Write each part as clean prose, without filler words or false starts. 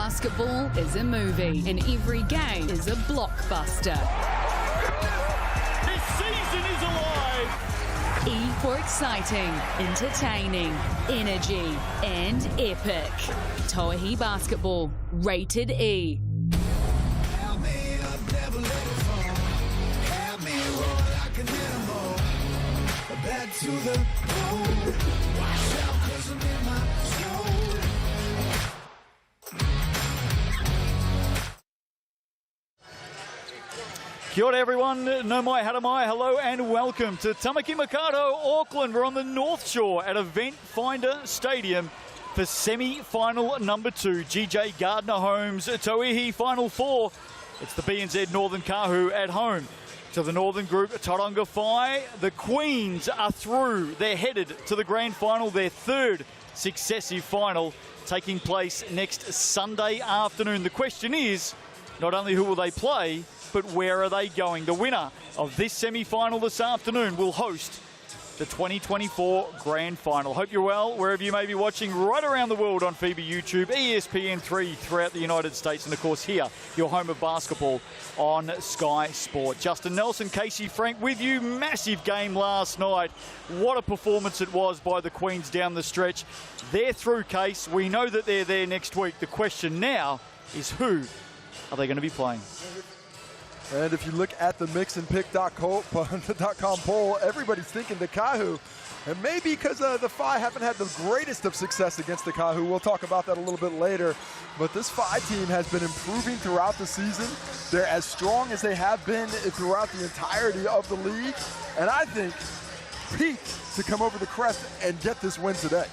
Basketball is a movie, and every game is a blockbuster. This season is alive! E for exciting, entertaining, energy, and epic. Tauihi Basketball, rated E. Back to the road. Watch out, 'cause I'm in my zone. Kia ora everyone, no mai hara mai, hello and welcome to Tamaki Makaurau, Auckland. We're on the North Shore at Eventfinda Stadium for semi-final number 2. GJ Gardner Holmes, Tauihi Final 4. It's the BBNZ Northern Kāhu at home. To the Northern Group, Northern Kāhu and Whai. The Queens are through. They're headed to the grand final, their third successive final, taking place next Sunday afternoon. The question is, not only who will they play, but where are they going? The winner of this semi-final this afternoon will host the 2024 Grand Final. Hope you're well, wherever you may be watching right around the world on FIBA YouTube, ESPN3 throughout the United States, and of course here, your home of basketball on Sky Sport. Justin Nelson, Casey Frank with you. Massive game last night. What a performance it was by the Queens down the stretch. They're through, Case. We know that they're there next week. The question now is, who are they going to be playing? And if you look at the mixandpick.com poll, everybody's thinking the Kāhu. And maybe because the Whai haven't had the greatest of success against the Kāhu. We'll talk about that a little bit later. But this Whai team has been improving throughout the season. They're as strong as they have been throughout the entirety of the league. And I think peaked to come over the crest and get this win today.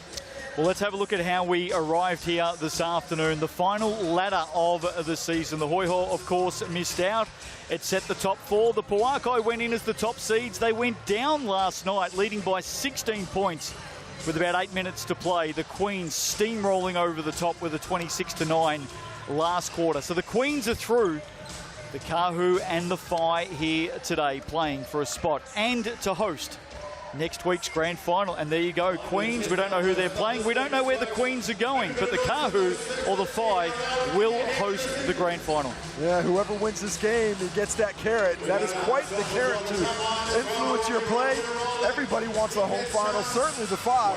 Well, let's have a look at how we arrived here this afternoon. The final ladder of the season. The Hoiho, of course, missed out. It set the top 4. The Pauakai went in as the top seeds. They went down last night, leading by 16 points with about 8 minutes to play. The Queens steamrolling over the top with a 26-9 last quarter. So the Queens are through. The Kāhu and the Whai here today playing for a spot and to host next week's grand final. And there you go, Queens. We don't know who they're playing. We don't know where the Queens are going, but the Kāhu or the Whai will host the grand final. Yeah, whoever wins this game gets that carrot. That is quite the carrot to influence your play. Everybody wants a home final. Certainly the Whai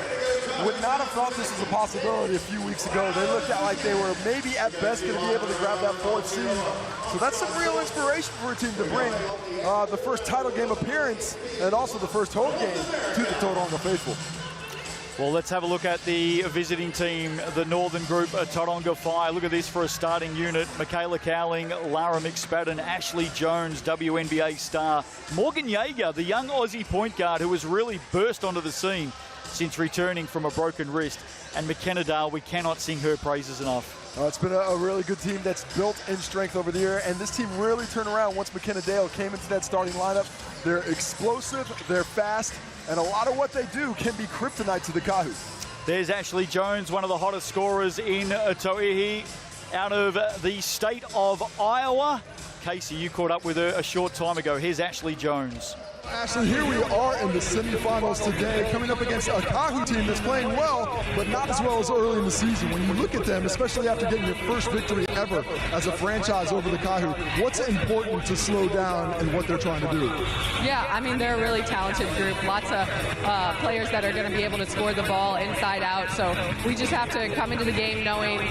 would not have thought this was a possibility a few weeks ago. They looked like they were maybe at best going to be able to grab that 4th seed. So that's some real inspiration for a team to bring the first title game appearance and also the first home game to the Tauranga faithful. Well, let's have a look at the visiting team, the Northern Group, Tauranga Whai. Look at this for a starting unit. Michaela Cowling, Lara McSpadden, Ashley Jones, WNBA star. Morgan Yeager, the young Aussie point guard who has really burst onto the scene since returning from a broken wrist. And McKenna Dale, we cannot sing her praises enough. It's been a really good team that's built in strength over the year, and this team really turned around once McKenna Dale came into that starting lineup. They're explosive, they're fast, and a lot of what they do can be kryptonite to the Kāhu. There's Ashley Jones, one of the hottest scorers in Tauihi, out of the state of Iowa. Casey, you caught up with her a short time ago. Here's Ashley Jones. Ashley, here we are in the semifinals today, coming up against a Kāhu team that's playing well, but not as well as early in the season. When you look at them, especially after getting your first victory ever as a franchise over the Kāhu, what's important to slow down in what they're trying to do? Yeah, I mean, they're a really talented group. Lots of players that are going to be able to score the ball inside out. So we just have to come into the game knowing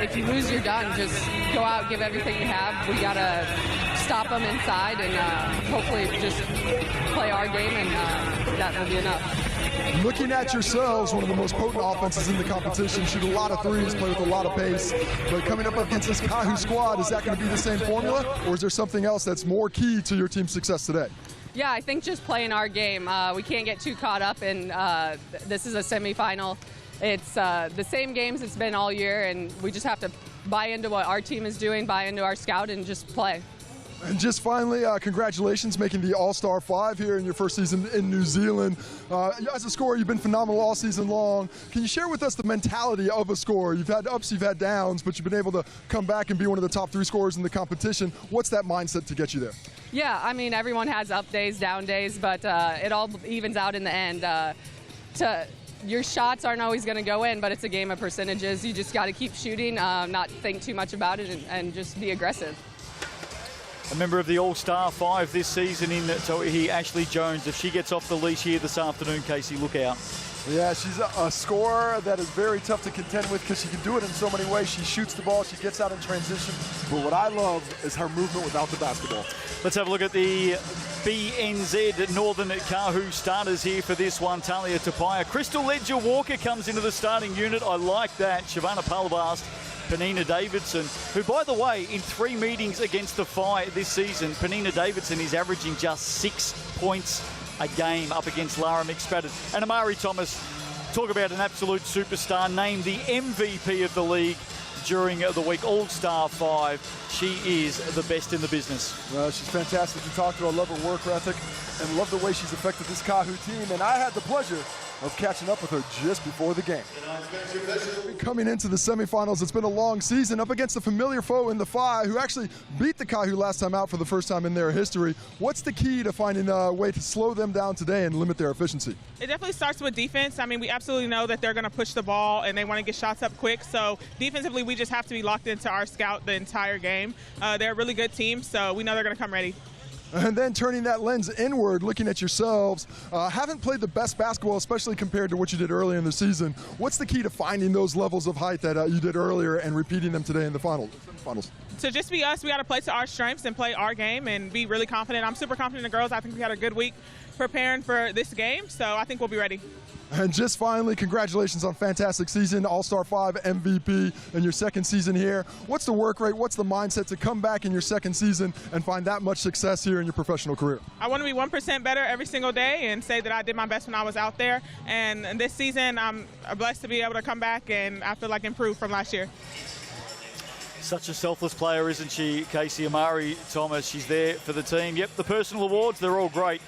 if you lose, you're done. Just go out, give everything you have. We got to stop them inside and hopefully just play our game, and that will be enough. Looking at yourselves, one of the most potent offenses in the competition, shoot a lot of threes, play with a lot of pace, but coming up against this Kāhu squad, is that going to be the same formula, or is there something else that's more key to your team's success today? Yeah, I think just playing our game. We can't get too caught up in this is a semifinal. It's the same games it's been all year, and we just have to buy into what our team is doing, buy into our scout, and just play. And just finally, congratulations making the All-Star 5 here in your first season in New Zealand. As a scorer, you've been phenomenal all season long. Can you share with us the mentality of a scorer? You've had ups, you've had downs, but you've been able to come back and be one of the top 3 scorers in the competition. What's that mindset to get you there? Yeah, I mean, everyone has up days, down days, but it all evens out in the end. your shots aren't always going to go in, but it's a game of percentages. You just got to keep shooting, not think too much about it, and just be aggressive. A member of the All-Star 5 this season in Tauihi, Ashley Jones. If she gets off the leash here this afternoon, Casey, look out. Yeah, she's a scorer that is very tough to contend with because she can do it in so many ways. She shoots the ball, she gets out in transition. But what I love is her movement without the basketball. Let's have a look at the BNZ Northern Kāhu starters here for this one. Talia Tapia. Crystal Ledger-Walker comes into the starting unit. I like that. Shavana Palvast, Penina Davidson, who, by the way, in 3 meetings against the Phi this season, Penina Davidson is averaging just 6 points a game up against Lara McSpadden. And Amari Thomas, talk about an absolute superstar, named the MVP of the league during the week, All-Star 5. She is the best in the business. She's fantastic to talk to. I love her work ethic and love the way she's affected this Kāhu team. And I had the pleasure of catching up with her just before the game. Coming into the semifinals, it's been a long season up against a familiar foe in the Phi, who actually beat the Kāhu last time out for the first time in their history. What's the key to finding a way to slow them down today and limit their efficiency? It definitely starts with defense. I mean, we absolutely know that they're going to push the ball and they want to get shots up quick. So defensively, we just have to be locked into our scout the entire game. They're a really good team, so we know they're going to come ready. And then turning that lens inward, looking at yourselves, haven't played the best basketball, especially compared to what you did earlier in the season. What's the key to finding those levels of height that you did earlier and repeating them today in the finals? To just be us, we got to play to our strengths and play our game and be really confident. I'm super confident in the girls. I think we had a good week preparing for this game, so I think we'll be ready. And just finally, congratulations on a fantastic season, All-Star 5 MVP in your second season here. What's the work rate, what's the mindset to come back in your second season and find that much success here in your professional career? I want to be 1% better every single day and say that I did my best when I was out there. And this season, I'm blessed to be able to come back and I feel like improve from last year. Such a selfless player, isn't she, Casey? Amari Thomas, she's there for the team. Yep, the personal awards, they're all great.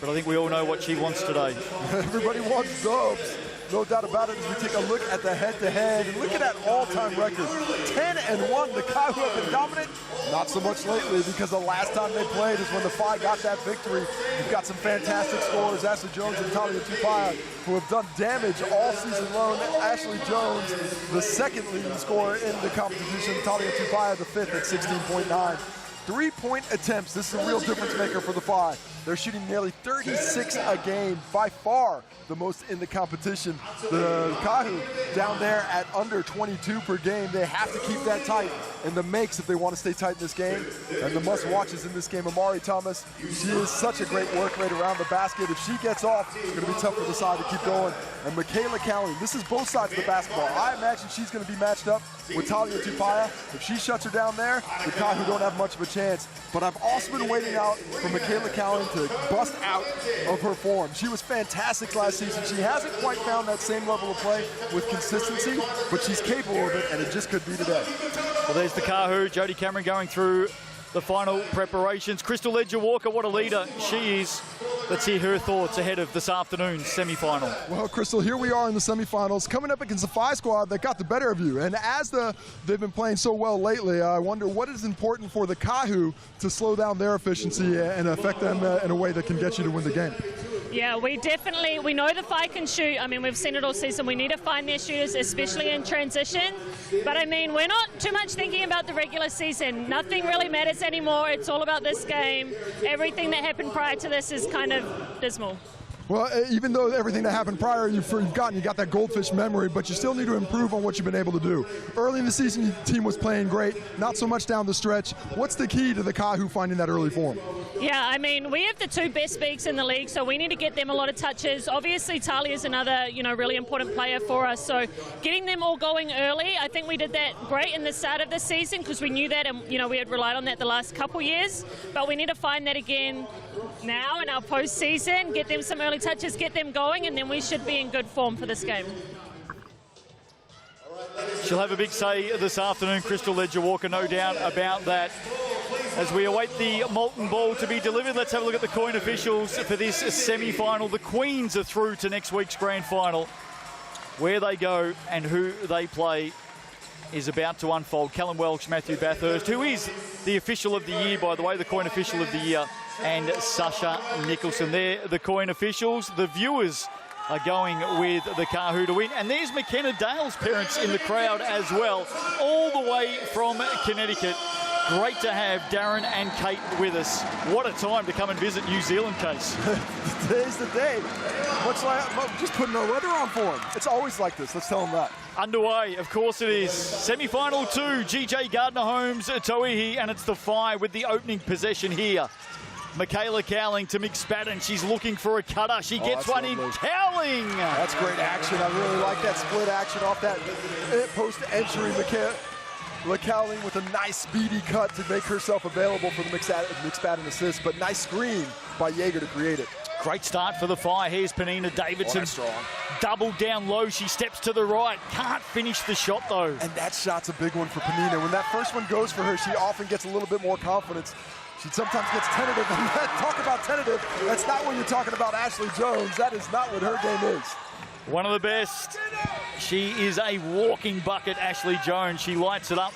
But I think we all know what she wants today. Everybody wants dubs. No doubt about it as we take a look at the head-to-head and look at that all-time record. 10-1, the Kāhu have been dominant. Not so much lately because the last time they played is when the Phi got that victory. You've got some fantastic scorers, Ashley Jones and Talia Tapia, who have done damage all season long. Ashley Jones, the second leading scorer in the competition. Talia Tapia, the fifth at 16.9. 3-point attempts. This is a real difference maker for the Phi. They're shooting nearly 36 a game, by far the most in the competition. The Kāhu down there at under 22 per game. They have to keep that tight and the makes if they want to stay tight in this game. And the must-watches in this game, Amari Thomas, she is such a great work rate around the basket. If she gets off, it's going to be tough for the side to keep going. And Michaela Cowan, this is both sides of the basketball. I imagine she's going to be matched up with Talia Tapia. If she shuts her down there, the Kāhu don't have much of a chance. But I've also been waiting out for Michaela Cowan to bust out of her form. She was fantastic last season. She hasn't quite found that same level of play with consistency, but she's capable of it, and it just could be today. Well, there's the Kāhu. Jody Cameron going through the final preparations. Crystal Ledger-Walker, what a leader she is. Let's hear her thoughts ahead of this afternoon's semi-final. Well, Crystal, here we are in the semifinals, coming up against the Phi squad that got the better of you. And as they've been playing so well lately, I wonder what is important for the Kāhu to slow down their efficiency and affect them in a way that can get you to win the game. Yeah, we know the Phi can shoot. I mean, we've seen it all season. We need to find their shooters, especially in transition. But I mean, we're not too much thinking about the regular season. Nothing really matters anymore. It's all about this game. Everything that happened prior to this is kind of dismal. Well, even though everything that happened prior you got that goldfish memory, but you still need to improve on what you've been able to do. Early in the season, your team was playing great, not so much down the stretch. What's the key to the Kāhu finding that early form? Yeah, I mean, we have the two best bigs in the league, so we need to get them a lot of touches. Obviously, Talia is another, really important player for us. So getting them all going early, I think we did that great in the start of the season because we knew that and, we had relied on that the last couple years. But we need to find that again now in our postseason, get them some early touches, get them going, and then we should be in good form for this game. She'll have a big say this afternoon, Crystal Ledger-Walker, no doubt about that. As we await the molten ball to be delivered, let's have a look at the coin officials for this semi-final. The Queens are through to next week's grand final. Where they go and who they play is about to unfold. Callum Welch, Matthew Bathurst, who is the official of the year, by the way, the coin official of the year, and Sasha Nicholson. They're the coin officials. The viewers are going with the Kāhu to win. And there's McKenna Dale's parents in the crowd as well, all the way from Connecticut. Great to have Darren and Kate with us. What a time to come and visit New Zealand, Case. Today's the day. Much like just putting our weather on for them. It's always like this. Let's tell them that. Underway, of course it is. Semi-final 2, GJ Gardner-Holmes, Tauihi, and it's the Phi with the opening possession here. Michaela Cowling to McSpadden. She's looking for a cutter. She gets one in. Cowling! That's great action. I really like that split action off that post entry. Cowling with a nice speedy cut to make herself available for the McSpadden assist, but nice screen by Jaeger to create it. Great start for the Phi. Here's Penina Davidson. Strong. Double down low. She steps to the right. Can't finish the shot, though. And that shot's a big one for Penina. When that first one goes for her, she often gets a little bit more confidence. She sometimes gets tentative. And talk about tentative. That's not when you're talking about Ashley Jones. That is not what her game is. One of the best. She is a walking bucket, Ashley Jones. She lights it up.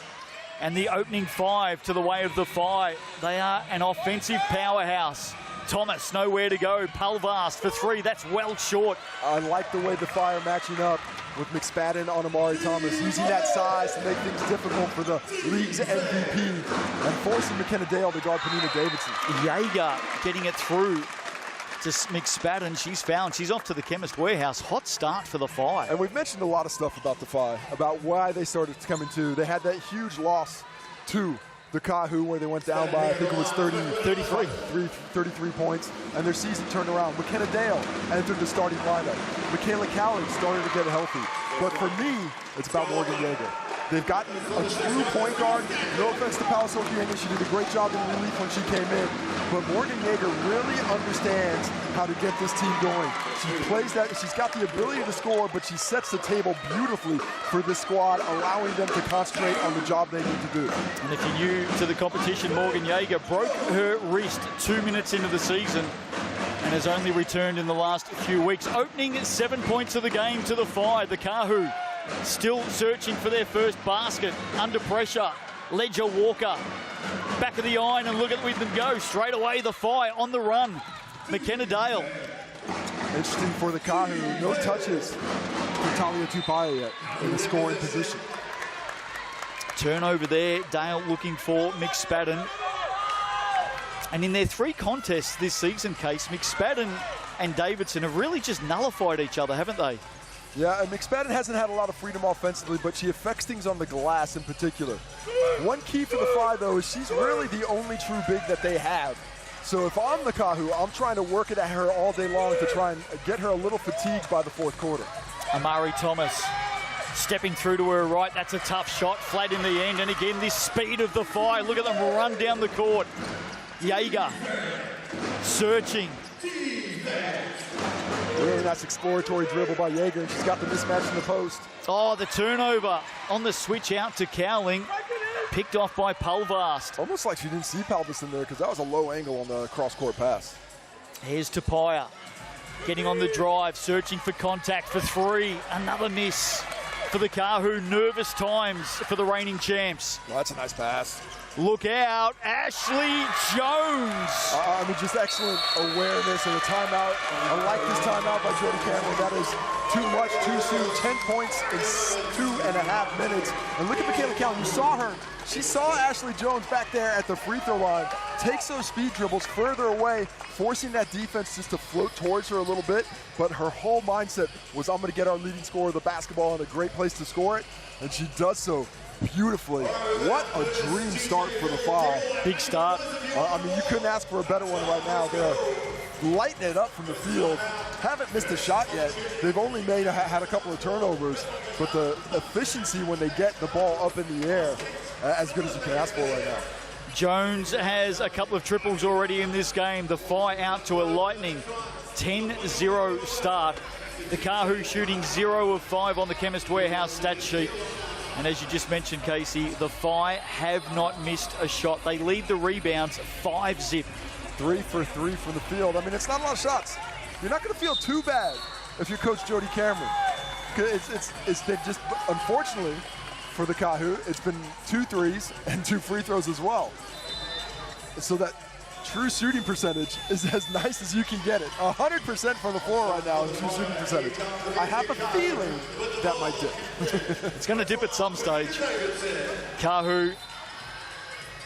And the opening 5 to the way of the Phi. They are an offensive powerhouse. Thomas, nowhere to go. Palvast for 3. That's well short. I like the way the Phi are matching up with McSpadden on Amari Thomas, using that size to make things difficult for the league's MVP and forcing McKenna Dale to guard Penina Davidson. Jaeger getting it through to McSpadden. She's off to the Chemist Warehouse. Hot start for the Phi. And we've mentioned a lot of stuff about the Phi, about why they started coming to. They had that huge loss to the Kāhu where they went down by, I think it was 33 points, and their season turned around. McKenna Dale entered the starting lineup. Michaela Cowling started to get healthy. But for me, it's about Morgan Jaeger. They've gotten a true point guard. No offense to Paula Sokienga, she did a great job in relief when she came in. But Morgan Jaeger really understands how to get this team going. She plays that, she's got the ability to score, but she sets the table beautifully for this squad, allowing them to concentrate on the job they need to do. And if you're new to the competition, Morgan Jaeger broke her wrist 2 minutes into the season and has only returned in the last few weeks. Opening 7 points of the game to the Phi. The Kāhu still searching for their first basket. Under pressure. Ledger Walker. Back of the iron, and look at them go. Straight away, the Phi on the run. McKenna Dale. Interesting for the Kāhu. No touches for Talia Tupaya yet in the scoring position. Turnover there. Dale looking for McSpadden. And in their 3 contests this season, Case, McSpadden and Davidson have really just nullified each other, haven't they? Yeah, and McSpadden hasn't had a lot of freedom offensively, but she affects things on the glass in particular. One key for the Phi, though, is she's really the only true big that they have. So if I'm the Kāhu, I'm trying to work it at her all day long to try and get her a little fatigued by the fourth quarter. Amari Thomas stepping through to her right. That's a tough shot, flat in the end. And again, this speed of the Phi. Look at them run down the court. Jaeger searching. Really nice exploratory dribble by Jaeger, and she's got the mismatch in the post. Oh, the turnover on the switch out to Cowling. Picked off by Palvast. Almost like she didn't see Palvast in there because that was a low angle on the cross-court pass. Here's Tupaya. Getting on the drive, searching for contact for 3. Another miss for the Kāhu. Nervous times for the reigning champs. Well, that's a nice pass. Look out, Ashley Jones. I mean, just excellent awareness and a timeout. I like this timeout by Jody Cameron. That is too much, too soon. 10 points in 2.5 minutes. And look at Michaela Cowling. You saw her. She saw Ashley Jones back there at the free throw line. Takes those speed dribbles further away, forcing that defense just to float towards her a little bit. But her whole mindset was, I'm going to get our leading scorer the basketball in a great place to score it. And she does so beautifully. What a dream start for the Phi. Big start. I mean, you couldn't ask for a better one right now. They're lighting it up from the field. Haven't missed a shot yet. They've only had a couple of turnovers, but the efficiency when they get the ball up in the air, as good as you can ask for right now. Jones has a couple of triples already in this game. The Phi out to a lightning 10-0 start. The Kāhu shooting 0 of 5 on the Chemist Warehouse stat sheet. And as you just mentioned, Casey, the Phi have not missed a shot. They lead the rebounds 5-zip. 3 for 3 from the field. I mean, it's not a lot of shots. You're not going to feel too bad if you're Coach Jody Cameron. It's they've just, unfortunately, for the Kāhu, it's been 2 threes and 2 free throws as well. So that true shooting percentage is as nice as you can get it. 100% from the floor right now in true shooting percentage. I have a feeling that might dip. It's going to dip at some stage. Kāhu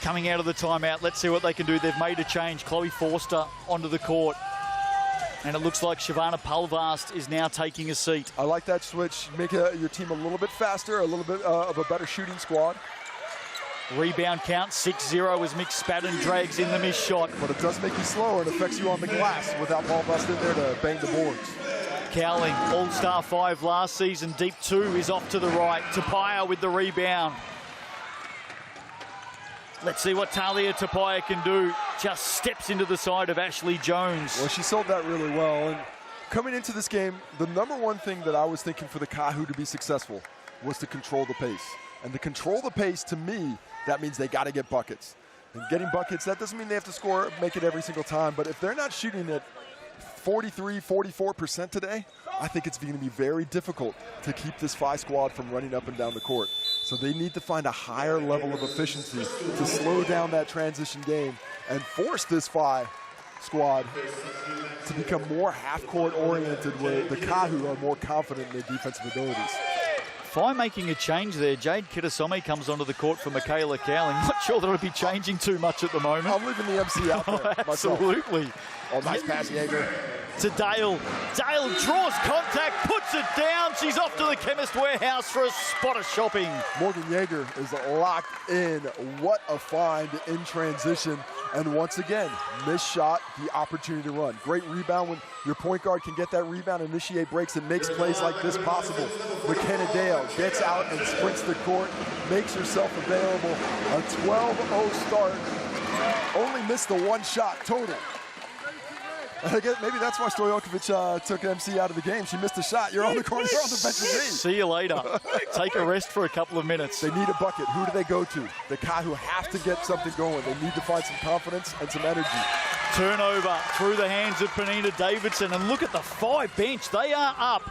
coming out of the timeout. Let's see what they can do. They've made a change. Chloe Forster onto the court. And it looks like Shavana Palvast is now taking a seat. I like that switch. Make your team a little bit faster, a little bit of a better shooting squad. Rebound count 6-0 as Mick Spadden drags in the missed shot. But it does make you slower and affects you on the glass without Palvast in there to bang the boards. Cowling, All-Star 5 last season. Deep 2 is off to the right. Tapia with the rebound. Let's see what Talia Tapia can do. Just steps into the side of Ashley Jones. Well, she sold that really well. And coming into this game, the number one thing that I was thinking for the Kāhu to be successful was to control the pace. And to control the pace, to me, that means they got to get buckets. And getting buckets, that doesn't mean they have to score, make it every single time. But if they're not shooting at 43, 44% today, I think it's going to be very difficult to keep this Phi squad from running up and down the court. So they need to find a higher level of efficiency to slow down that transition game and force this Phi squad to become more half-court oriented, where the Kāhu are more confident in their defensive abilities. Phi making a change there. Jade Kitasome comes onto the court for Michaela Cowling. Not sure that it'll be changing too much at the moment. I'm leaving the MC out there. Absolutely. Oh, nice pass, Jaeger. To Dale. Dale draws contact, puts it down. She's off to the Chemist Warehouse for a spot of shopping. Morgan Jaeger is locked in. What a find in transition. And once again, missed shot, the opportunity to run. Great rebound when your point guard can get that rebound, initiate breaks, and makes plays like this possible. McKenna Dale gets out and sprints the court, makes herself available. A 12-0 start. Only missed the one shot total. I guess maybe that's why Stojakovic took MC out of the game. She missed a shot. You're on the corner, you're on the bench with me. See you later. Take a rest for a couple of minutes. They need a bucket. Who do they go to? The Kāhu have to get something going. They need to find some confidence and some energy. Turnover through the hands of Penina Davidson. And look at the Phi bench. They are up.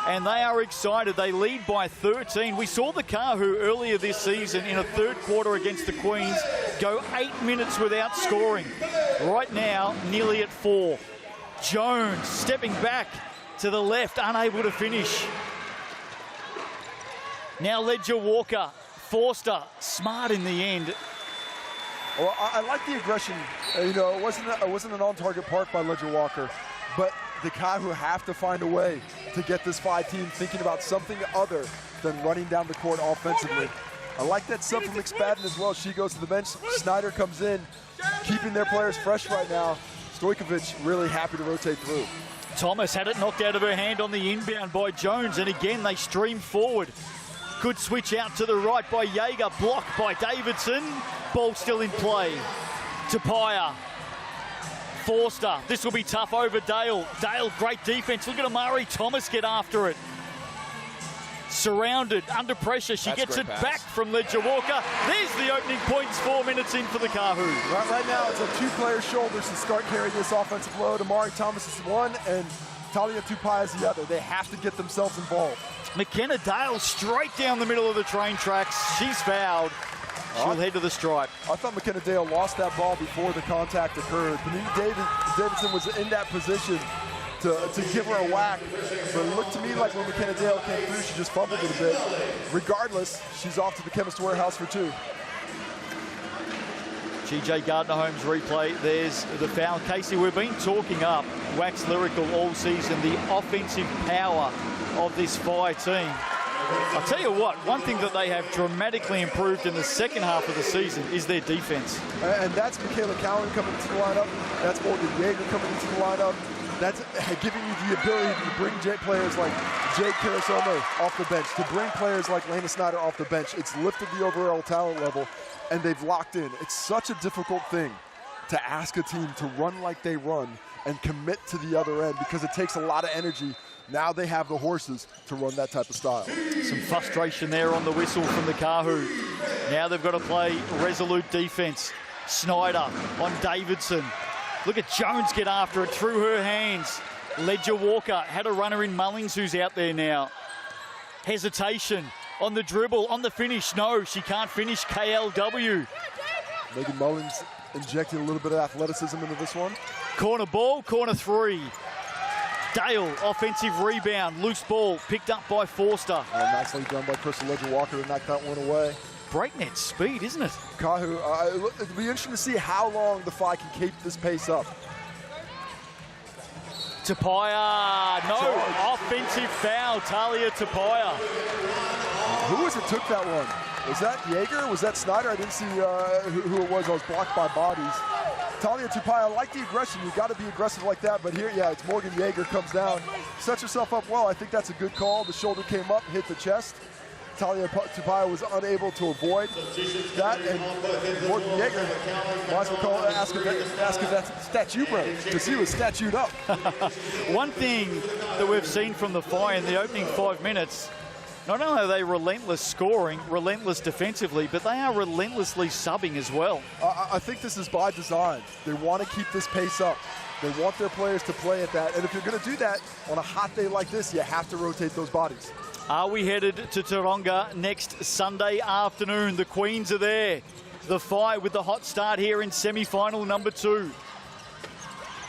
And they are excited. They lead by 13. We saw the Kāhu earlier this season in a third quarter against the Queens go 8 minutes without scoring. Right now, nearly at 4. Jones stepping back to the left, unable to finish. Now Ledger Walker, Forster, smart in the end. Well, I like the aggression. You know, it wasn't an on-target park by Ledger Walker, but the Kāhu have to find a way to get this Phi team thinking about something other than running down the court offensively. I like that sub from McSpadden as well. She goes to the bench. Snyder comes in, keeping their players fresh right now. Stojakovic really happy to rotate through. Thomas had it knocked out of her hand on the inbound by Jones, and again they stream forward. Good switch out to the right by Jaeger, blocked by Davidson. Ball still in play. Tapia. Forster, this will be tough over Dale. Dale, great defense. Look at Amari Thomas get after it. Surrounded, under pressure. She gets it back from Ledger Walker. There's the opening points, 4 minutes in for the Kāhu. Right now, it's on two-player shoulders to start carrying this offensive load. Amari Thomas is one, and Talia Tapia is the other. They have to get themselves involved. McKenna Dale straight down the middle of the train tracks. She's fouled. She'll head to the stripe. I thought McKenna Dale lost that ball before the contact occurred. Penina Davidson was in that position to give her a whack. But it looked to me like when McKenna Dale came through, she just fumbled it a bit. Regardless, she's off to the Chemist Warehouse for 2. GJ Gardner-Holmes replay. There's the foul. Casey, we've been talking up, wax lyrical all season, the offensive power of this Phi team. I'll tell you what, one thing that they have dramatically improved in the second half of the season is their defense. And that's Michaela Cowling coming into the lineup. That's Morgan Jaeger coming into the lineup. That's giving you the ability to bring players like Jade Kirisome off the bench, to bring players like Lena Snyder off the bench. It's lifted the overall talent level, and they've locked in. It's such a difficult thing to ask a team to run like they run and commit to the other end, because it takes a lot of energy. Now they have the horses to run that type of style. Some frustration there on the whistle from the Kāhu. Now they've got to play resolute defense. Snyder on Davidson. Look at Jones get after it through her hands. Ledger Walker had a runner in Mullings who's out there now. Hesitation on the dribble, on the finish. No, she can't finish. KLW. Megan Mullings injecting a little bit of athleticism into this one. Corner ball, corner three. Dale, offensive rebound, loose ball, picked up by Forster. Nicely done by Crystal Ledger-Walker to knock that one away. Breakneck speed, isn't it? Kāhu, it'll be interesting to see how long the Phi can keep this pace up. Tapia, no, offensive foul, Talia Tapia. Who was it took that one? Was that Jaeger? Was that Snyder? I didn't see who it was. I was blocked by bodies. Talia Tapia, I like the aggression. You got to be aggressive like that. But here, yeah, it's Morgan Jaeger comes down. Sets herself up well. I think that's a good call. The shoulder came up, hit the chest. Talia Tapia was unable to avoid that, and Morgan Jaeger might as well ask if that statue broke, because he was statued up. One thing that we've seen from the Phi in the opening 5 minutes, not only are they relentless scoring, relentless defensively, but they are relentlessly subbing as well. I think this is by design. They want to keep this pace up. They want their players to play at that, and if you're going to do that on a hot day like this, you have to rotate those bodies. Are we headed to Taronga next Sunday afternoon? The Queens are there. The Phi with the hot start here in semi-final number 2.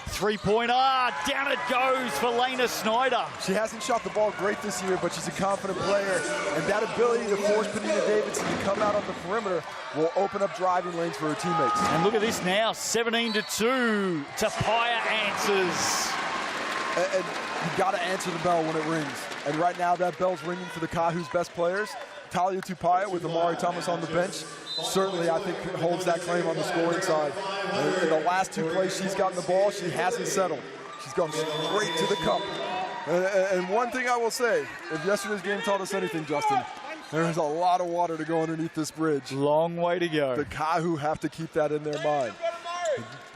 Three-pointer, down it goes for Lena Snyder. She hasn't shot the ball great this year, but she's a confident player, and that ability to force Penina Davidson to come out on the perimeter will open up driving lanes for her teammates. And look at this now, 17-2. Tapia answers. And you got to answer the bell when it rings. And right now, that bell's ringing for the Kāhu's best players. Talia Tapia with Amari Thomas on the bench. Certainly, I think, holds that claim on the scoring side. In the last 2 plays she's gotten the ball, she hasn't settled. She's gone straight to the cup. And one thing I will say, if yesterday's game taught us anything, Justin, there's a lot of water to go underneath this bridge. Long way to go. The Kāhu have to keep that in their mind.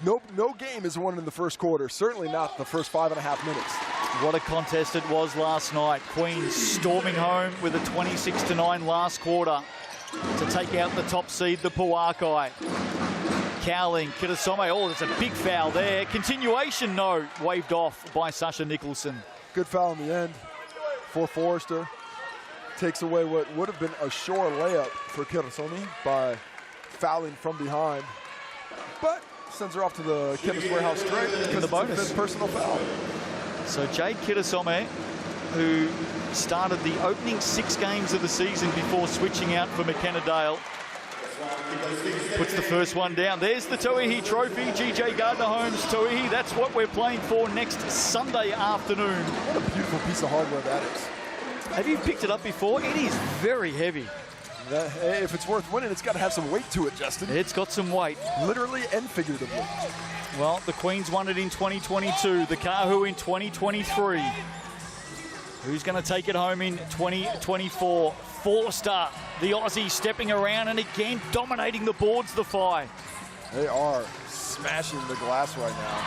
No game is won in the first quarter, certainly not the first 5.5 minutes. What a contest it was last night. Queens storming home with a 26-9 last quarter to take out the top seed, the Puakai. Cowling, Kitasome, oh, there's a big foul there. Continuation, no, waved off by Sasha Nicholson. Good foul in the end for Forrester. Takes away what would have been a sure layup for Kitasome by fouling from behind. But sends her off to the Chemist Warehouse straight because the bonus. It's a personal foul. So Jade Kitasome, who started the opening 6 games of the season before switching out for McKenna Dale, puts the first one down. There's the Tauihi Trophy, GJ Gardner-Holmes Tauihi. That's what we're playing for next Sunday afternoon. What a beautiful piece of hardware that is. Have you picked it up before? It is very heavy. If it's worth winning, it's got to have some weight to it, Justin. It's got some weight. Literally and figuratively. Well, the Queens won it in 2022, the Kāhu in 2023. Who's going to take it home in 2024? Forster, the Aussie, stepping around and again dominating the boards, the Phi. They are smashing the glass right now.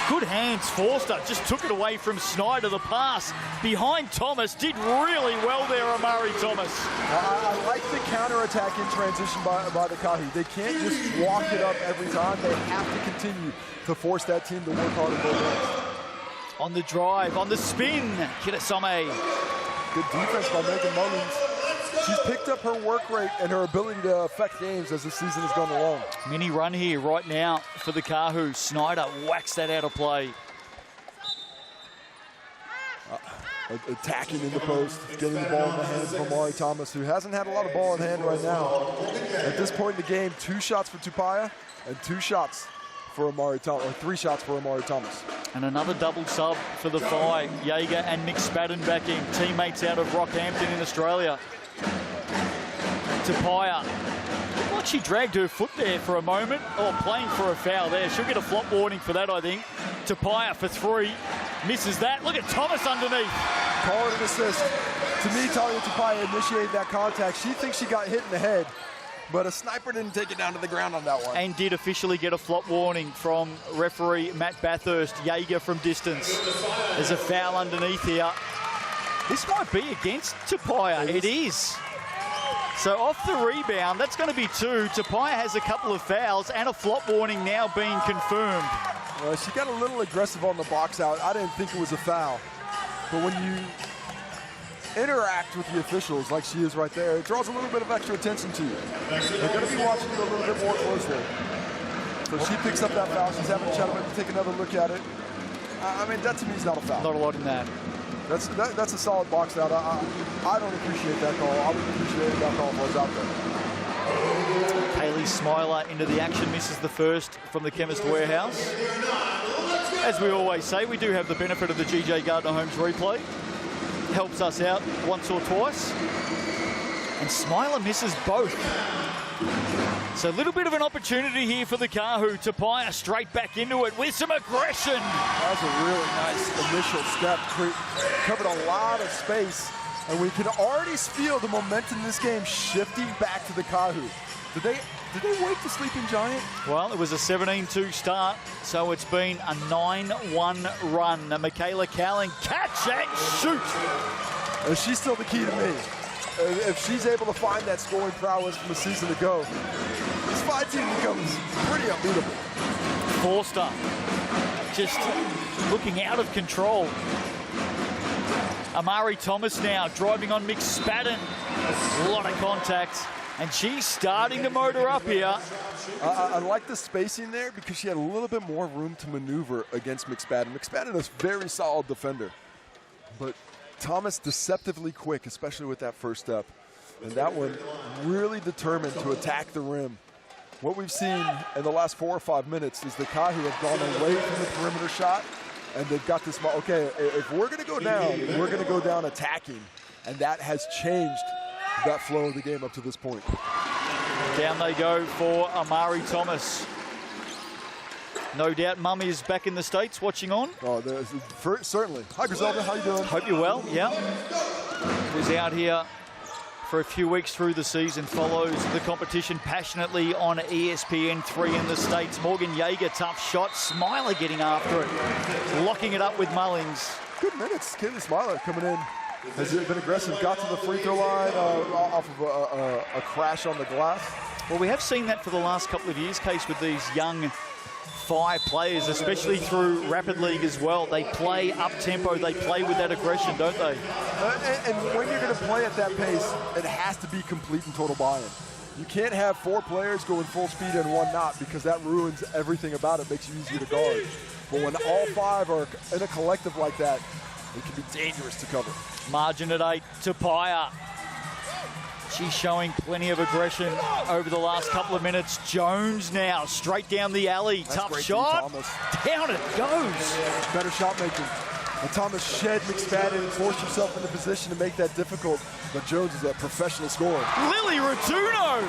Good hands, Forster just took it away from Snyder. The pass behind Thomas did really well there, Amari Thomas. I like the counterattack in transition by the Kāhu. They can't just walk it up every time. They have to continue to force that team to work hard on both ends. On the drive, on the spin, Kitasome. Good defense by Megan Mullins. She's picked up her work rate and her ability to affect games as the season has gone along. Mini run here right now for the Kāhu. Snyder whacks that out of play. Attacking in the post, getting the ball in the hands of Amari Thomas, who hasn't had a lot of ball in hand right now. At this point in the game, 2 shots for Tapia and 2 shots for Amari Thomas, or 3 shots for Amari Thomas. And another double sub for the Phi. Jaeger and Nick Spadden back in, teammates out of Rockhampton in Australia. Tapia. Looked like she dragged her foot there for a moment. Oh, playing for a foul there. She'll get a flop warning for that, I think. Tapia for 3. Misses that. Look at Thomas underneath. Call it an assist. To me, Talia Tapia initiated that contact. She thinks she got hit in the head, but a sniper didn't take it down to the ground on that one. And did officially get a flop warning from referee Matt Bathurst. Jaeger from distance. There's a foul underneath here. This might be against Tapia. It is. So off the rebound, that's going to be 2. Tapia has a couple of fouls and a flop warning now being confirmed. She got a little aggressive on the box out. I didn't think it was a foul. But when you interact with the officials like she is right there, it draws a little bit of extra attention to you. They're going to be watching you a little bit more closely. So she picks up that foul. She's having a chat about to take another look at it. I mean, that to me is not a foul. Not a lot in that. That's a solid box out. I don't appreciate that call. I would appreciate that call if I was out there. Kaylee Smiler into the action, misses the first from the Chemist Warehouse. As we always say, we do have the benefit of the GJ Gardner Holmes replay. Helps us out once or twice. And Smiler misses both. So a little bit of an opportunity here for the Kāhu. Tauihi straight back into it with some aggression. That was a really nice initial step. Covered a lot of space. And we can already feel the momentum in this game shifting back to the Kāhu. Did they wake the sleeping giant? Well, it was a 17-2 start, so it's been a 9-1 run. Now, Michaela Cowling, catch and shoot. She's still the key to me. If she's able to find that scoring prowess from a season ago, this fight team becomes pretty unbeatable. Forster just looking out of control. Amari Thomas now driving on McSpadden. A lot of contact. And she's starting to motor up here. I like the spacing there because she had a little bit more room to maneuver against McSpadden. McSpadden is a very solid defender. But Thomas deceptively quick, especially with that first step. And that one really determined to attack the rim. What we've seen in the last 4 or 5 minutes is the Kāhu have gone away from the perimeter shot. And they've got this, okay, if we're going to go down, we're going to go down attacking. And that has changed that flow of the game up to this point. Down they go for Amari Thomas. No doubt Mummy is back in the States watching on. Oh, certainly. Hi, Griselda. How you doing? Hope you're well, yeah. Was out here for a few weeks through the season, follows the competition passionately on ESPN3 in the States. Morgan Yeager, tough shot. Smiler getting after it. Locking it up with Mullings. Good minutes. Kaylee Smiler coming in. Has been aggressive, got to the free throw line off of a crash on the glass. Well, we have seen that for the last couple of years, Case, with these young Phi players, especially through Rapid League as well. They play up-tempo, they play with that aggression, don't they? And when you're going to play at that pace, it has to be complete and total buy-in. You can't have 4 players going full speed and 1 not, because that ruins everything about it, makes you easier to guard. But when all 5 are in a collective like that, it can be dangerous to cover. Margin at 8, Tauihi. She's showing plenty of aggression over the last couple of minutes. Jones now, straight down the alley. That's tough great shot. Down it goes. Better shot making. And Thomas shed McSpadden and forced herself into position to make that difficult. But Jones is a professional scorer. Lily Rotuno,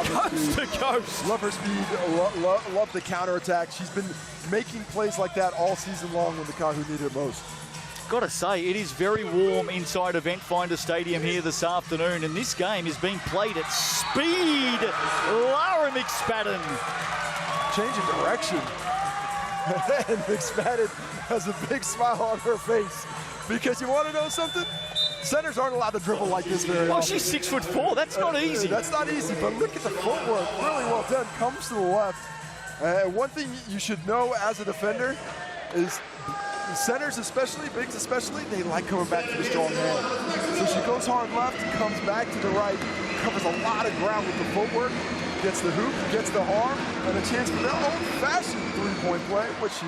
coast to coast. Love her speed, love the counterattack. She's been making plays like that all season long when the Kāhu needed it most. Got to say, it is very warm inside Eventfinda Stadium here this afternoon, and this game is being played at speed. Lara McSpadden. Changing direction. And McSpadden has a big smile on her face. Because you want to know something? Centers aren't allowed to dribble like this very often. She's 6'4". That's not easy. That's not easy, but look at the footwork. Really well done. Comes to the left. One thing you should know as a defender is centers especially, bigs especially, they like coming back to the strong hand. So she goes hard left, comes back to the right, covers a lot of ground with the footwork, gets the hoop, gets the arm, and a chance for that old-fashioned three-point play, which she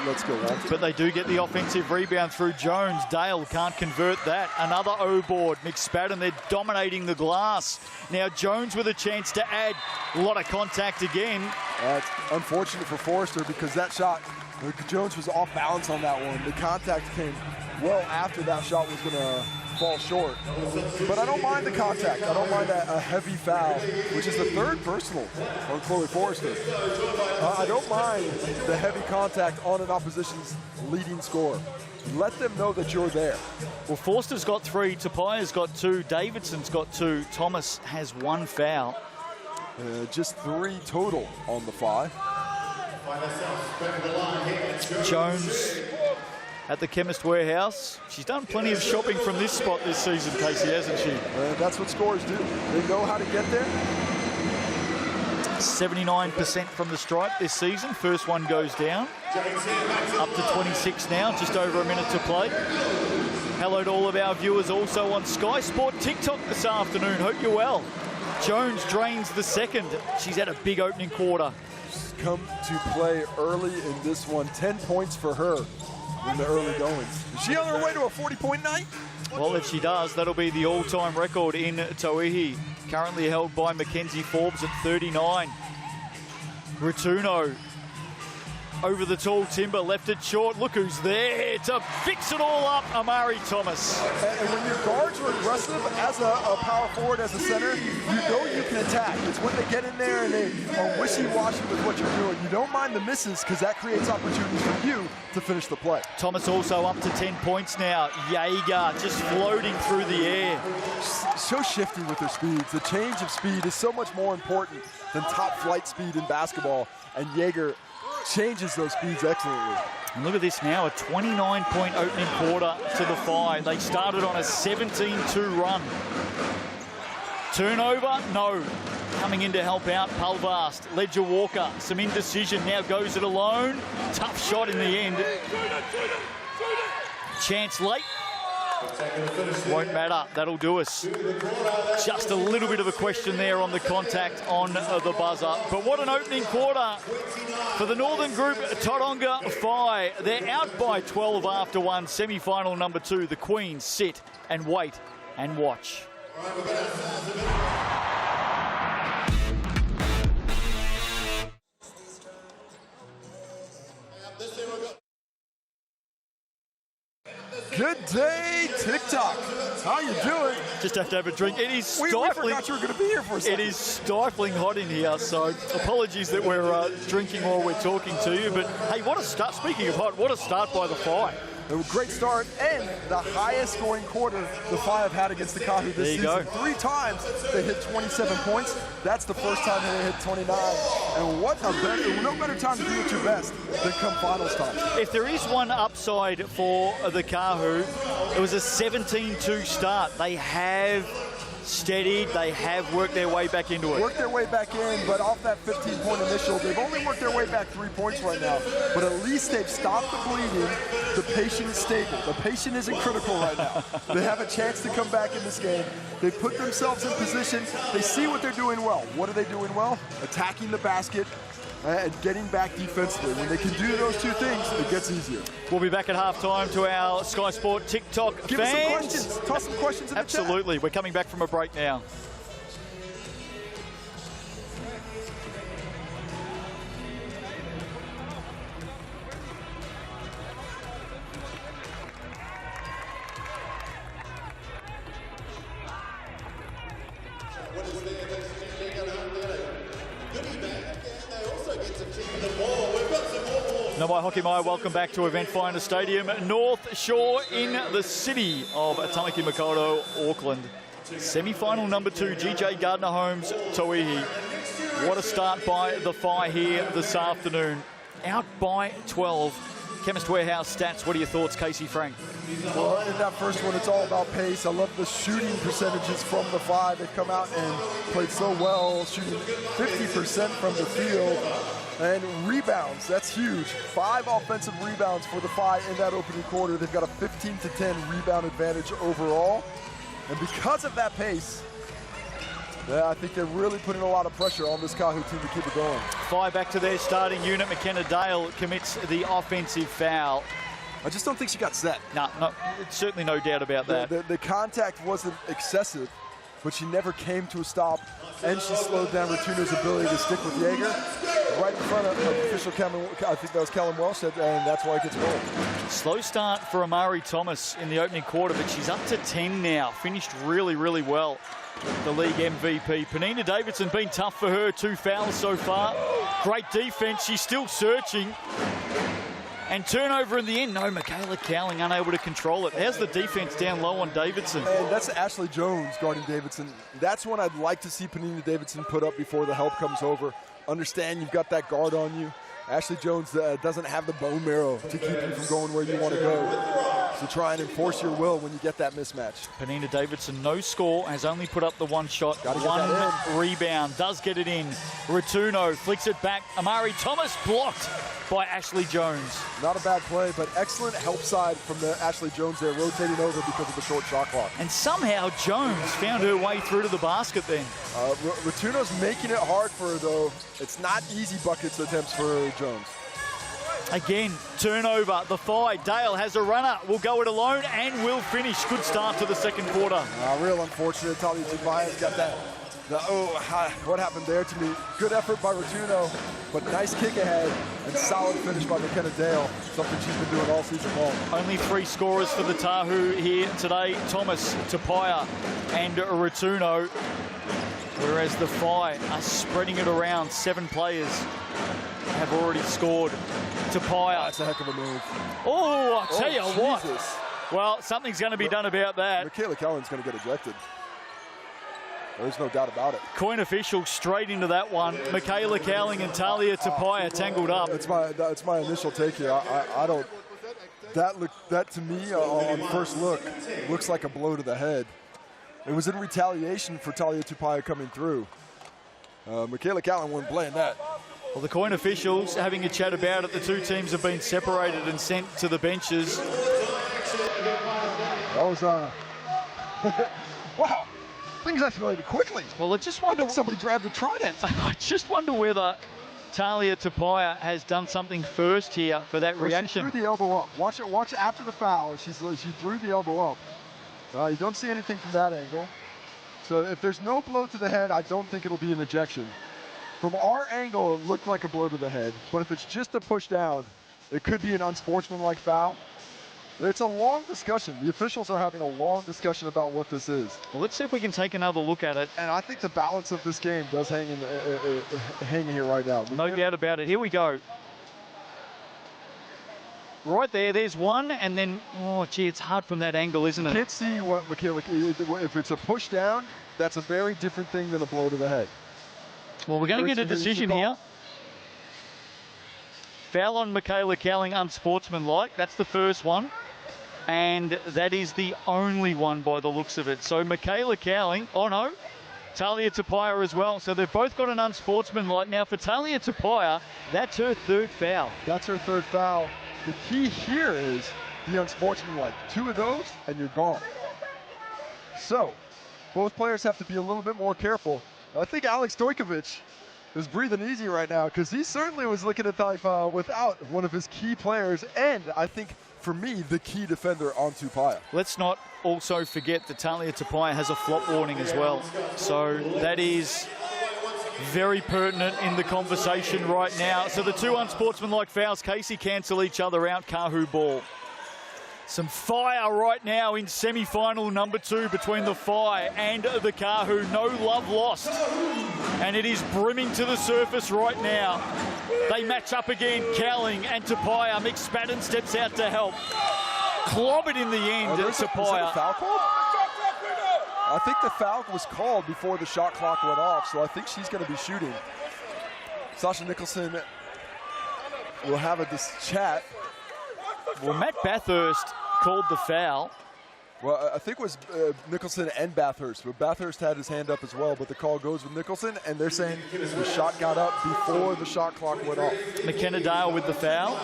lets go on. But they do get the offensive rebound through Jones. Dale can't convert that. Another O-board. McSpadden, they're dominating the glass. Now Jones with a chance to add. A lot of contact again. That's unfortunate for Forrester because that shot, Jones was off balance on that one. The contact came well after that shot was going to fall short. But I don't mind the contact. I don't mind a heavy foul, which is the third personal on Chloe Forrester. I don't mind the heavy contact on an opposition's leading scorer. Let them know that you're there. Well, Forster's got 3, Tauihi's got 2, Davidson's got 2, Thomas has 1 foul. Just 3 total on the 5. Jones at the Chemist Warehouse. She's done plenty of shopping from this spot this season, Casey, hasn't she? That's what scorers do. They know how to get there. 79% from the stripe this season. First one goes down. Up to 26 now, just over a minute to play. Hello to all of our viewers also on Sky Sport TikTok this afternoon. Hope you're well. Jones drains the second. She's had a big opening quarter. come to play early in this one. 10 points for her in the early goings. Is she on her way to a 40-point night? Well, if she does, that'll be the all-time record in Tauihi, currently held by Mackenzie Forbes at 39. Ratuno over the tall timber, left it short. Look who's there to fix it all up, Amari Thomas. And when your guards are aggressive as a power forward, as a center, you know you can attack. It's when they get in there and they are wishy-washy with what you're doing. You don't mind the misses because that creates opportunities for you to finish the play. Thomas also up to 10 points now. Jaeger just floating through the air. So shifty with their speeds. The change of speed is so much more important than top flight speed in basketball. And Jaeger changes those speeds excellently. And look at this now, a 29-point opening quarter to the Phi. They started on a 17-2 run. Turnover? No. Coming in to help out, Pulvast. Ledger Walker, some indecision, now goes it alone. Tough shot in the end. Chance late. Won't matter, that'll do us. Just a little bit of a question there on the contact on the buzzer. But what an opening quarter for the Northern Group, Tauranga Phi. They're out by 12 after one, semi-final number 2. The Queens sit and wait and watch. Good day, TikTok. How you doing? Just have to have a drink. It is We stifling. forgot you were going to be here for a second. It is stifling hot in here, so apologies that we're drinking while we're talking to you. But hey, what a start! Speaking of hot, what a start by the Phi. A great start and the highest scoring quarter the Phi have had against the Kāhu this season. Go. 3 times they hit 27 points. That's the first time they hit 29. And what a better, no better time to do at your best than come finals time. If there is one upside for the Kāhu, it was a 17-2 start. They have steadied, they have worked their way back into it. Worked their way back in, but off that 15-point initial, they've only worked their way back 3 points right now. But at least they've stopped the bleeding. The patient is stable. The patient isn't critical right now. They have a chance to come back in this game. They put themselves in position. They see what they're doing well. What are they doing well? Attacking the basket and getting back defensively. When they can do those 2 things, it gets easier. We'll be back at halftime to our Sky Sport TikTok Give fans. us some questions. Toss some questions in the chat. Absolutely. We're coming back from a break now. Nomai Hockey Mai, welcome back to Eventfinda Stadium, North Shore in the city of Tauihi Basketball, Auckland. Semi-final number 2, GJ Gardner Holmes, Tauihi. What a start by the Phi here this afternoon. Out by 12. Chemist Warehouse stats, what are your thoughts, Casey Frank? Well, in that first one, it's all about pace. I love the shooting percentages from the Phi. They've come out and played so well, shooting 50% from the field. And rebounds, that's huge. 5 offensive rebounds for the Phi in that opening quarter. They've got a 15-10 rebound advantage overall. And because of that pace, I think they're really putting a lot of pressure on this Kāhu team to keep it going. Phi back to their starting unit. McKenna Dale commits the offensive foul. I just don't think she got set. No, certainly no doubt about that. The contact wasn't excessive, but she never came to a stop, and she slowed down Ratuno's ability to stick with Jaeger. Right in front of official I think that was Callum Welsh, and that's why it gets rolled. Slow start for Amari Thomas in the opening quarter, but she's up to 10 now. Finished really, really well. The league MVP. Penina Davidson been tough for her. 2 fouls so far. Great defense. She's still searching. And turnover in the end. No, Michaela Cowling unable to control it. How's the defense down low on Davidson? And that's Ashley Jones guarding Davidson. That's one I'd like to see Penina Davidson put up before the help comes over. Understand you've got that guard on you. Ashley Jones doesn't have the bone marrow to keep you from going where you want to go. to try and enforce your will when you get that mismatch. Penina Davidson, no score, has only put up the one shot, Gotta get one that rebound, does get it in. Ratuno flicks it back. Amari Thomas blocked by Ashley Jones. Not a bad play, but excellent help side from the Ashley Jones there, rotating over because of the short shot clock. And somehow Jones found her way through to the basket then. Ratuno's making it hard for her, though. It's not easy buckets attempts for Jones. Again, turnover, the Phi. Dale has a runner, will go it alone and will finish. Good start to the second quarter. Real unfortunate. Tauihi Basketball's got that. What happened there to me? Good effort by Ratuno, but nice kick ahead and solid finish by McKenna Dale. Something she's been doing all season long. Only 3 scorers for the Tahu here today. Thomas, Tapia and Ratuno. Whereas the Phi are spreading it around. 7 players have already scored. Tapia. That's a heck of a move. Oh, I tell you what. Jesus. Well, something's going to be done about that. Michaela Kellen's going to get ejected. There's no doubt about it. Coin official straight into that one. Michaela Cowling and Talia Tapia tangled up. That's my initial take here. I don't. That to me on first look looks like a blow to the head. It was in retaliation for Talia Tapia coming through. Michaela Cowling wasn't playing that. Well, the coin officials having a chat about it. The 2 teams have been separated and sent to the benches. That was wow. Things escalated quickly. Well, I just wonder. Somebody grabbed a trident. I just wonder whether Talia Tapia has done something first here for that reaction. She threw the elbow up. Watch it. Watch after the foul. She threw the elbow up. You don't see anything from that angle. So if there's no blow to the head, I don't think it'll be an ejection. From our angle, it looked like a blow to the head. But if it's just a push down, it could be an unsportsmanlike foul. It's a long discussion. The officials are having a long discussion about what this is. Well, let's see if we can take another look at it. And I think the balance of this game does hang here right now. No doubt about it. Here we go. Right there, there's one, and then, oh, gee, it's hard from that angle, isn't it? Can't see what Michaela, if it's a push down, that's a very different thing than a blow to the head. Well, we're going to get a decision here. Foul on Michaela Cowling, unsportsmanlike. That's the first one. And that is the only one by the looks of it. So Michaela Cowling, oh no, Talia Tapia as well. So they've both got an unsportsmanlike. Now for Talia Tapia, that's her 3rd foul. That's her 3rd foul. The key here is the unsportsmanlike. 2 of those and you're gone. So both players have to be a little bit more careful. I think Alex Stojkovic is breathing easy right now because he certainly was looking at Tauihi without one of his key players and I think for me the key defender on Tapia. Let's not also forget that Talia Tapia has a flop warning as well. So that is very pertinent in the conversation right now. So the 2 unsportsmanlike fouls, Casey, cancel each other out. Kāhu ball. Some fire right now in semi-final number 2 between the Phi and the Kāhu. No love lost. And it is brimming to the surface right now. They match up again, Cowling and Tapia. McSpadden steps out to help. Clobbered in the end, Tapia. Is that a foul call? I think the foul was called before the shot clock went off, so I think she's going to be shooting. Sasha Nicholson will have this chat. Well, Matt Bathurst called the foul. Well, I think it was Nicholson and Bathurst, but Bathurst had his hand up as well, but the call goes with Nicholson, and they're saying the shot got up before the shot clock went off. McKenna Dale with the foul.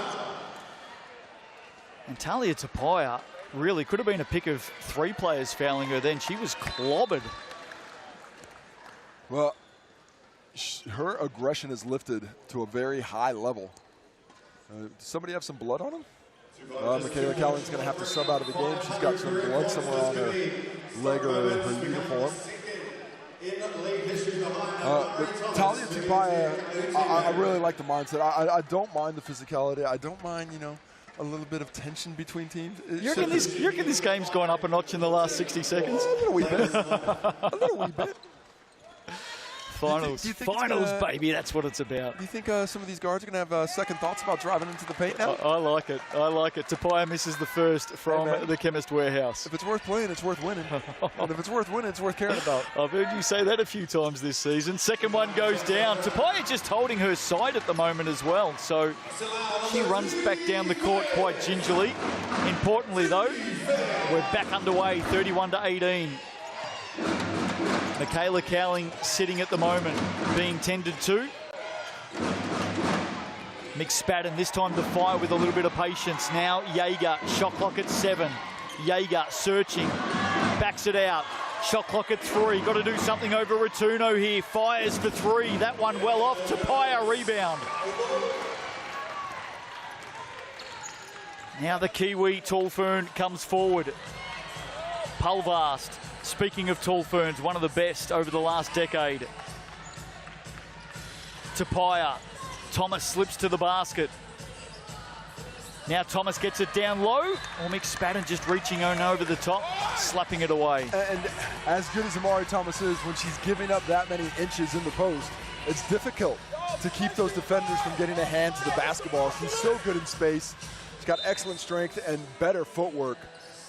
And Talia Tapia really could have been a pick of 3 players fouling her then. She was clobbered. Well, her aggression is lifted to a very high level. Does somebody have some blood on him? Michaela Cowling's going to have to sub out of the game. She's got some blood somewhere on her leg or her uniform. Talia Tapia, I really like the mindset. I don't mind the physicality. I don't mind, a little bit of tension between teams. You reckon this game's gone up a notch in the last 60 seconds? A little wee bit. A little wee bit. Finals. Do you think Finals, baby. That's what it's about. Do you think some of these guards are going to have second thoughts about driving into the paint now? I like it. I like it. Tauihi misses the first from the Chemist Warehouse. If it's worth playing, it's worth winning. And if it's worth winning, it's worth caring about. I've heard you say that a few times this season. Second one goes down. Tauihi just holding her side at the moment as well. So she runs back down the court quite gingerly. Importantly, though, we're back underway, 31-18. Michaela Cowling sitting at the moment, being tended to. McSpadden this time to fire with a little bit of patience. Now Jaeger, shot clock at 7. Jaeger searching, backs it out. Shot clock at 3. Got to do something over Ratuno here. Fires for 3. That one well off. Tauihi rebound. Now the Kiwi Tall Fern comes forward. Pulvast, speaking of Tall Ferns, one of the best over the last decade. Tauihi. Thomas slips to the basket. Now Thomas gets it down low. Or McSpadden just reaching on over the top, slapping it away. And as good as Amari Thomas is, when she's giving up that many inches in the post, it's difficult to keep those defenders from getting a hand to the basketball. She's so good in space. She's got excellent strength and better footwork,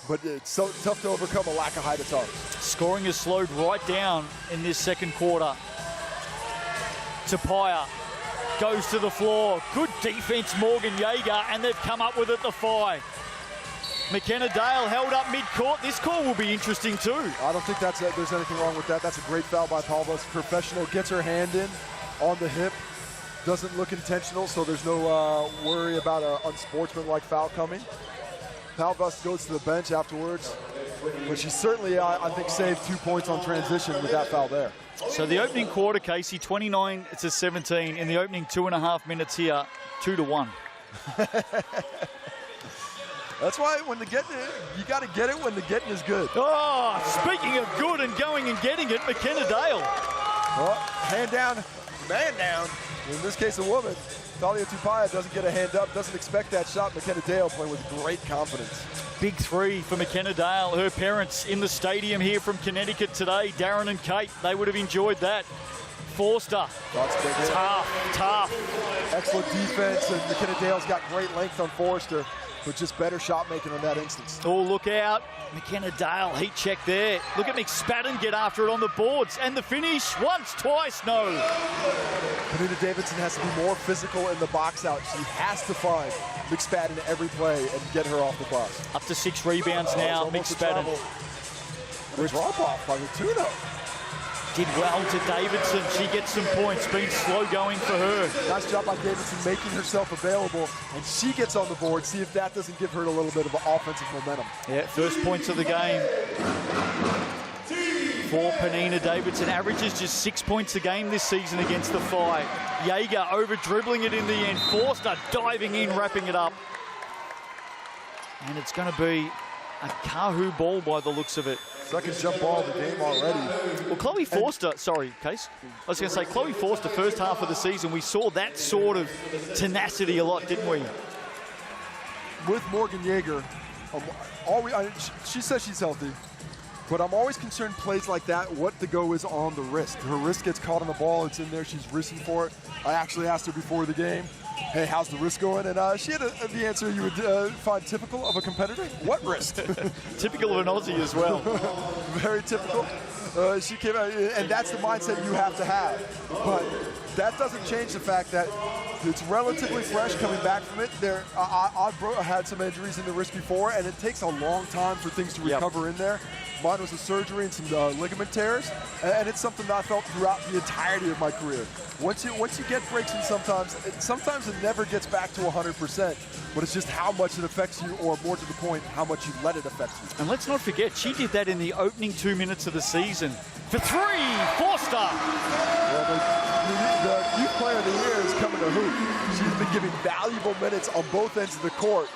but it's so tough to overcome a lack of height at times. Scoring has slowed right down in this second quarter. Tauihi goes to the floor. Good defense, Morgan Jaeger, and they've come up with it, the 5. McKenna Dale held up mid-court. This call will be interesting too. I don't think there's anything wrong with that. That's a great foul by Palvas. Professional, gets her hand in on the hip. Doesn't look intentional, so there's no worry about an unsportsmanlike foul coming. Palvas goes to the bench afterwards, but she certainly, I think, saved 2 points on transition with that foul there. So the opening quarter, Casey, 29-17. In the opening 2.5 minutes here, 2-1. That's why when the getting, you got to get it when the getting is good. Oh, speaking of good and going and getting it, McKenna Dale. Well, hand down, man down. In this case, a woman. Thalia Tupaya doesn't get a hand up, doesn't expect that shot. McKenna Dale playing with great confidence. Big 3 for McKenna Dale. Her parents in the stadium here from Connecticut today, Darren and Kate. They would have enjoyed that. Forster, tough. Excellent defense, and McKenna Dale's got great length on Forster, but just better shot making in that instance. Oh, look out. McKenna Dale, heat check there. Look at McSpadden get after it on the boards. And the finish, once, twice, no. Panina Davidson has to be more physical in the box out. She has to find McSpadden every play and get her off the bus. Up to 6 rebounds now, McSpadden. A drop off by Ratuno. Did well to Davidson. She gets some points. Been slow going for her. Nice job by Davidson making herself available, and she gets on the board. See if that doesn't give her a little bit of offensive momentum. Yeah, first points of the game for Panina Davidson. Averages just 6 points a game this season against the Phi. Jaeger over dribbling it in the end. Forster diving in, wrapping it up. And it's going to be a Kāhu ball by the looks of it. Second jump ball of the game already. Well, Chloe Forster, sorry, Case. I was going to say, Chloe Forster, first half of the season, we saw that sort of tenacity a lot, didn't we? With Morgan Jaeger, she says she's healthy, but I'm always concerned plays like that, what the go is on the wrist. Her wrist gets caught on the ball, it's in there, she's risen for it. I actually asked her before the game, hey, how's the wrist going? And she had the answer you would find typical of a competitor. What wrist? Typical of an Aussie as well. Very typical. She came out, and that's the mindset you have to have. But that doesn't change the fact that it's relatively fresh coming back from it. I've had some injuries in the wrist before, and it takes a long time for things to recover in there. Mine was a surgery and some ligament tears, and it's something that I felt throughout the entirety of my career. Once you get breaks, and sometimes it never gets back to 100%, but it's just how much it affects you, or more to the point, how much you let it affect you. And let's not forget, she did that in the opening 2 minutes of the season. For 3, Forster! The youth player of the year is coming to hoop. She's been giving valuable minutes on both ends of the court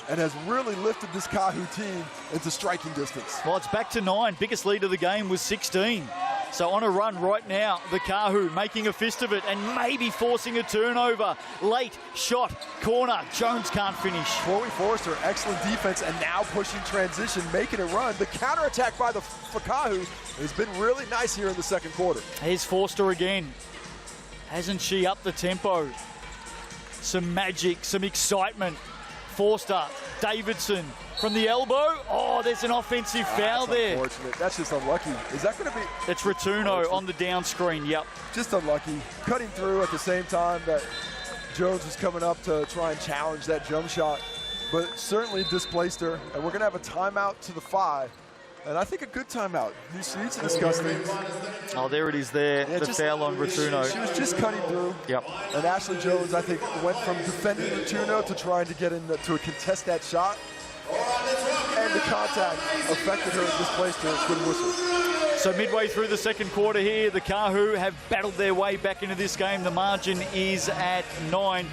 and has really lifted this Kāhu team into striking distance. Well, it's back to 9. Biggest lead of the game was 16. So on a run right now, the Kāhu making a fist of it and maybe forcing a turnover. Late shot, corner, Jones can't finish. Chloe Forrester, excellent defense, and now pushing transition, making a run. The counterattack by the Kāhu has been really nice here in the second quarter. Here's Forster again. Hasn't she upped the tempo? Some magic, some excitement. Forster, Davidson from the elbow. Oh, there's an offensive foul there. Unfortunate. That's just unlucky. Is that going to be? It's Rotuno on the down screen, yep. Just unlucky. Cutting through at the same time that Jones was coming up to try and challenge that jump shot, but certainly displaced her. And we're going to have a timeout to the 5. And I think a good timeout. You see, it's disgusting. Oh, there it is there, Yeah, the foul on Rotuno. She was just cutting through. Yep. And Ashley Jones, I think, went from defending Rotuno to trying to get in to contest that shot. And the contact affected her and displaced her. Good whistle. So midway through the second quarter here, the Kāhu have battled their way back into this game. The margin is at 9.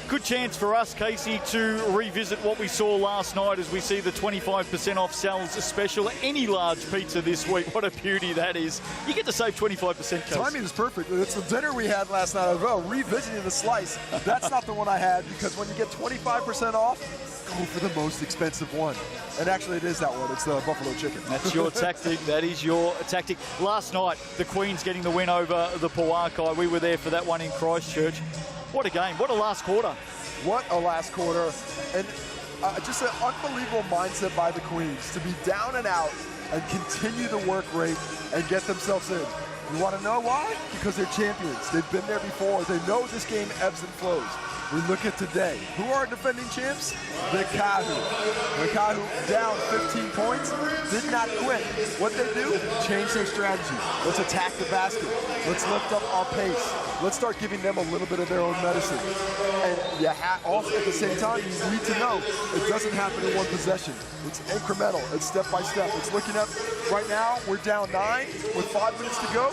Good chance for us, Casey, to revisit what we saw last night as we see the 25% off Sal's special. Any large pizza this week. What a beauty that is. You get to save 25%, Casey. Timing is perfect. It's the dinner we had last night as well. Revisiting the slice. That's not the one I had, because when you get 25% off, go for the most expensive one. And actually it is that one. It's the buffalo chicken. That's your tactic. That is your tactic. Last night, the Queens getting the win over the Pauakai. We were there for that one in Christchurch. What a game. What a last quarter. What a last quarter. And just an unbelievable mindset by the Queens to be down and out and continue the work rate and get themselves in. You want to know why? Because they're champions. They've been there before. They know this game ebbs and flows. We look at today. Who are defending champs? The Kāhu. The Kāhu down 15 points, did not quit. What they do? Change their strategy. Let's attack the basket. Let's lift up our pace. Let's start giving them a little bit of their own medicine. And also at the same time, you need to know it doesn't happen in one possession. It's incremental. It's step by step. It's looking up. Right now, we're down 9 with 5 minutes to go.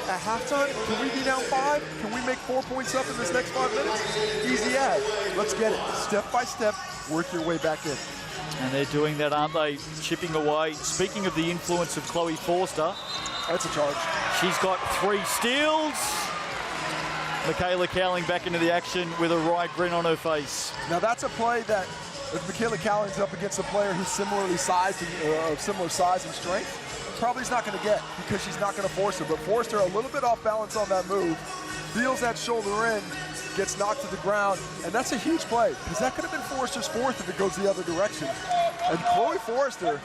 At halftime, can we be down 5? Can we make 4 points up in this next 5 minutes? Easy as. Let's get it. Step by step, work your way back in. And they're doing that, aren't they? Chipping away. Speaking of the influence of Chloe Forster. That's a charge. She's got 3 steals. Michaela Cowling back into the action with a wry grin on her face. Now that's a play that if Michaela Cowling's up against a player who's similarly sized, of similar size and strength, probably is not going to get, because she's not going to force her. But forced her a little bit off balance on that move, feels that shoulder in, gets knocked to the ground, and that's a huge play, because that could have been Forrester's 4th if it goes the other direction. And Chloe Forrester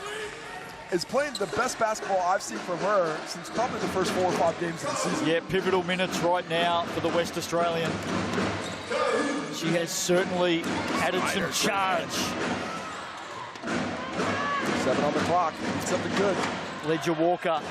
is playing the best basketball I've seen from her since probably the first 4 or 5 games of the season. Yeah, pivotal minutes right now for the West Australian. She has certainly added some charge. 7 on the clock, something good. Ledger Walker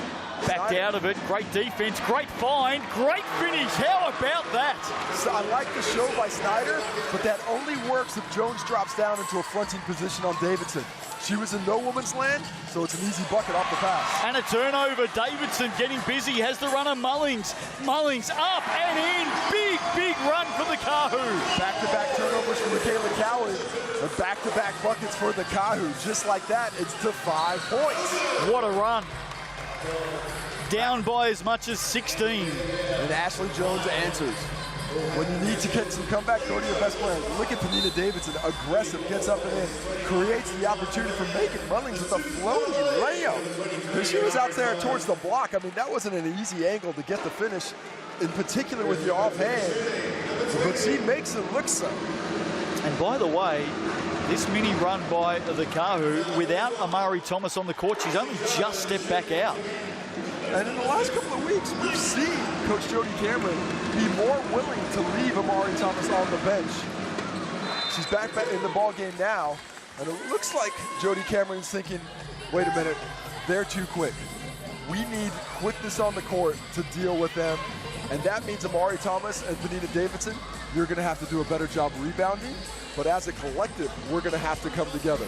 backed out of it. Great defense, great find, great finish. How about that? So I like the show by Snyder, but that only works if Jones drops down into a fronting position on Davidson. She was in no woman's land, so it's an easy bucket off the pass. And a turnover. Davidson getting busy, has the runner Mullings. Mullings up and in. Big run for the Kāhu. Back-to-back turnovers for Michaela Cowling, and back-to-back buckets for the Kāhu. Just like that, it's to 5 points. What a run. Down by as much as 16. And Ashley Jones answers. When you need to get some comeback, go to your best player. Look at Panita Davidson, aggressive, gets up and in, creates the opportunity for Megan Mullings with a floating layup. She was out there towards the block. I mean, that wasn't an easy angle to get the finish, in particular with your offhand. But she makes it look so. And by the way, this mini run by the Kāhu, without Amari Thomas on the court, she's only just stepped back out. And in the last couple of weeks, we've seen Coach Jody Cameron be more willing to leave Amari Thomas on the bench. She's back in the ball game now, and it looks like Jody Cameron's thinking, wait a minute, they're too quick. We need quickness on the court to deal with them, and that means Amari Thomas and Panita Davidson, you're going to have to do a better job rebounding, but as a collective, we're going to have to come together.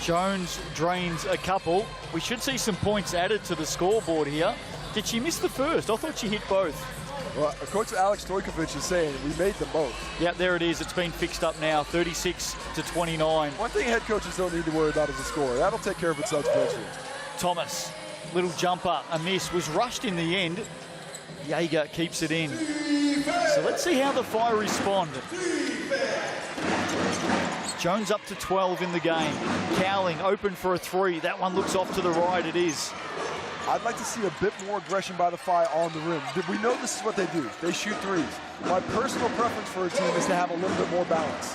Jones drains a couple. We should see some points added to the scoreboard here. Did she miss the first? I thought she hit both. Well, Coach Alex Stojkovic is saying we made them both. Yeah, there it is. It's been fixed up now, 36-29. One thing head coaches don't need to worry about is the score. That'll take care of itself eventually. Thomas Little jumper, a miss, was rushed in the end. Jaeger keeps it in. So let's see how the Fire respond. Jones up to 12 in the game. Cowling open for a 3. That one looks off to the right. It is. I'd like to see a bit more aggression by the Fire on the rim. We know this is what they do. They shoot threes. My personal preference for a team is to have a little bit more balance.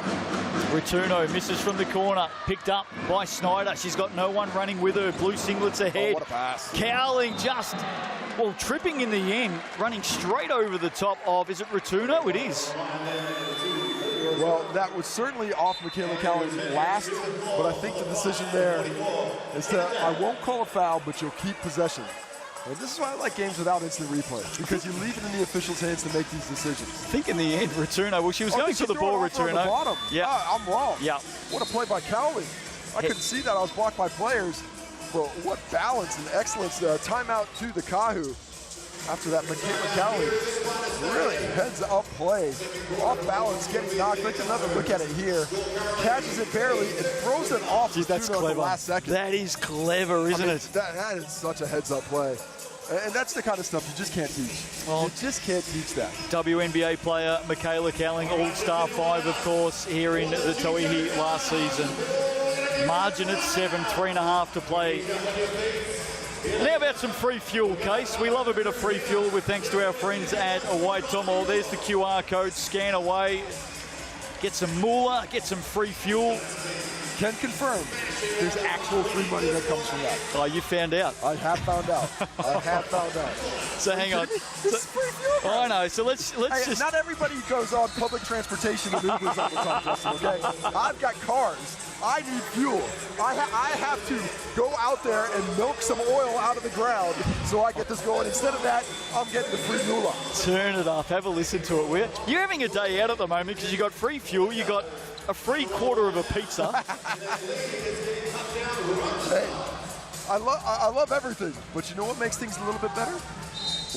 Returno misses from the corner. Picked up by Snyder. She's got no one running with her. Blue singlets ahead. Oh, what a pass. Cowling just, well, tripping in the end. Running straight over the top of, is it Returno? It is. Well, that was certainly off Michaela Cowling's last, but I think the decision there is that I won't call a foul, but you'll keep possession. And this is why I like games without instant replay, because you leave it in the officials' hands to make these decisions. I think in the end, Returno, well, she was going for the ball, Returno. Yeah, I'm wrong. Yeah. What a play by Cowling. I couldn't see that. I was blocked by players. But what balance and excellence. Timeout to the Kāhu. After that, Michaela Cowling, really heads-up play. Off balance, getting knocked. Let's another look at it here. Catches it barely and throws it off. Jeez, that's clever. The last second. That is clever, isn't it? That is such a heads-up play. And that's the kind of stuff you just can't teach. Well, you just can't teach that. WNBA player Michaela Cowling, All-Star 5, of course, here in the Tauihi last season. Margin at 7, 3.5 to play. Now about some free fuel, Case. We love a bit of free fuel with thanks to our friends at Waitomo. There's the QR code. Scan away. Get some moolah. Get some free fuel. Can confirm there's actual free money that comes from that. Oh, you found out. I have found out. I have found out. So hang on. This is free fuel. I know. So let's just. Not everybody goes on public transportation and Ubers all the time, Justin, okay? I've got cars. I need fuel. I have to go out there and milk some oil out of the ground so I get this going. Instead of that, I'm getting the free moolah. Turn it up. Have a listen to it. You're having a day out at the moment because you got free fuel. You got a free quarter of a pizza. Hey, I love everything, but you know what makes things a little bit better?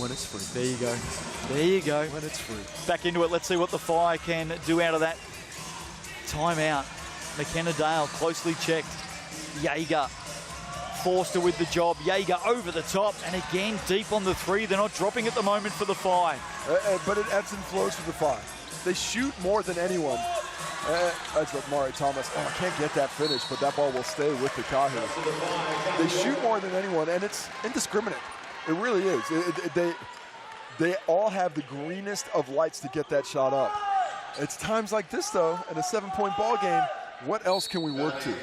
When it's free. There you go. There you go. When it's free. Back into it. Let's see what the Fire can do out of that timeout. McKenna Dale closely checked. Jaeger Forster with the job. Jaeger over the top and again deep on the 3. They're not dropping at the moment for the Fire. But it ebbs and flows for the Fire. They shoot more than anyone. That's what Mari Thomas. Oh, I can't get that finish, but that ball will stay with the Kāhu. They shoot more than anyone, and it's indiscriminate. It really is. They all have the greenest of lights to get that shot up. It's times like this, though, in a 7-point ball game, what else can we work to?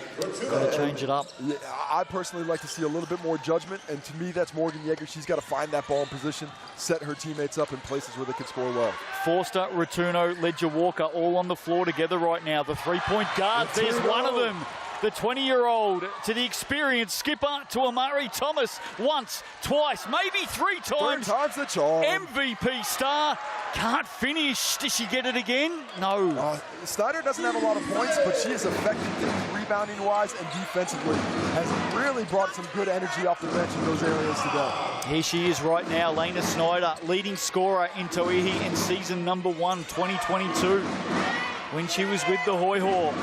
Got to change it up. Yeah, I personally like to see a little bit more judgment, and to me, that's Morgan Yeager. She's got to find that ball in position, set her teammates up in places where they can score well. Forster, Returno, Ledger Walker, all on the floor together right now. The three-point guards, there's one of them. The 20-year-old to the experienced skipper to Amari Thomas once, twice, maybe 3 times. 3 times the charm. MVP star. Can't finish. Does she get it again? No. Snyder doesn't have a lot of points, but she is effective rebounding-wise and defensively. Has really brought some good energy off the bench in those areas today. Here she is right now, Lena Snyder, leading scorer in Tauihi in season number 1, 2022, when she was with the Hoi Ho.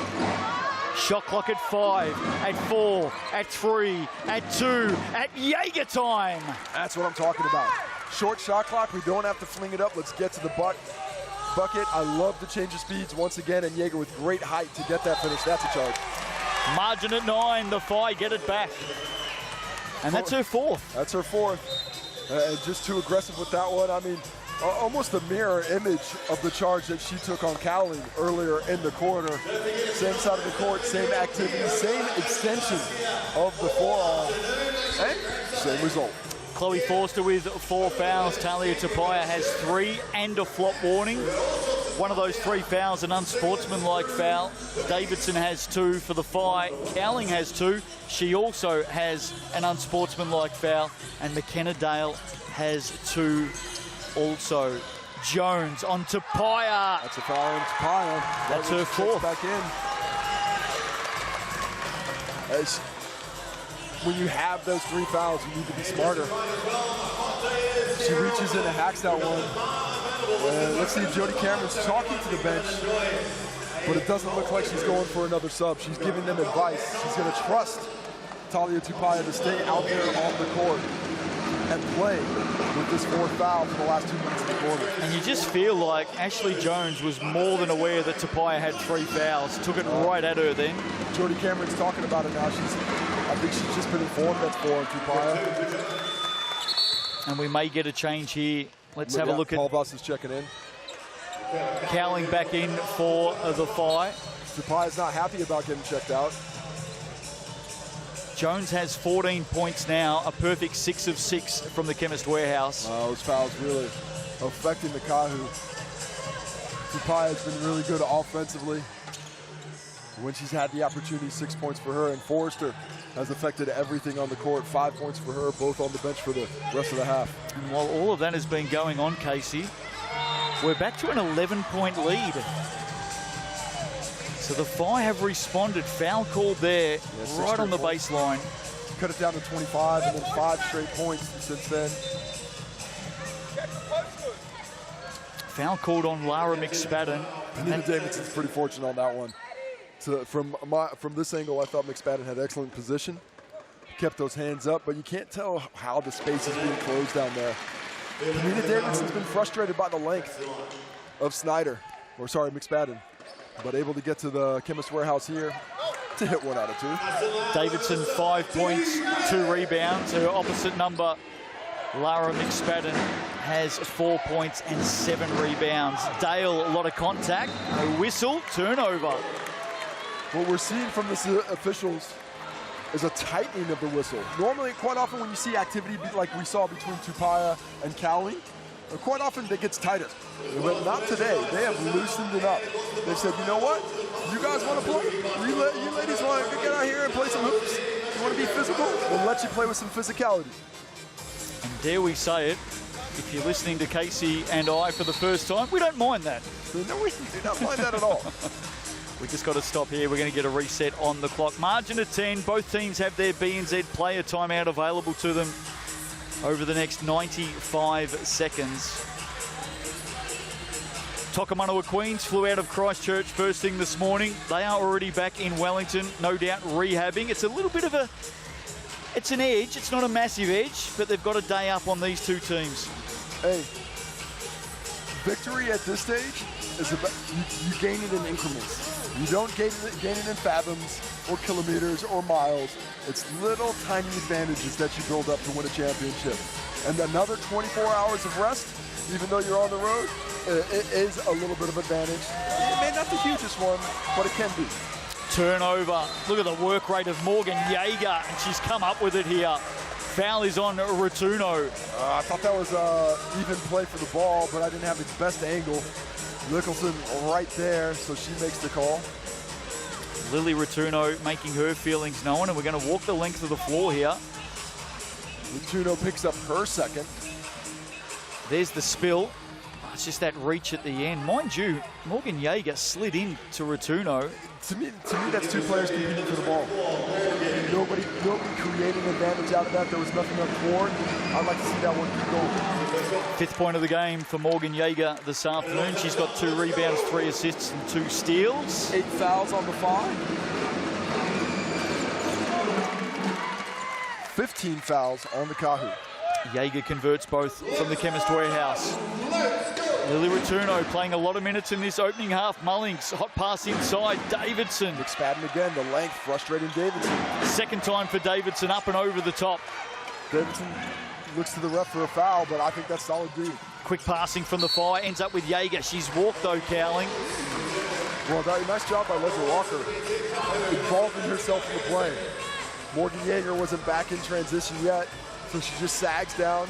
Shot clock at 5, at 4, at 3, at 2, at Jaeger time. That's what I'm talking about. Short shot clock, we don't have to fling it up. Let's get to the bucket. I love the change of speeds once again, and Jaeger with great height to get that finish. That's a charge. Margin at 9, the Fire get it back. And that's her 4th. That's her 4th. And just too aggressive with that one. I mean, almost a mirror image of the charge that she took on Cowling earlier in the quarter. Same side of the court, same activity, same extension of the forearm, and same result. Chloe Forster with 4 fouls. Talia Tapia has 3 and a flop warning. One of those 3 fouls, an unsportsmanlike foul. Davidson has 2 for the Fire. Cowling has 2. She also has an unsportsmanlike foul. And McKenna Dale has 2 also. Jones on Tapia. That's a foul on Tapia. That's her 4th. Back in. When you have those 3 fouls, you need to be smarter. She reaches in and hacks that one. Let's see if Jody Cameron's talking to the bench, but it doesn't look like she's going for another sub. She's giving them advice. She's going to trust Tauihi to stay out there on the court and play with this fourth foul for the last 2 minutes of the quarter. And you just feel like Ashley Jones was more than aware that Tauihi had 3 fouls. Took it right at her then. Jordy Cameron's talking about it now. I think she's just been informed that's 4 on Tauihi. And we may get a change here. Let's have a look at Paul Voss is checking in. Cowling back in for the Phi. Tauihi's not happy about getting checked out. Jones has 14 points now, a perfect 6 of 6 from the Chemist Warehouse. Those fouls really affecting the Kāhu. Tauihi has been really good offensively. When she's had the opportunity, 6 points for her, and Forrester has affected everything on the court. 5 points for her, both on the bench for the rest of the half. And while all of that has been going on, Casey, we're back to an 11-point lead. So the Phi have responded. Foul called there, right on the baseline. Cut it down to 25 and then 5 straight points since then. Foul called on Lara McSpadden. Nina Davidson's pretty fortunate on that one. So from this angle, I thought McSpadden had excellent position. Kept those hands up, but you can't tell how the space is being closed down there. Nina Davidson's been frustrated by the length of McSpadden. But able to get to the Chemist Warehouse here to hit 1 out of 2. Davidson, 5 points, 2 rebounds. Her opposite number, Lara McSpadden, has 4 points and 7 rebounds. Dale, a lot of contact, a whistle, turnover. What we're seeing from the officials is a tightening of the whistle. Normally, quite often when you see activity like we saw between Tauihi and Cowling, quite often it gets tighter. But not today. They have loosened it up. They've said, you know what? You guys want to play? You ladies want to get out here and play some hoops? You want to be physical? We'll let you play with some physicality. And dare we say it, if you're listening to Casey and I for the first time, we don't mind that. No, we do not mind that at all. We just got to stop here. We're going to get a reset on the clock. Margin of 10. Both teams have their BNZ player timeout available to them over the next 95 seconds. Tokamanua Queens flew out of Christchurch first thing this morning. They are already back in Wellington, no doubt rehabbing. It's a little bit of it's an edge. It's not a massive edge, but they've got a day up on these two teams. Hey, victory at this stage is about, you gain it in increments. You don't gain it in fathoms or kilometers or miles. It's little tiny advantages that you build up to win a championship. And another 24 hours of rest, even though you're on the road, it is a little bit of advantage. It may not the hugest one, but it can be. Turnover. Look at the work rate of Morgan Yeager, and she's come up with it here. Foul is on Rotuno. I thought that was even play for the ball, but I didn't have the best angle. Nicholson right there, so she makes the call. Lily Rotuno making her feelings known, and we're going to walk the length of the floor here. Rotuno picks up her second. There's the spill. It's just that reach at the end. Mind you, Morgan Yeager slid in to Rotuno. To me, that's two players competing for the ball. Nobody created an advantage out of that. There was nothing on the board. I'd like to see that one keep going. 5th point of the game for Morgan Yeager this afternoon. She's got 2 rebounds, 3 assists, and 2 steals. 8 fouls on the 5. 15 fouls on the Kāhu. Yeager converts both from the Chemist Warehouse. Lily Rotuno playing a lot of minutes in this opening half. Mullings, hot pass inside. Davidson. McSpadden again, the length frustrating Davidson. Second time for Davidson, up and over the top. Davidson looks to the ref for a foul, but I think that's solid D. Quick passing from the Fire, ends up with Yeager. She's walked though, Cowling. Well, nice job by Leslie Walker, involving herself in the play. Morgan Yeager wasn't back in transition yet, so she just sags down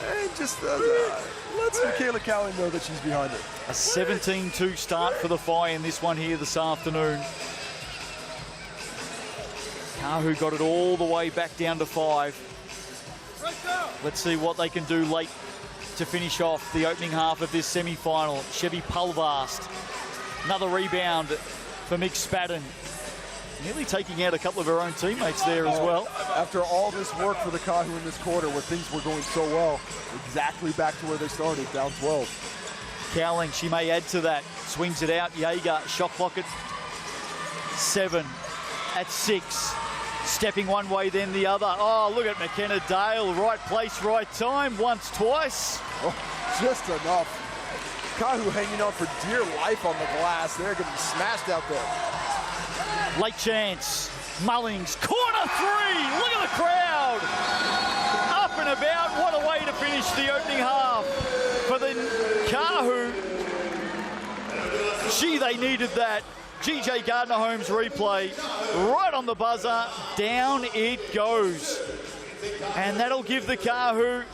and just lets Michaela Cowling know that she's behind it. A 17-2 start for the Fire in this one here this afternoon. Kāhu got it all the way back down to 5. Let's see what they can do late to finish off the opening half of this semi-final. Chevy Pulvast. Another rebound for McSpadden. Nearly taking out a couple of her own teammates there as well. After all this work for the Kāhu in this quarter where things were going so well, exactly back to where they started, down 12. Cowling, she may add to that. Swings it out. Yeager, shot clock at 7, at 6. stepping one way, then the other. Oh, look at McKenna Dale. Right place, right time. Once, twice. Oh, just enough. Kāhu hanging on for dear life on the glass. They're getting smashed out there. Late chance. Mullings, corner three. Look at the crowd. Up and about. What a way to finish the opening half for the Kāhu. They needed that. GJ Gardner-Holmes replay. Right on the buzzer. Down it goes. And that'll give the Kāhu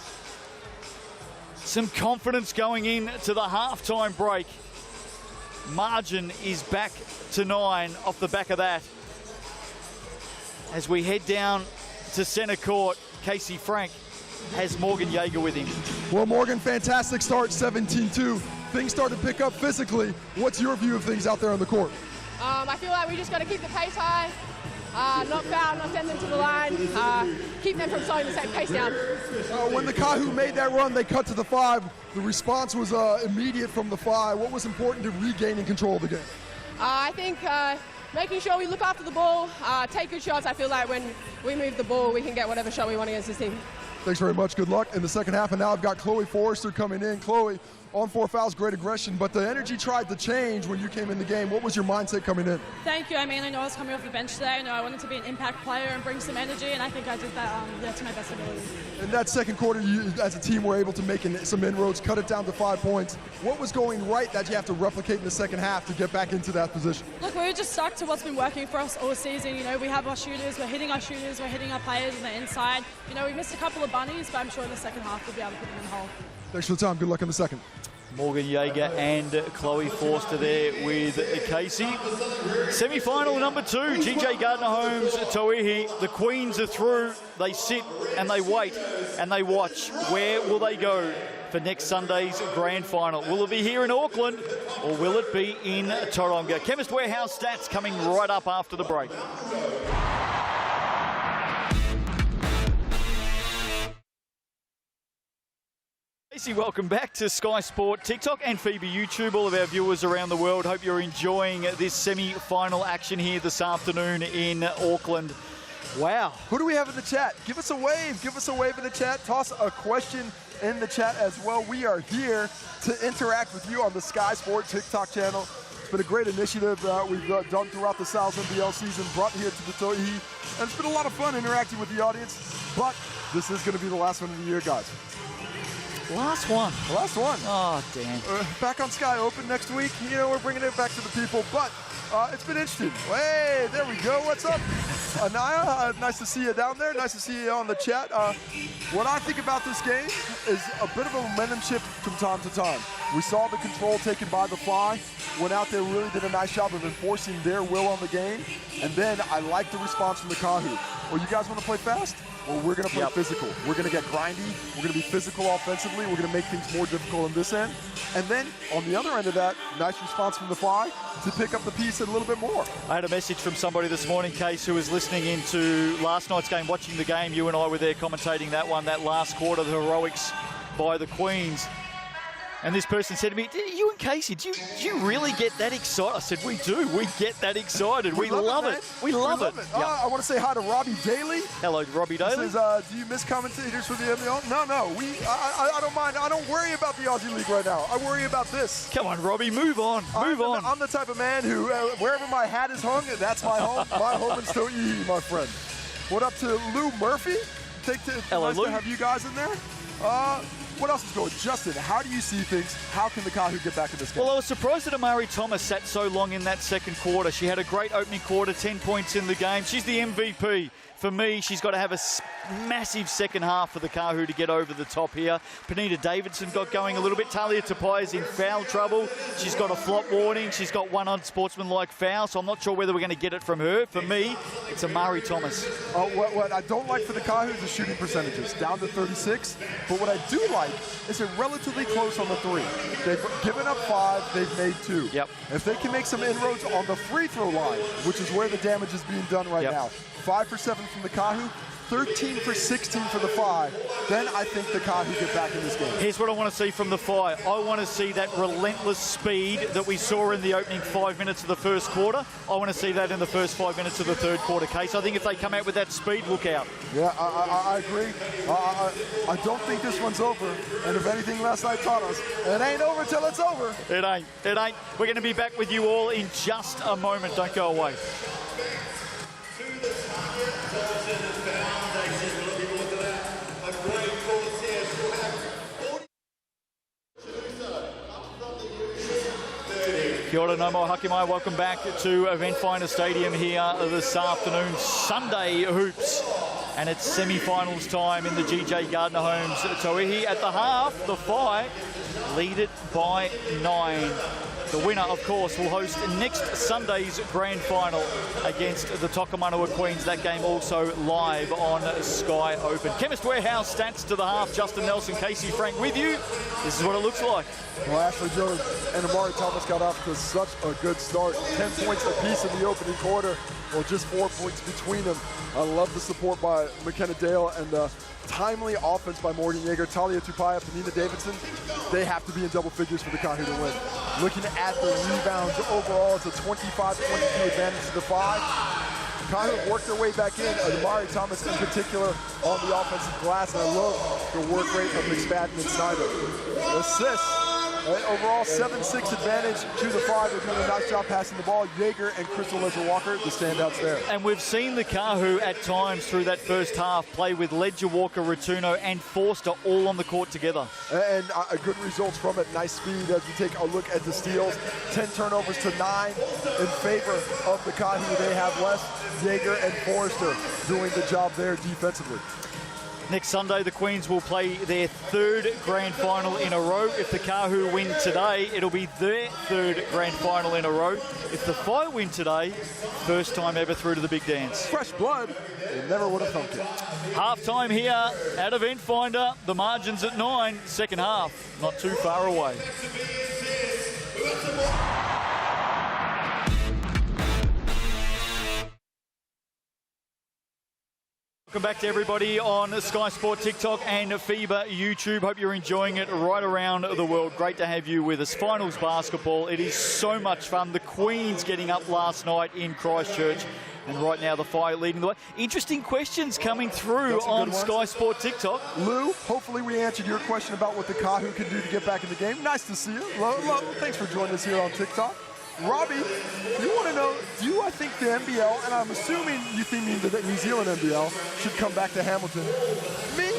some confidence going into the halftime break. Margin is back to 9 off the back of that. As we head down to centre court, Casey Frank has Morgan Yeager with him. Well, Morgan, fantastic start, 17-2. Things start to pick up physically. What's your view of things out there on the court? I feel like we just got to keep the pace high, not foul, not send them to the line, keep them from slowing the same pace down. When the Kāhu made that run, they cut to the 5. The response was immediate from the 5. What was important to regaining control of the game? I think making sure we look after the ball, take good shots. I feel like when we move the ball, we can get whatever shot we want against this team. Thanks very much. Good luck in the second half. And now I've got Chloe Forrester coming in. Chloe, on 4 fouls, great aggression, but the energy tried to change when you came in the game. What was your mindset coming in? Thank you. I mean, I know I was coming off the bench today. I know I wanted to be an impact player and bring some energy, and I think I did that to my best ability. In that second quarter, you as a team were able to make some inroads, cut it down to 5 points. What was going right that you have to replicate in the second half to get back into that position? Look, we were just stuck to what's been working for us all season. You know, we have our shooters, we're hitting our players on the inside. You know, we missed a couple of bunnies, but I'm sure in the second half we'll be able to put them in the hole. Thanks for the time. Good luck in the second. Morgan Yeager and Chloe Forster there with Casey. Semi-final number 2, GJ Gardner-Holmes, Tauihi. The Queens are through. They sit and they wait and they watch. Where will they go for next Sunday's grand final? Will it be here in Auckland or will it be in Tauranga? Chemist Warehouse stats coming right up after the break. Casey, welcome back to Sky Sport TikTok and FIBA YouTube. All of our viewers around the world, hope you're enjoying this semi-final action here this afternoon in Auckland. Wow. Who do we have in the chat? Give us a wave. Give us a wave in the chat. Toss a question in the chat as well. We are here to interact with you on the Sky Sport TikTok channel. It's been a great initiative we've done throughout the Sal's NBL season, brought here to the Tauihi. And it's been a lot of fun interacting with the audience. But this is going to be the last one of the year, guys. Last one. Last one. Oh, damn. Back on Sky Open next week. You know, we're bringing it back to the people, but it's been interesting. Hey, there we go. What's up? Anaya, nice to see you down there. Nice to see you on the chat. What I think about this game is a bit of a momentum shift from time to time. We saw the control taken by the Fly. Went out there, really did a nice job of enforcing their will on the game. And then I like the response from the Kāhu. Well, you guys want to play fast? Well, we're going to play physical. We're going to get grindy. We're going to be physical offensively. We're going to make things more difficult on this end. And then on the other end of that, nice response from the Fly to pick up the piece a little bit more. I had a message from somebody this morning, Case, who was listening into last night's game, watching the game. You and I were there commentating that one, that last quarter, the heroics by the Queens. And this person said to me, you and Casey, do you really get that excited? I said, we do. We get that excited. We love it. We love it. I want to say hi to Robbie Daly. Hello, Robbie Daly. Says, do you miss commentators for the NBL? No. I don't mind. I don't worry about the Aussie League right now. I worry about this. Come on, Robbie, move on. Move on. I'm the type of man who, wherever my hat is hung, that's my home. My home is Tauihi, my friend. What up to Lou Murphy? Hello, nice Lou. to have you guys in there. What else is going? Justin, how do you see things? How can the Kāhu get back in this game? Well, I was surprised that Amari Thomas sat so long in that second quarter. She had a great opening quarter, 10 points in the game. She's the MVP. For me, she's got to have a massive second half for the Kāhu to get over the top here. Panita Davidson got going a little bit. Talia Tapai is in foul trouble. She's got a flop warning. She's got one unsportsmanlike foul, so I'm not sure whether we're going to get it from her. For me, it's Amari Thomas. What I don't like for the Kāhu is the shooting percentages, down to 36. But what I do like is they're relatively close on the 3. They've given up 5, they've made 2. Yep. If they can make some inroads on the free throw line, which is where the damage is being done right now, 5 for 7 from the Kāhu, 13 for 16 for the Phi, then I think the Kāhu get back in this game. Here's what I want to see from the Phi. I want to see that relentless speed that we saw in the opening 5 minutes of the first quarter. I want to see that in the first 5 minutes of the third quarter, Case. I think if they come out with that speed, look out. Yeah, I agree. I don't think this one's over. And if anything last night taught us, it ain't over till it's over. It ain't. It ain't. We're going to be back with you all in just a moment. Don't go away. Kia ora, no more haki mai. Welcome back to Eventfinda Stadium here this afternoon. Sunday hoops. And it's semi-finals time in the GJ Gardner Homes Tauihi. At the half, the Phi lead it by 9. The winner, of course, will host next Sunday's grand final against the Tokomanawa Queens. That game also live on Sky Open. Chemist Warehouse stats to the half. Justin Nelson, Casey Frank with you. This is what it looks like. Well, Ashley Jones and Amari Thomas got off to such a good start. 10 points apiece in the opening quarter. Well, just 4 points between them. I love the support by McKenna Dale and the timely offense by Morgan Yeager, Talia Tupaya, Panina Davidson. They have to be in double figures for the Kāhu to win. Looking at the rebounds overall, it's a 25-22 advantage to the Phi. Kāhu have worked their way back in. Amari Thomas in particular on the offensive glass, and I love the work rate of McSpadden and Snyder. Assists. Overall, 7-6 advantage to the Phi. They're doing a nice job passing the ball. Yeager and Crystal Ledger-Walker, the standouts there. And we've seen the Kāhu at times through that first half play with Ledger-Walker, Ratuno and Forster all on the court together. And good results from it. Nice speed as we take a look at the steals. 10 turnovers to 9 in favor of the Kāhu. They have less. Yeager and Forster doing the job there defensively. Next Sunday, the Queens will play their third grand final in a row. If the Kāhu win today, it'll be their third grand final in a row. If the Phi win today, first time ever through to the big dance. Fresh blood, they never would have thunk it. Half-time here at Eventfinda. The margin's at 9. Second half, not too far away. Welcome back to everybody on Sky Sport TikTok and FIBA YouTube. Hope you're enjoying it right around the world. Great to have you with us. Finals basketball. It is so much fun. The Queens getting up last night in Christchurch. And right now the Phi leading the way. Interesting questions coming through on Sky Sport TikTok. Lou, hopefully we answered your question about what the Kāhu can do to get back in the game. Nice to see you. Thanks for joining us here on TikTok. Robbie, you want to know, do I think the NBL, and I'm assuming you think the New Zealand NBL, should come back to Hamilton? Me?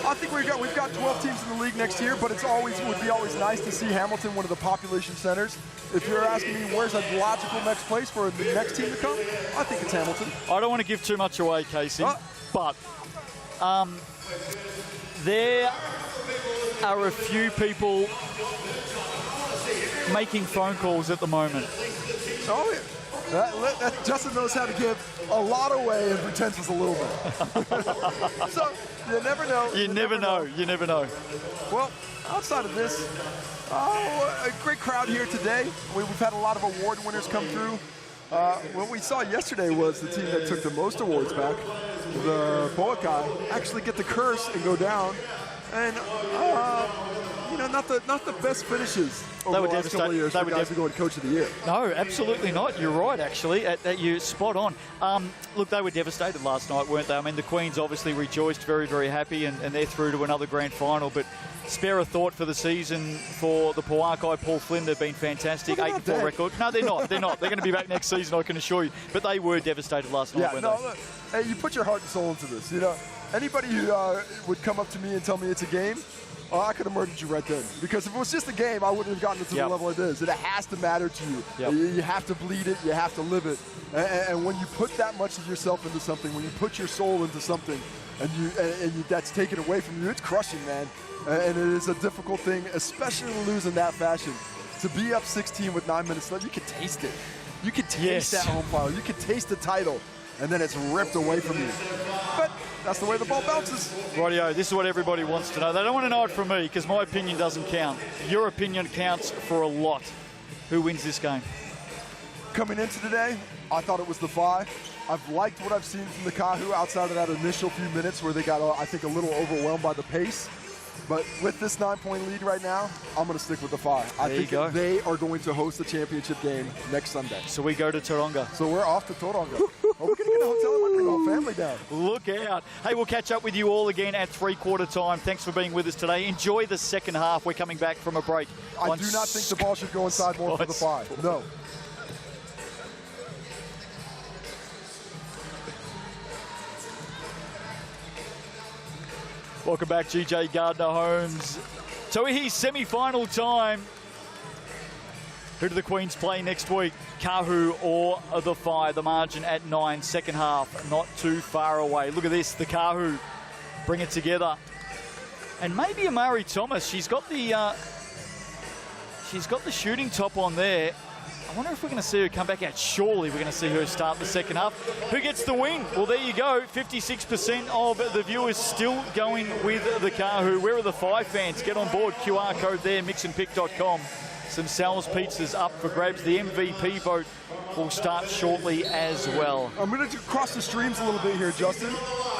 I think we've got 12 teams in the league next year, but would be always nice to see Hamilton, one of the population centers. If you're asking me where's a logical next place for the next team to come, I think it's Hamilton. I don't want to give too much away, Casey, but there are a few people making phone calls at the moment. Oh, yeah. Justin knows how to give a lot away and pretend it's a little bit. So, you never know. You never know. You never know. Well, outside of this, a great crowd here today. We've had a lot of award winners come through. What we saw yesterday was the team that took the most awards back, the Boakai, actually get the curse and go down. And, not the best finishes over the last couple of years for guys who go and Coach of the Year. No, absolutely not. You're right, actually. You're spot on. Look, they were devastated last night, weren't they? I mean, the Queens obviously rejoiced, very, very happy, and they're through to another grand final. But spare a thought for the season for the Pauakai. Paul Flynn, they've been fantastic. 8-4 record. No, they're not. They're not. They're going to be back next season, I can assure you. But they were devastated last night, weren't they? Look, hey, you put your heart and soul into this. Anybody who would come up to me and tell me it's a game, I could have murdered you right then. Because if it was just a game, I wouldn't have gotten it to the level it is. It has to matter to you. You have to bleed it. You have to live it. And when you put that much of yourself into something, when you put your soul into something, and that's taken away from you, it's crushing, man. And it is a difficult thing, especially to lose in that fashion. To be up 16 with 9 minutes left, you can taste it. You can taste that home final. You can taste the title. And then it's ripped away from you. But that's the way the ball bounces. Rightio, this is what everybody wants to know. They don't want to know it from me because my opinion doesn't count. Your opinion counts for a lot. Who wins this game? Coming into today, I thought it was the Phi. I've liked what I've seen from the Kāhu outside of that initial few minutes where they got, I think, a little overwhelmed by the pace. But with this 9-point lead right now, I'm going to stick with the 5. I think they are going to host the championship game next Sunday. So we go to Tauranga. So we're off to Tauranga. We're going to get a hotel. I might bring the whole family down. Look out. Hey, we'll catch up with you all again at 3/4 time. Thanks for being with us today. Enjoy the second half. We're coming back from a break. I do not think the ball should go inside more for the 5. No. Welcome back, GJ Gardner-Holmes. Tauihi semi-final time. Who do the Queens play next week? Kāhu or the Whai? The margin at 9, second half, not too far away. Look at this, the Kāhu bring it together. And maybe Amari Thomas, she's got the shooting top on there. I wonder if we're going to see her come back out. Surely we're going to see her start the second half. Who gets the win? Well, there you go. 56% of the viewers still going with the Kāhu. Where are the 5 fans? Get on board. QR code there, mixandpick.com. Some Sal's Pizzas up for grabs. The MVP vote will start shortly as well. I'm going to cross the streams a little bit here, Justin,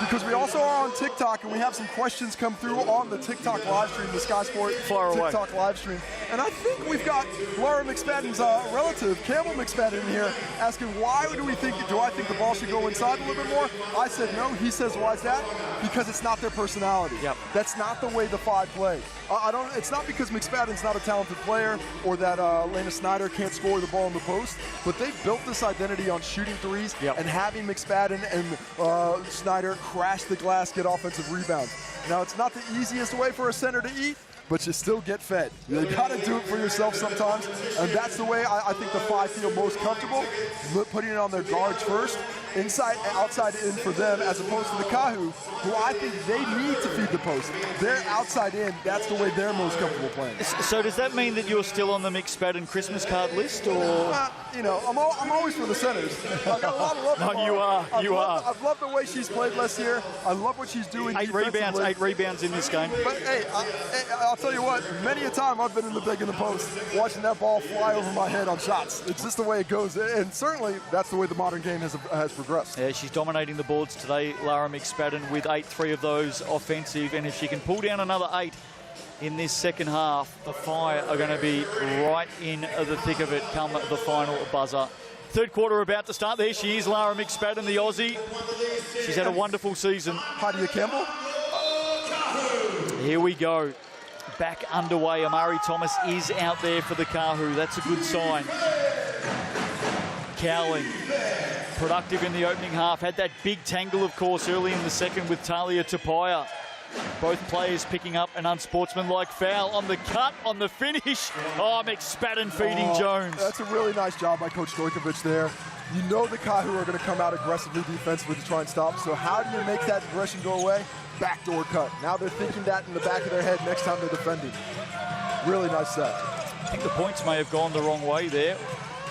because we also are on TikTok, and we have some questions come through on the TikTok live stream, the Sky Sport TikTok live stream. And I think we've got Laura McSpadden's relative, Campbell McSpadden, in here asking, do I think the ball should go inside a little bit more? I said no. He says, why is that? Because it's not their personality. Yep. That's not the way the 5 play. It's not because McSpadden's not a talented player or that Lena Snyder can't score the ball in the post, but they've built this identity on shooting threes and having McSpadden and Snyder crash the glass, get offensive rebounds. Now, it's not the easiest way for a center to eat, but you still get fed. You got to do it for yourself sometimes, and that's the way I think the 5 feel most comfortable, putting it on their guards first, inside, outside in for them, as opposed to the Kāhu, who I think they need to feed the post. They're outside in. That's the way they're most comfortable playing. So does that mean that you're still on the McSpadden Christmas card list, or? I'm always for the centers. I got a lot of love for her. You are. I've loved the way she's played last year. I love what she's doing. 8 rebounds in this game. But hey, I'll tell you what, many a time I've been in the post watching that ball fly over my head on shots. It's just the way it goes, and certainly that's the way the modern game has progressed. Yeah, she's dominating the boards today, Lara McSpadden, with 8, 3 of those offensive, and if she can pull down another 8 in this second half, the Whai are going to be right in the thick of it come the final buzzer. Third quarter about to start. There she is, Lara McSpadden, the Aussie. She's had a wonderful season. Hadia Campbell. Here we go. Back underway. Amari Thomas is out there for the Kāhu. That's a good sign. Cowling, productive in the opening half. Had that big tangle, of course, early in the second with Talia Tupaia. Both players picking up an unsportsmanlike foul on the cut, on the finish. Oh, McSpadden feeding Jones. That's a really nice job by Coach Stojkovic there. You know the Kāhu are going to come out aggressively defensively to try and stop. So how do you make that aggression go away? Backdoor cut. Now they're thinking that in the back of their head next time they're defending. Really nice set. I think the points may have gone the wrong way there.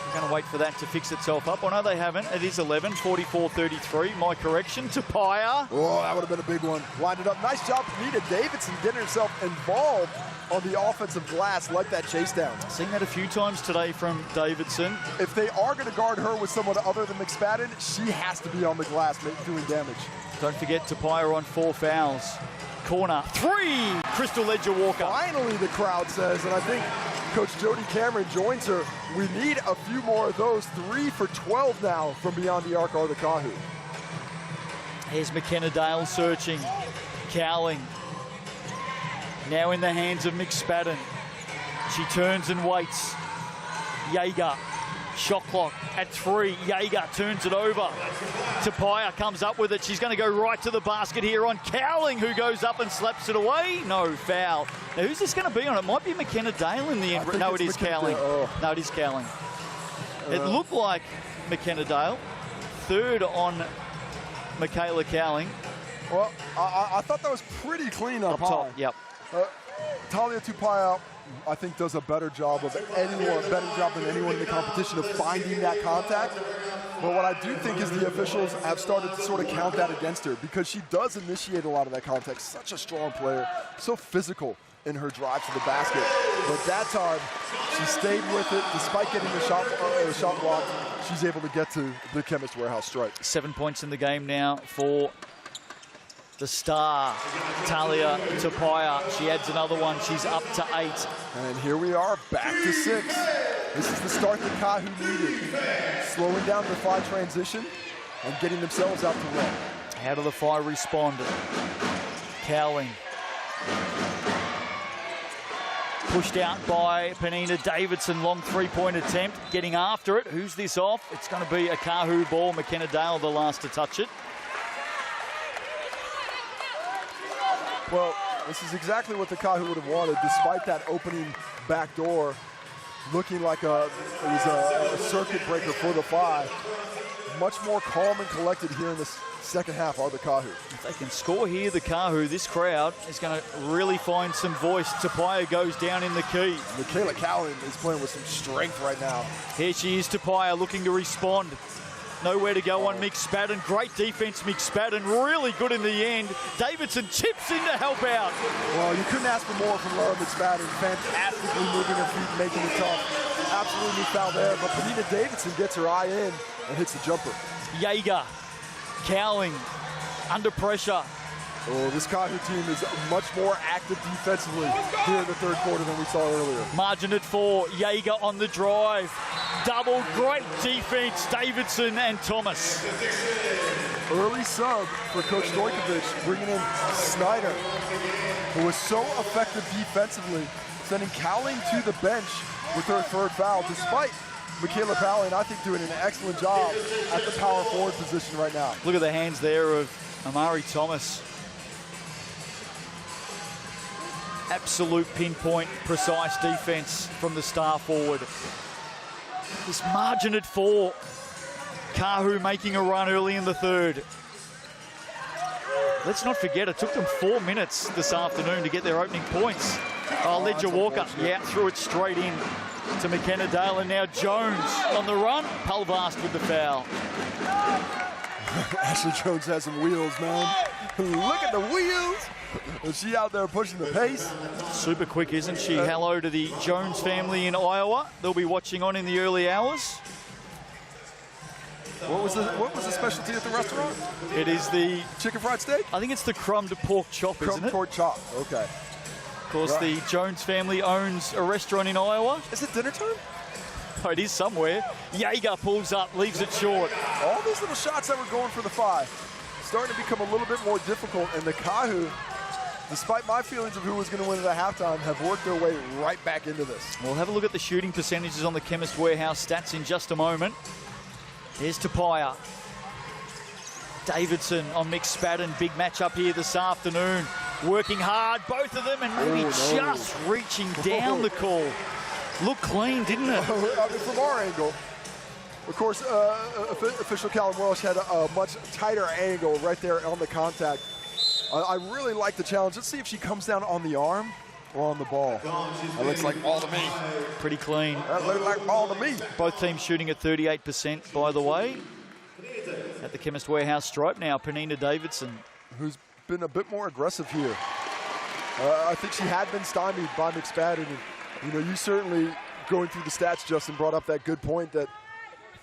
We're going to wait for that to fix itself up. Oh, no, they haven't. It is 11, 44-33. My correction, Tupaia. Oh, that would have been a big one. Lined it up. Nice job from Nita Davidson getting herself involved on the offensive glass like that chase down. Seen that a few times today from Davidson. If they are going to guard her with someone other than McSpadden, she has to be on the glass doing damage. Don't forget Tupaia on 4 fouls. Corner, 3! Crystal Ledger Walker. Finally, the crowd says, and I think Coach Jody Cameron joins her. We need a few more of those. 3 for 12 now from beyond the arc are the Kāhu. Here's McKenna Dale searching. Cowling. Now in the hands of McSpadden. She turns and waits. Jaeger. Shot clock at 3. Jaeger turns it over. Tupaia comes up with it. She's going to go right to the basket here on Cowling, who goes up and slaps it away. No foul. Now, who's this going to be on? It might be McKenna Dale in the end. No, it is Cowling. No, it is Cowling. It looked like McKenna Dale. Third on Michaela Cowling. Well, I thought that was pretty clean up high. Top, yep. Talia Tupaia, I think, does a better job than anyone in the competition of finding that contact. But what I do think is the officials have started to sort of count that against her because she does initiate a lot of that contact. Such a strong player, so physical. in her drive to the basket. But that time, she stayed with it. Despite getting the shot block, she's able to get to the Chemist Warehouse stripe. 7 points in the game now for the star, Talia Tapaya. She adds another one. She's up to 8. And here we are, back to 6. This is the start that Kāhu needed. Slowing down the Phi transition and getting themselves out to run. How do the Phi respond? Cowling. Pushed out by Penina Davidson. Long three-point attempt. Getting after it. Who's this off? It's going to be a Kāhu ball. McKenna Dale, the last to touch it. Well, this is exactly what the Kāhu would have wanted, despite that opening back door looking like it was a circuit breaker for the Phi. Much more calm and collected here in this second half are the Kāhu. If they can score here, the Kāhu, this crowd is going to really find some voice. Tapaya goes down in the key. Michaela Cowling is playing with some strength right now. Here she is, Tapaya, looking to respond. Nowhere to go on McSpadden. Great defense, McSpadden. Really good in the end. Davidson chips in to help out. Well, you couldn't ask for more from Laura McSpadden. Fantastically moving her feet, making it tough. Absolutely foul there, but Penina Davidson gets her eye in and hits the jumper. Jaeger, Cowling, under pressure. Oh, this Kāhu team is much more active defensively here in the third quarter than we saw earlier. Margin at 4. Jaeger on the drive. Double, great defense, Davidson and Thomas. Early sub for Coach Stojkovic, bringing in Snyder, who was so effective defensively, sending Cowling to the bench with her third foul, despite Michaela Cowling, I think, doing an excellent job at the power forward position right now. Look at the hands there of Amari Thomas. Absolute pinpoint, precise defense from the star forward. This margin at 4. Kāhu making a run early in the third. Let's not forget, it took them 4 minutes this afternoon to get their opening points. Ledger Walker, yeah, threw it straight in to McKenna Dale, and now Jones on the run. Pulvast with the foul. Ashley Jones has some wheels, man. Look at the wheels. Is she out there pushing the pace? Super quick, isn't she? Hello to the Jones family in Iowa. They'll be watching on in the early hours. What was the specialty at the restaurant? It is the chicken fried steak? I think it's the crumbed pork chop, isn't it? Crumbed pork chop, okay. Of course, the Jones family owns a restaurant in Iowa. Is it dinner time? Oh, it is somewhere. Jaeger pulls up, leaves it short. All these little shots that were going for the Phi starting to become a little bit more difficult, and the Kāhu, despite my feelings of who was going to win it at halftime, have worked their way right back into this. We'll have a look at the shooting percentages on the Chemist Warehouse stats in just a moment. There's Tapaya. Davidson on McSpadden. Big matchup here this afternoon. Working hard, both of them, and maybe just reaching down the call. Looked clean, didn't it? I mean, from our angle, of course, official Callum Welsh had a much tighter angle right there on the contact. I really like the challenge. Let's see if she comes down on the arm or on the ball. That looks like ball to me. Pretty clean. That looks like ball to me. Both teams shooting at 38%, by the way. At the Chemist Warehouse stripe now, Penina Davidson. Who's been a bit more aggressive here. I think she had been stymied by McSpadden. And, you know, you certainly, going through the stats, Justin, brought up that good point that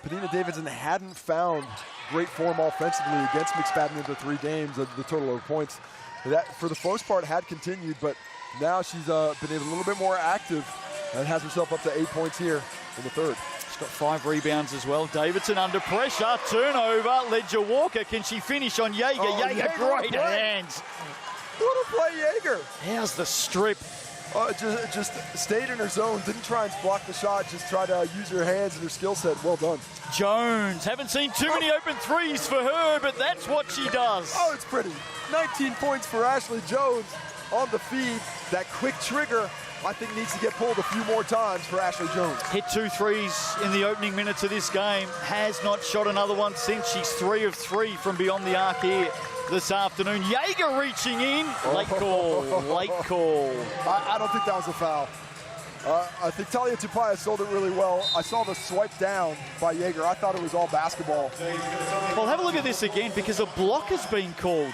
Penina Davidson hadn't found great form offensively against McSpadden in the 3 games of the total of points. That, for the most part, had continued, but now she's been a little bit more active and has herself up to 8 points here in the third. She's got 5 rebounds as well. Davidson under pressure, turnover. Ledger Walker, can she finish on Jaeger? Jaeger, great hands. What a play, Jaeger. How's the strip? Just stayed in her zone, didn't try and block the shot, just try to use her hands and her skill set. Well done. Jones, haven't seen too many open threes for her, but that's what she does. Oh, it's pretty. 19 points for Ashley Jones on the feed. That quick trigger, I think, needs to get pulled a few more times for Ashley Jones. Hit 2 threes in the opening minutes of this game. Has not shot another one since. She's 3 of 3 from beyond the arc here this afternoon. Jaeger reaching in. Late call, late call. I don't think that was a foul. I think Talia Tapaya sold it really well. I saw the swipe down by Jaeger. I thought it was all basketball. Well, have a look at this again, because a block has been called.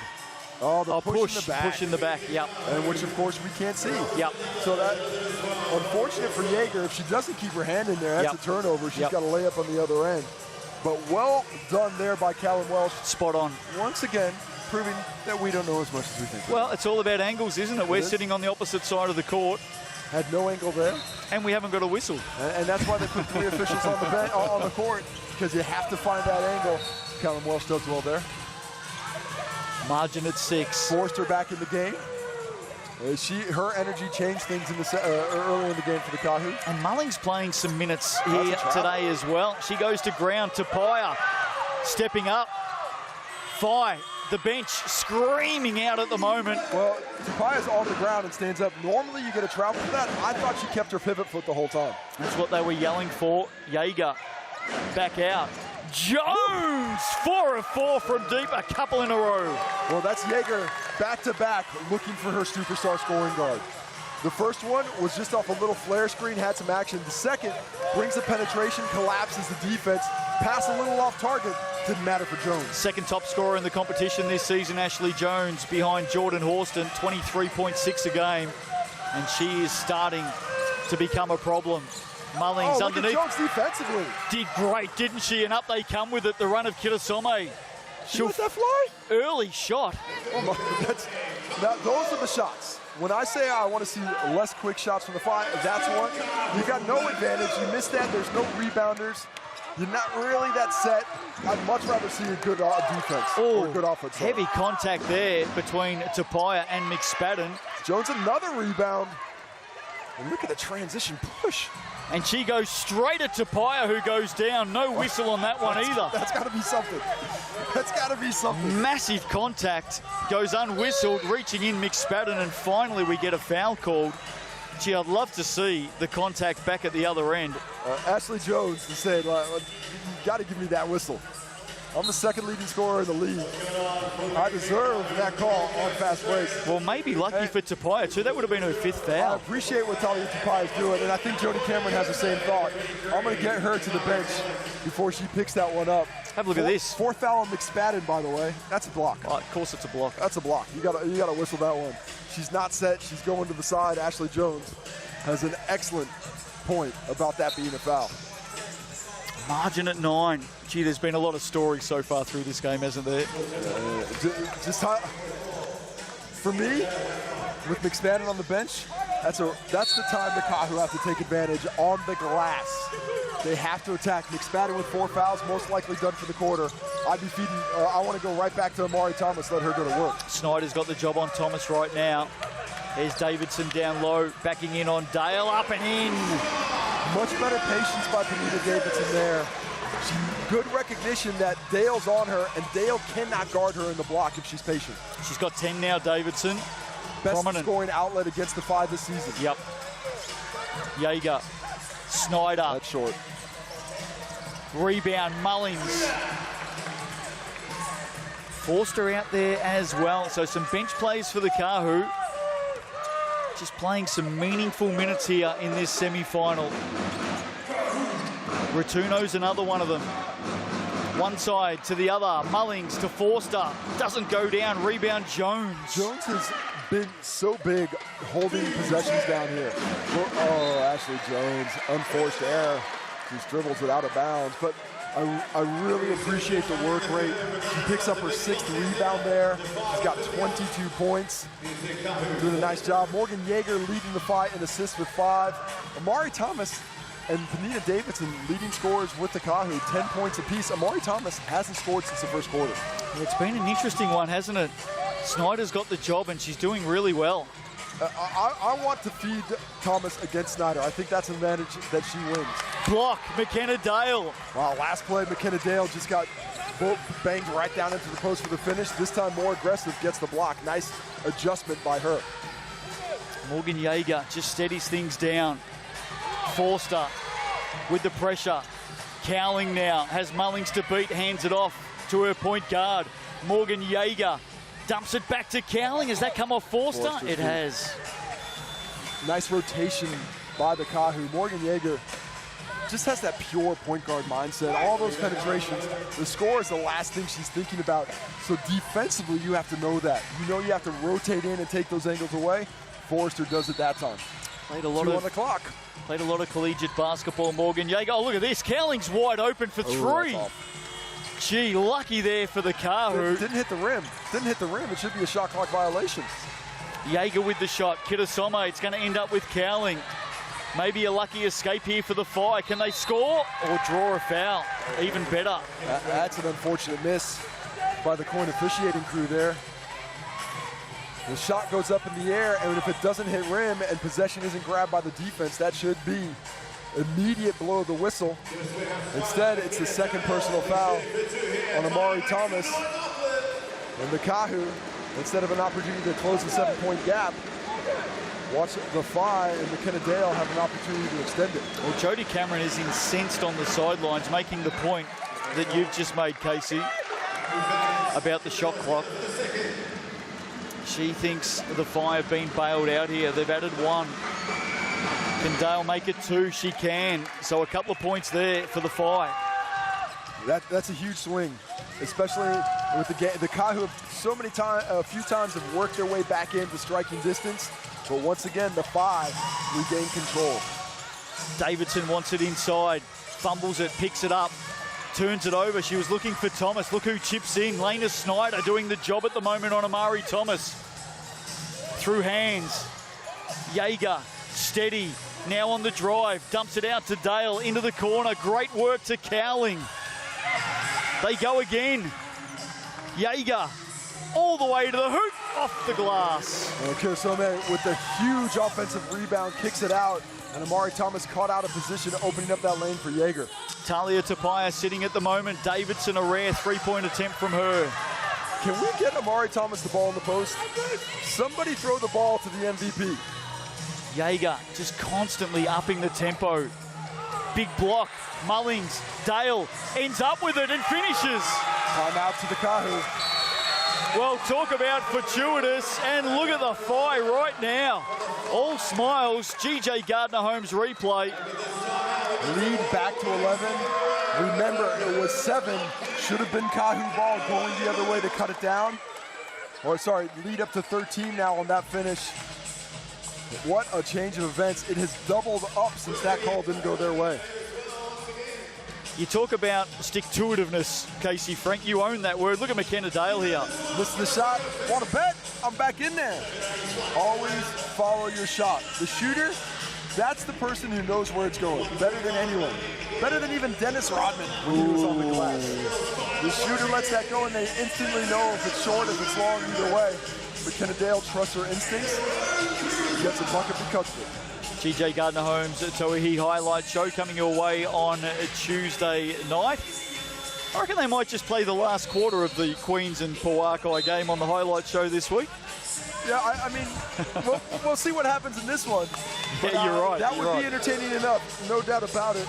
Oh, the push in the back, yep. And which, of course, we can't see. Yep. So that, unfortunate for Jaeger, if she doesn't keep her hand in there, that's a turnover. She's got to lay up on the other end. But well done there by Callum Welsh. Spot on. Once again, proving that we don't know as much as we think. Well, it's all about angles, isn't it? We're sitting on the opposite side of the court. Had no angle there. And we haven't got a whistle. And that's why they put 3 officials on the bench, on the court, because you have to find that angle. Callum Welsh does well there. Margin at 6. Forced her back in the game. Her energy changed things in the early in the game for the Kāhu. And Mulling's playing some minutes here today as well. She goes to ground. Tauihi stepping up. Whai, the bench, screaming out at the moment. Well, Tauihi's on the ground and stands up. Normally you get a travel for that. I thought she kept her pivot foot the whole time. That's what they were yelling for. Jaeger back out. Jones, 4 of 4 from deep, a couple in a row. Well, that's Jaeger back-to-back looking for her superstar scoring guard. The first one was just off a little flare screen, had some action. The second brings the penetration, collapses the defense, pass a little off target, didn't matter for Jones. Second top scorer in the competition this season, Ashley Jones, behind Jordan Horston, 23.6 a game. And she is starting to become a problem. Mullings underneath. Look at Jones defensively. Did great, didn't she? And up they come with it, the run of Kitasome. She let that fly? Early shot. Oh my, those are the shots. When I say I want to see less quick shots from the Whai, that's one. You've got no advantage. You missed that. There's no rebounders. You're not really that set. I'd much rather see a good defense or a good offense. Heavy contact there between Tauihi and McSpadden. Jones another rebound. And look at the transition push. And she goes straight at Tauihi, who goes down. No whistle on that one either. That's got to be something. That's got to be something. Massive contact. Goes unwhistled, reaching in McSpadden, and finally we get a foul called. Gee, I'd love to see the contact back at the other end. Ashley Jones said, you got to give me that whistle. I'm the second leading scorer in the league. I deserve that call on fast break. Well, maybe lucky for Tauihi too. That would have been her 5th foul. I appreciate what Tauihi is doing, and I think Jody Cameron has the same thought. I'm going to get her to the bench before she picks that one up. Have a look at this. 4th foul on McSpadden, by the way. That's a block. Of course it's a block. That's a block. You got to whistle that one. She's not set. She's going to the side. Ashley Jones has an excellent point about that being a foul. Margin at 9. Gee, there's been a lot of stories so far through this game, hasn't there? For me, with McSpadden on the bench, that's the time the Kāhu have to take advantage on the glass. They have to attack. McSpadden with 4 fouls, most likely done for the quarter. I'd be feeding. I want to go right back to Amari Thomas, let her go to work. Snyder's got the job on Thomas right now. There's Davidson down low, backing in on Dale, up and in. Much better patience by Benita Davidson there. Good recognition that Dale's on her, and Dale cannot guard her in the block if she's patient. She's got 10 now, Davidson. Best scoring outlet against the 5 this season. Yep. Jaeger, Snyder. That's short. Rebound, Mullings. Forster out there as well. So some bench plays for the Kāhu. Just playing some meaningful minutes here in this semi-final. Ratuno's another one of them. One side to the other. Mullings to Forster. Doesn't go down. Rebound, Jones. Jones has been so big holding possessions down here. Oh, Ashley Jones, unforced error. She dribbles it out of bounds. But I really appreciate the work rate. She picks up her 6th rebound there. She's got 22 points. Doing a nice job. Morgan Jaeger leading the fight in assists with 5. Amari Thomas and Benita Davidson leading scorers with the Kāhu, 10 points apiece. Amari Thomas hasn't scored since the first quarter. Well, it's been an interesting one, hasn't it? Snyder's got the job and she's doing really well. I want to feed Thomas against Snyder. I think that's an advantage that she wins. Block, McKenna Dale. Wow, last play, McKenna Dale just got banged right down into the post for the finish. This time more aggressive, gets the block. Nice adjustment by her. Morgan Jaeger just steadies things down. Forster with the pressure. Cowling now has Mullings to beat, hands it off to her point guard. Morgan Jaeger dumps it back to Cowling. Has that come off Forster? It has. Nice rotation by the Kāhu. Morgan Jaeger just has that pure point guard mindset. All those penetrations, the score is the last thing she's thinking about. So defensively, you have to know that. You know you have to rotate in and take those angles away. Forrester does it that time. Played a lot on the clock. Played a lot of collegiate basketball, Morgan Jaeger. Oh, look at this. Cowling's wide open for three. Gee, lucky there for the Kāhu. Didn't hit the rim. Didn't hit the rim. It should be a shot clock violation. Jaeger with the shot. Kitasome, it's going to end up with Cowling. Maybe a lucky escape here for the Phi. Can they score or draw a foul? Even better. That's an unfortunate miss by the coin officiating crew there. The shot goes up in the air, and if it doesn't hit rim and possession isn't grabbed by the defense, that should be immediate blow of the whistle. Instead, it's the second personal foul on Amari Thomas. And the Kāhu, instead of an opportunity to close the 7-point gap, watch the Phi and McKenna Dale have an opportunity to extend it. Well, Jodie Cameron is incensed on the sidelines, making the point that you've just made, Casey, about the shot clock. She thinks the Phi have been bailed out here. They've added one. Can Dale make it two? She can. So a couple of points there for the Phi. That's a huge swing, especially with the game. The Kāhu a few times have worked their way back into striking distance, but once again, the Phi regain control. Davidson wants it inside, fumbles it, picks it up, turns it over. She was looking for Thomas. Look who chips in. Lena Snyder doing the job at the moment on Amari Thomas. Through hands. Jaeger, steady. Now on the drive. Dumps it out to Dale into the corner. Great work to Cowling. They go again. Jaeger all the way to the hoop, off the glass. Well, Kirsome with the huge offensive rebound kicks it out, and Amari Thomas caught out of position, opening up that lane for Jaeger. Talia Tapia sitting at the moment. Davidson, a rare three-point attempt from her. Can we get Amari Thomas the ball in the post? Somebody throw the ball to the MVP. Jaeger just constantly upping the tempo. Big block. Mullings, Dale ends up with it and finishes. Timeout to the Kāhu. Well, talk about fortuitous, and look at the Phi right now. All smiles. GJ Gardner-Holmes replay. Lead back to 11. Remember, it was 7. Should have been Kāhu ball going the other way to cut it down. Or sorry, lead up to 13 now on that finish. What a change of events. It has doubled up since that call didn't go their way. You talk about stick-to-itiveness, Casey Frank. You own that word. Look at McKenna Dale here. Listen to the shot. Want to bet? I'm back in there. Always follow your shot. The shooter, that's the person who knows where it's going. Better than anyone. Better than even Dennis Rodman when he was on the glass. The shooter lets that go, and they instantly know if it's short, if it's long, either way. McKenna Dale trusts her instincts. Gets a bucket because of it. GJ Gardner-Holmes Tauihi highlight show coming your way on Tuesday night. I reckon they might just play the last quarter of the Queens and Pauakai game on the highlight show this week. Yeah, I mean, we'll see what happens in this one. But, yeah, you're right. That would be entertaining enough, no doubt about it.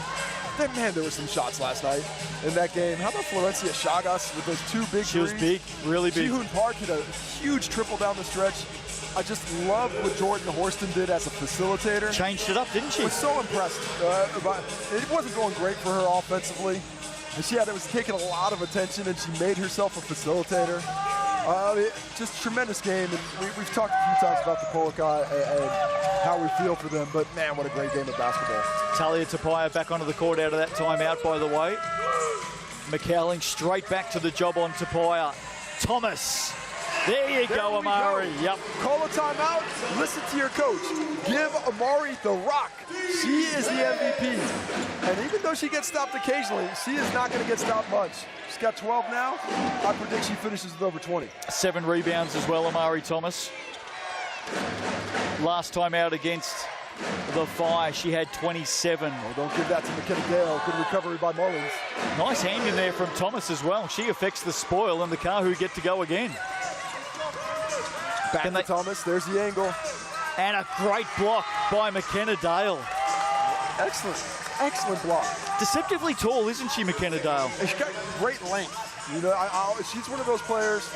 Man, there were some shots last night in that game. How about Florencia Chagas with those two big threes? She was big, really big. Jihoon Park hit a huge triple down the stretch. I just love what Jordan Horston did as a facilitator. Changed it up, didn't she? I was so impressed. It wasn't going great for her offensively. And it was taking a lot of attention, and she made herself a facilitator. Just tremendous game, and we've talked a few times about the Pauakai and how we feel for them, but man, what a great game of basketball. Talia Tapia back onto the court out of that timeout, by the way. McCowling straight back to the job on Tapia. Thomas. There you go, Amari. Yep. Call a timeout. Listen to your coach. Give Amari the rock. She is the MVP. And even though she gets stopped occasionally, she is not going to get stopped much. She's got 12 now. I predict she finishes with over 20. 7 rebounds as well, Amari Thomas. Last time out against the Phi, she had 27. Oh, don't give that to McKenna Dale. Good recovery by Mullins. Nice hand in there from Thomas as well. She affects the spoil, and the Kāhu get to go again. Back to Thomas. There's the angle. And a great block by McKenna Dale. Excellent. Excellent block. Deceptively tall, isn't she, McKenna Dale? And she's got great length. You know, she's one of those players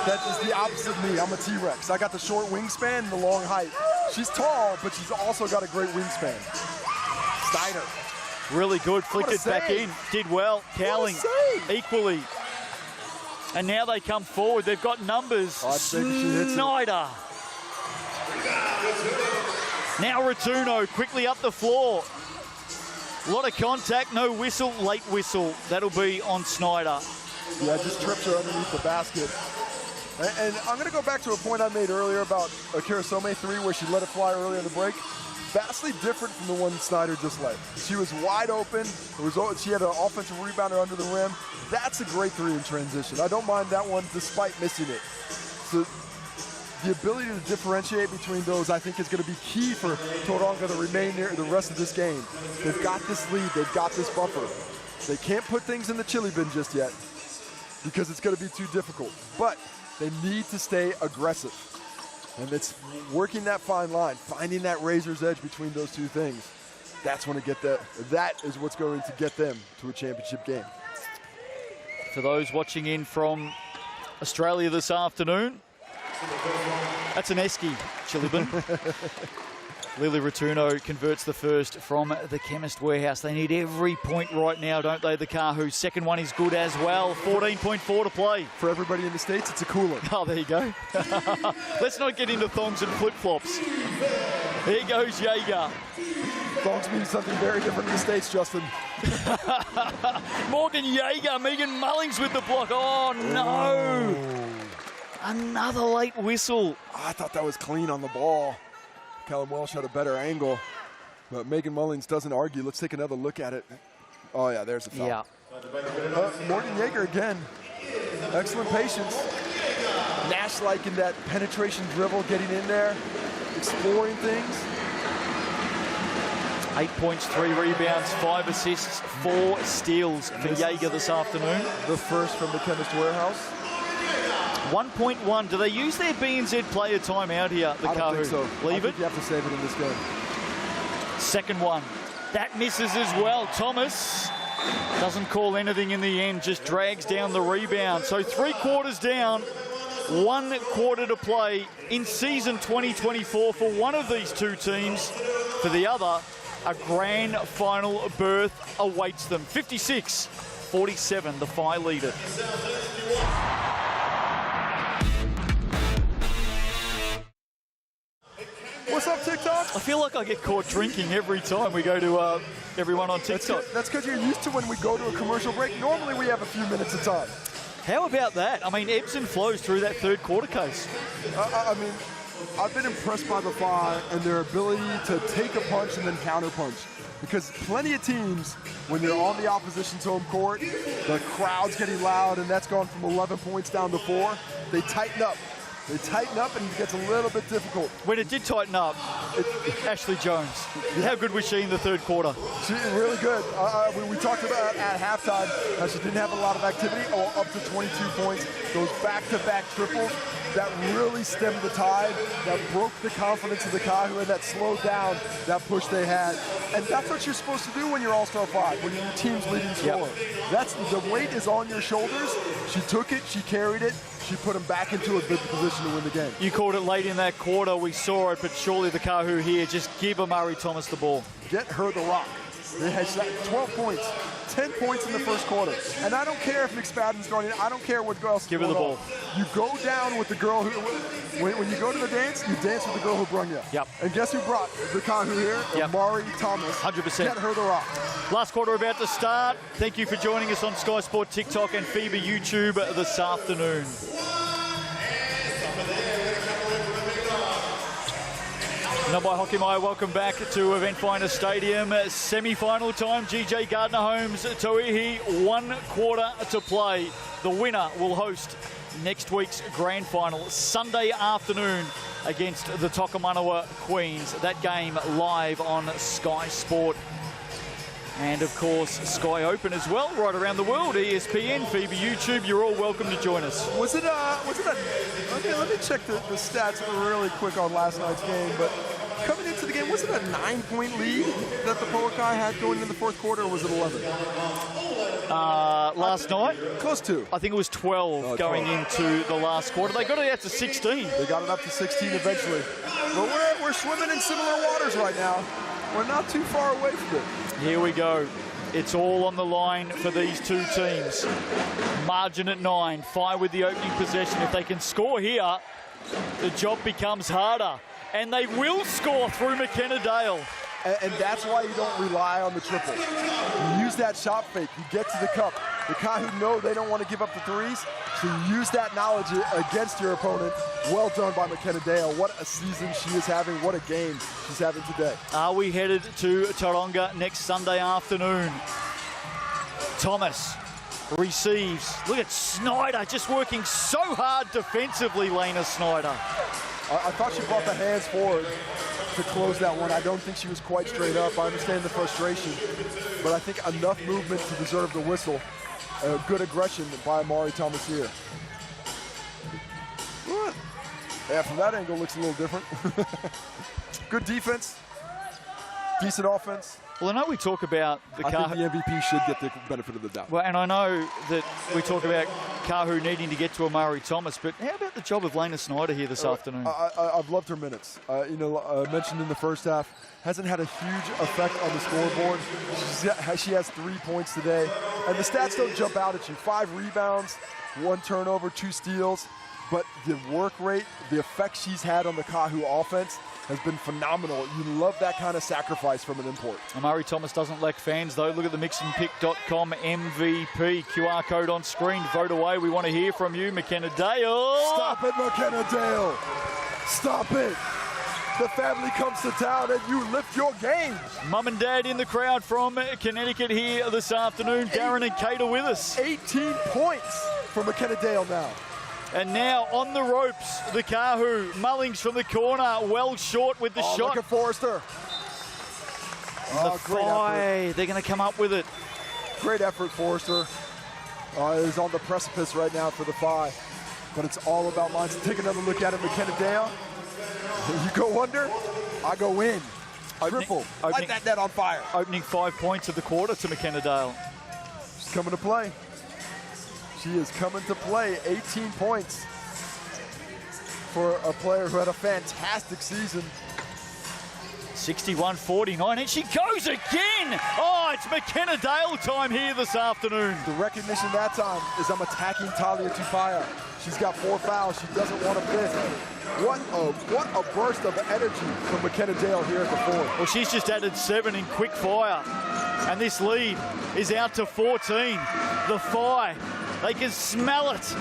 that is the opposite of me. I'm a T-Rex. I got the short wingspan and the long height. She's tall, but she's also got a great wingspan. Snyder Really good. Flicked it back in. Did well. Cowling equally. And now they come forward. They've got numbers. Snyder. Now Rotuno quickly up the floor. A lot of contact, no whistle, late whistle. That'll be on Snyder. Yeah, just trips her underneath the basket. And I'm going to go back to a point I made earlier about Akira Some 3 where she let it fly earlier in the break. Vastly different from the one Snyder just let. She was wide open. She had an offensive rebounder under the rim. That's a great 3 in transition. I don't mind that one despite missing it. So the ability to differentiate between those, I think, is going to be key for Tauranga to remain near the rest of this game. They've got this lead. They've got this buffer. They can't put things in the chili bin just yet because it's going to be too difficult. But they need to stay aggressive. And it's working that fine line, finding that razor's edge between those two things. That's when that is what's going to get them to a championship game. For those watching in from Australia this afternoon, that's an Esky chili bin. Lily Rotuno converts the first from the Chemist Warehouse. They need every point right now, don't they, the Kāhu? Second one is good as well. 14.4 to play. For everybody in the States, it's a cooler. Oh, there you go. Let's not get into thongs and flip-flops. Here goes Jaeger. Thongs mean something very different in the States, Justin. Morgan Jaeger, Megan Mullings with the block. Oh, no. Another late whistle. Oh, I thought that was clean on the ball. Callum Welsh had a better angle, but Megan Mullings doesn't argue. Let's take another look at it. Oh, yeah, there's a foul. Yeah. Morgan Jaeger again. Excellent patience. Nash-like in that penetration dribble, getting in there, exploring things. 8 points, 3 rebounds, 5 assists, 4 steals for Jaeger this afternoon. The first from the Chemist Warehouse. 1.1. Do they use their BBNZ player timeout here, the Kāhu? I don't think so. Leave it? You have to save it in this game. Second one. That misses as well. Thomas doesn't call anything in the end, just drags down the rebound. So 3 quarters down, 1 quarter to play in season 2024 for one of these two teams. For the other, a grand final berth awaits them. 56-47, the Phi lead it. What's up, TikTok? I feel like I get caught drinking every time we go to everyone on TikTok. That's because you're used to when we go to a commercial break. Normally we have a few minutes of time. How about that? I mean, ebbs and flows through that third quarter case. I mean, I've been impressed by the Phi and their ability to take a punch and then counter punch. Because plenty of teams, when they're on the opposition's home court, the crowd's getting loud, and that's gone from 11 points down to 4. They tighten up. They tighten up, and it gets a little bit difficult. When it did tighten up, Ashley Jones, how good was she in the third quarter? She really good. We talked about at halftime how she didn't have a lot of activity, up to 22 points. Those back-to-back triples that really stemmed the tide, that broke the confidence of the Kāhu, and that slowed down that push they had. And that's what you're supposed to do when you're All-Star 5, when you're your team's leading scorer. That's the weight is on your shoulders. She took it, she carried it, she put him back into a good position to win the game. You called it late in that quarter, we saw it, but surely the Kāhu here, just give Amari Thomas the ball. Get her the rock. They had 12 points, 10 points in the first quarter. And I don't care if McSpadden's going in, I don't care what else is Give her the ball. You go down with the girl who, when you go to the dance, you dance with the girl who brung you. Yep. And guess who brought the Kāhu here? Yep. Amari Thomas. 100%. Get her the rock. Last quarter about to start. Thank you for joining us on Sky Sport, TikTok and FIBA YouTube this afternoon. Nambai Hockey Mai, welcome back to Eventfinda Stadium. Semi-final time, GJ Gardner Holmes, Tauihi, 1 quarter to play. The winner will host next week's grand final, Sunday afternoon against the Tokomanawa Queens. That game live on Sky Sport. And of course, Sky Open as well, right around the world. ESPN, FIBA YouTube, you're all welcome to join us. Okay, let me check the stats really quick on last night's game, but coming into the game, was it a 9-point lead that the Poakai had going into the fourth quarter, or was it 11? last night. Close to. I think it was 12 going into the last quarter. They got it out to 16. They got it up to 16 eventually. But we're swimming in similar waters right now. We're not too far away from it. Here we go. It's all on the line for these two teams. Margin at 9. Whai with the opening possession. If they can score here, the job becomes harder. And they will score through McKenna Dale. And that's why you don't rely on the triple. You use that shot fake. You get to the cup. The Kāhu know they don't want to give up the threes, so you use that knowledge against your opponent. Well done by McKenna Dale. What a season she is having. What a game she's having today. Are we headed to Taronga next Sunday afternoon? Thomas receives. Look at Snyder just working so hard defensively, Lena Snyder. I thought she brought the hands forward to close that one. I don't think she was quite straight up. I understand the frustration, but I think enough movement to deserve the whistle. Good aggression by Amari Thomas here. Yeah, from that angle looks a little different. Good defense, decent offense. Well, I know we talk about the Kāhu. I think the MVP should get the benefit of the doubt. Well, and I know that we talk about Kāhu needing to get to Amari Thomas, but how about the job of Lena Snyder here this afternoon? I've loved her minutes. Mentioned in the first half, hasn't had a huge effect on the scoreboard. She has 3 points today, and the stats don't jump out at you. 5 rebounds, 1 turnover, 2 steals, but the work rate, the effect she's had on the Kāhu offense has been phenomenal. You love that kind of sacrifice from an import. Amari Thomas doesn't lack fans, though. Look at the mixandpick.com MVP. QR code on screen. Vote away. We want to hear from you, McKenna Dale. Stop it, McKenna Dale. Stop it. The family comes to town and you lift your game. Mum and Dad in the crowd from Connecticut here this afternoon. Darren and Kate are with us. 18 points for McKenna Dale now. And now on the ropes, the Kāhu. Mullings from the corner, well short with the shot. Look at Forrester. Great effort. They're going to come up with it. Great effort, Forrester. Is on the precipice right now for the Whai. But it's all about mines. Take another look at it, McKenna Dale. You go under, I go in. Triple. Light that net on fire. Opening 5 points of the quarter to McKenna Dale. She's coming to play. She is coming to play. 18 points for a player who had a fantastic season. 61-49, and she goes again! Oh, it's McKenna Dale time here this afternoon. The recognition that time is I'm attacking Talia Tupaya. She's got 4 fouls. She doesn't want to miss. What a burst of energy from McKenna Dale here at the 4. Well, she's just added 7 in quick fire, and this lead is out to 14. The Whai, they can smell it.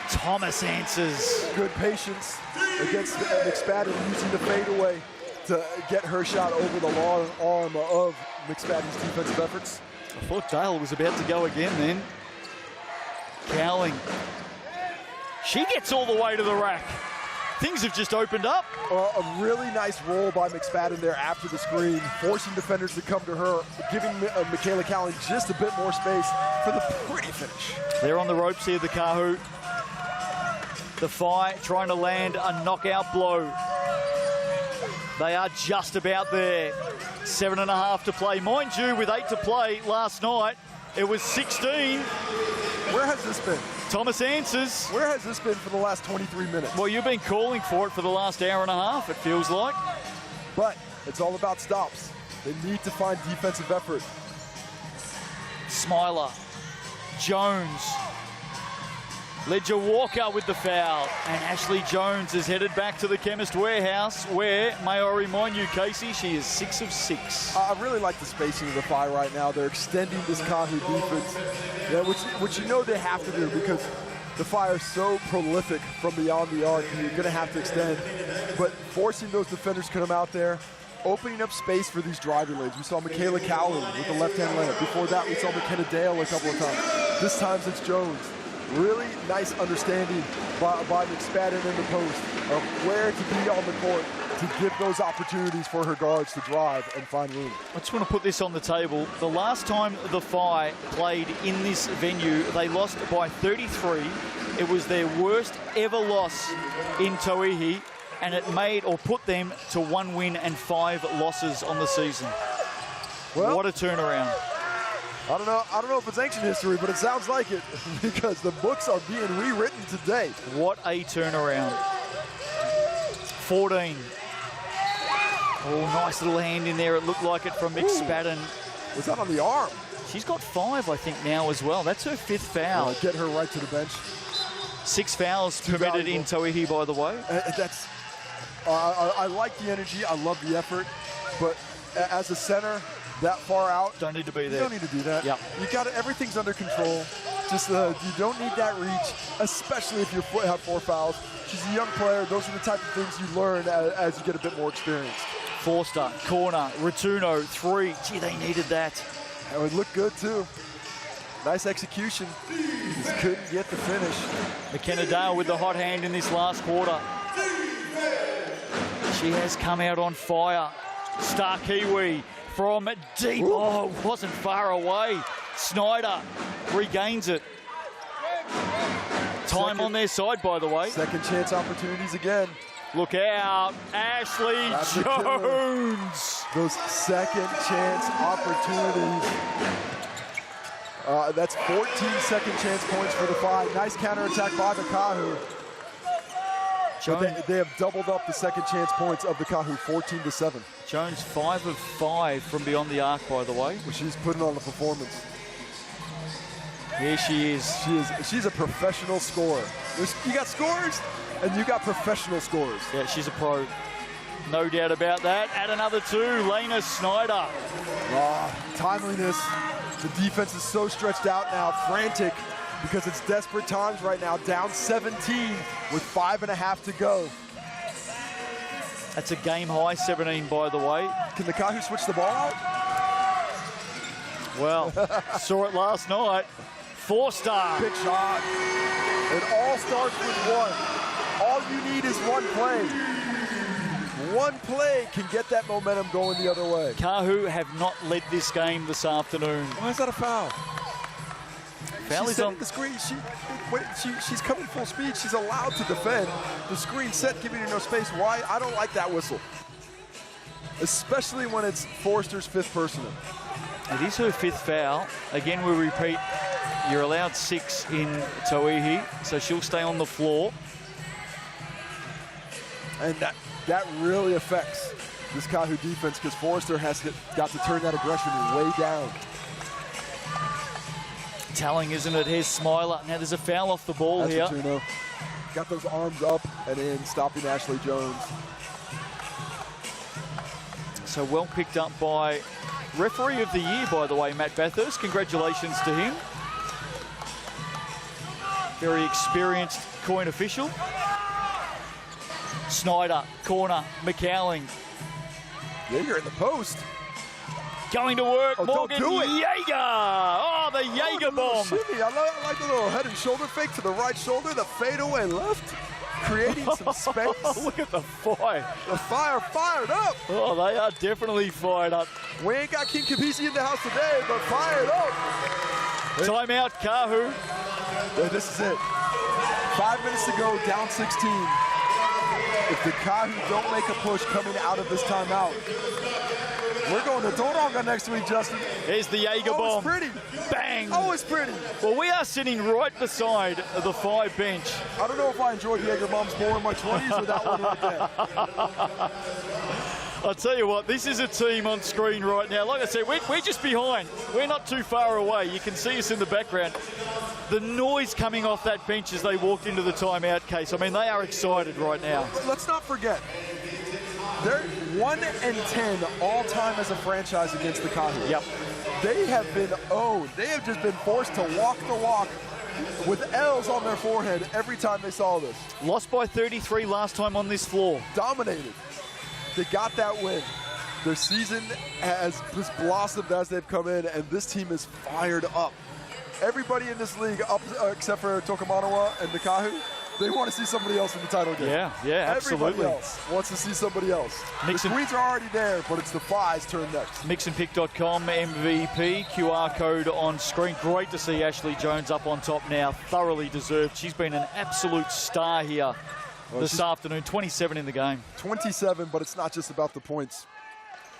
Thomas answers. Good patience against McSpadden using the fadeaway to get her shot over the long arm of McSpadden's defensive efforts. I thought Dale was about to go again then. Cowling. She gets all the way to the rack. Things have just opened up. A really nice roll by McSpadden there after the screen, forcing defenders to come to her, giving Michaela Cowling just a bit more space for the pretty finish. They're on the ropes here, the Kāhu. The Whai trying to land a knockout blow. They are just about there. 7.5 to play. Mind you, with 8 to play last night, it was 16. Where has this been? Thomas answers. Where has this been for the last 23 minutes? Well, you've been calling for it for the last hour and a half, it feels like. But it's all about stops. They need to find defensive effort. Smiler. Jones. Ledger Walker with the foul. And Ashley Jones is headed back to the Chemist Warehouse, where, may I remind you, Casey, she is 6 of 6. I really like the spacing of the Whai right now. They're extending this Kāhu defense, which you know they have to do because the Whai are so prolific from beyond the arc. You're going to have to extend. But forcing those defenders to come out there, opening up space for these driving lanes. We saw Michaela Cowling with the left-hand layup. Before that, we saw McKenna Dale a couple of times. This time it's Jones. Really nice understanding by McSpadden in the post of where to be on the court to give those opportunities for her guards to drive and find room. I just want to put this on the table. The last time the Whai played in this venue, they lost by 33. It was their worst ever loss in Tauihi, and it made or put them to 1 win and 5 losses on the season. Well, what a turnaround. I don't know if it's ancient history, but it sounds like it because the books are being rewritten today. What a turnaround. 14. Oh, nice little hand in there. It looked like it from McSpadden. Was that on the arm? She's got 5, I think, now as well. That's her 5th foul. Get her right to the bench. 6 fouls permitted in Tauihi, by the way. I like the energy. I love the effort. But as a center, that far out, don't need to be there. You don't need to do that. Yep. You got it. Everything's under control. Just you don't need that reach, especially if you have 4 fouls. She's a young player. Those are the type of things you learn as you get a bit more experience. Forster, corner, Ratuno, 3. Gee, they needed that. It would look good too. Nice execution. Just couldn't get the finish. McKenna Dale with the hot hand in this last quarter. She has come out on fire. Star Kiwi from deep. Ooh. Oh, wasn't far away. Snyder regains it. Time on their side, by the way. Second chance opportunities again. Look out, Ashley Jones. Those second chance opportunities. That's 14 second chance points for the 5. Nice counterattack by the Kāhu. But they have doubled up the second chance points of the Kāhu, 14-7. Jones 5 of 5 from beyond the arc, by the way. Well, she's putting on a performance. Here she is. She's a professional scorer. You got scorers, and you got professional scorers. Yeah, she's a pro. No doubt about that. Add another 2, Lena Snyder. Timeliness. The defense is so stretched out now, frantic, because it's desperate times right now. Down 17 with 5.5 to go. That's a game high 17, by the way. Can the Kāhu switch the ball out? Well, saw it last night. Forster. Big shot. It all starts with 1. All you need is 1 play. 1 play can get that momentum going the other way. Kāhu have not led this game this afternoon. Why is that a foul? Foul She's is on the screen. She's coming full speed. She's allowed to defend. The screen set, giving her no space. Why? I don't like that whistle. Especially when it's Forster's 5th personal. It is her 5th foul. Again, we repeat, you're allowed 6 in Tauihi, so she'll stay on the floor. And that really affects this Kāhu defense because Forster has got to turn that aggression way down. Telling, isn't it? Here's Smiler. Now there's a foul off the ball here. Ratuno. Got those arms up and in, stopping Ashley Jones. So well picked up by referee of the year, by the way, Matt Bathurst. Congratulations to him. Very experienced coin official. Snyder, corner, McCowling. Yeah, you're in the post. Going to work, Oh, Morgan don't do it. Jaeger. Oh, the Jaeger bomb. Shimmy. I like the little head and shoulder fake to the right shoulder, the fadeaway left, creating some space. Look at the fire. The fire fired up. Oh, they are definitely fired up. We ain't got King Kabisi in the house today, but fired up. Timeout, Kāhu. Yeah, this is it. 5 minutes to go, down 16. If the Kāhu don't make a push coming out of this timeout, we're going to Tauranga next week, Justin. Here's the Jaeger bomb. Oh, it's pretty. Bang. Oh, it's pretty. Well, we are sitting right beside the 5 bench. I don't know if I enjoyed Jaeger bombs more in my 20s or that one right there. I'll tell you what, this is a team on screen right now. Like I said, we're just behind. We're not too far away. You can see us in the background. The noise coming off that bench as they walked into the timeout case. I mean, they are excited right now. Let's not forget, they're 1-10 all time as a franchise against the Kāhu. Yep. They have been owned. They have just been forced to walk the walk with L's on their forehead every time they saw this. Lost by 33 last time on this floor. Dominated. They got that win. Their season has just blossomed as they've come in, and this team is fired up. Everybody in this league, except for Tokomanawa and the Kāhu, they want to see somebody else in the title game. Yeah, absolutely. Everybody else wants to see somebody else. The Queens are already there, but it's the Fi's turn next. Mixandpick.com MVP, QR code on screen. Great to see Ashley Jones up on top now. Thoroughly deserved. She's been an absolute star here this afternoon. 27 in the game. 27, but it's not just about the points.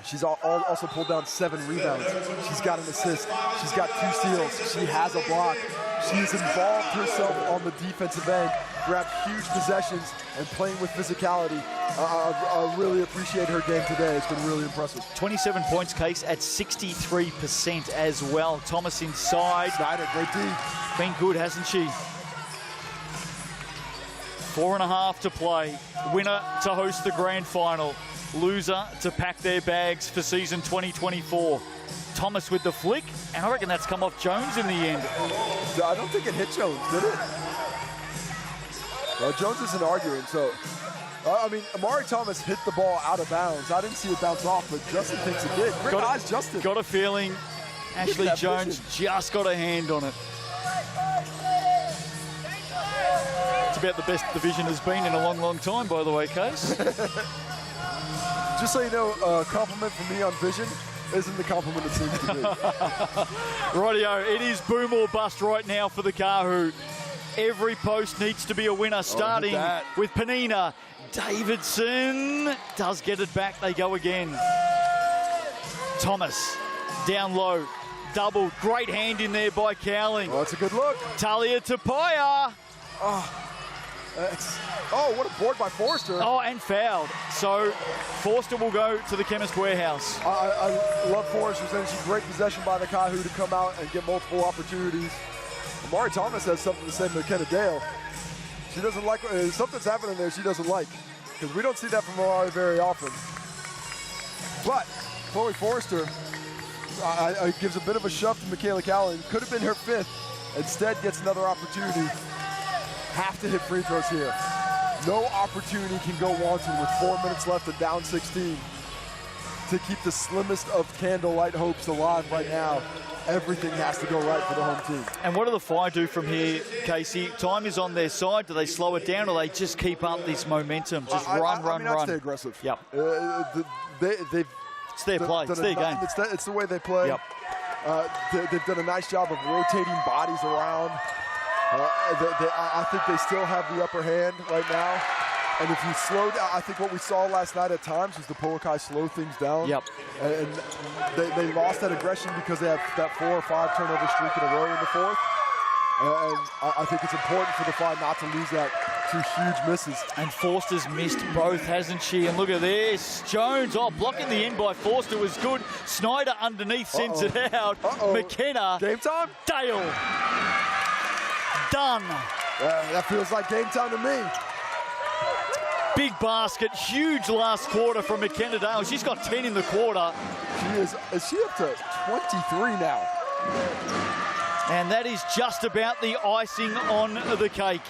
She's also pulled down 7 rebounds. She's got an assist. She's got 2 steals. She has a block. She's involved herself on the defensive end, grabbed huge possessions, and playing with physicality. I really appreciate her game today. It's been really impressive. 27 points, Case, at 63% as well. Thomas inside. Snyder, great D. Been good, hasn't she? 4.5 to play. Winner to host the grand final. Loser to pack their bags for season 2024. Thomas with the flick, and I reckon that's come off Jones in the end. I don't think it hit Jones, did it? Well, Jones isn't arguing, so... I mean, Amari Thomas hit the ball out of bounds. I didn't see it bounce off, but Justin thinks it did. Great eyes, Justin. Got a feeling Ashley Jones just got a hand on it. It's about the best the Vision has been in a long, long time, by the way, Case. Just so you know, a compliment from me on Vision isn't the compliment it seems to be. Rightio, it is boom or bust right now for the Kāhu. Every post needs to be a winner, starting with Penina. Davidson does get it back. They go again. Thomas down low, doubled. Great hand in there by Cowling. Oh, it's a good look. Talia Tapia. Oh, what a board by Forster. Oh, and fouled. So Forster will go to the Chemist Warehouse. I love Forster's energy. Great possession by the Kāhu to come out and get multiple opportunities. Amari Thomas has something to say to McKenna Dale. She doesn't like, something's happening there she doesn't like, because we don't see that from Amari very often. But Chloe Forster gives a bit of a shove to Michaela Cowling. Could have been her 5th. Instead gets another opportunity. Have to hit free throws here. No opportunity can go wanting with 4 minutes left and down 16. To keep the slimmest of candlelight hopes alive right now, everything has to go right for the home team. And what do the Fire do from here, Casey? Time is on their side. Do they slow it down, or they just keep up this momentum? Just run. I'd stay aggressive. Yep. It's their play. It's their game. It's the way they play. Yep. They've done a nice job of rotating bodies around. I think they still have the upper hand right now. And if you slow down, I think what we saw last night at times was the Polokai slow things down. Yep. And they lost that aggression because they had that 4 or 5 turnover streak in a row in the 4th. And I think it's important for the Fire not to lose that to huge misses. And Forster's missed both, hasn't she? And look at this. Jones, blocking the end by Forster was good. Snyder underneath sends it out. McKenna. Game time? Dale. Done. That feels like game time to me. Big basket, huge last quarter from McKenna Dale. She's got 10 in the quarter. Is she up to 23 now? And that is just about the icing on the cake.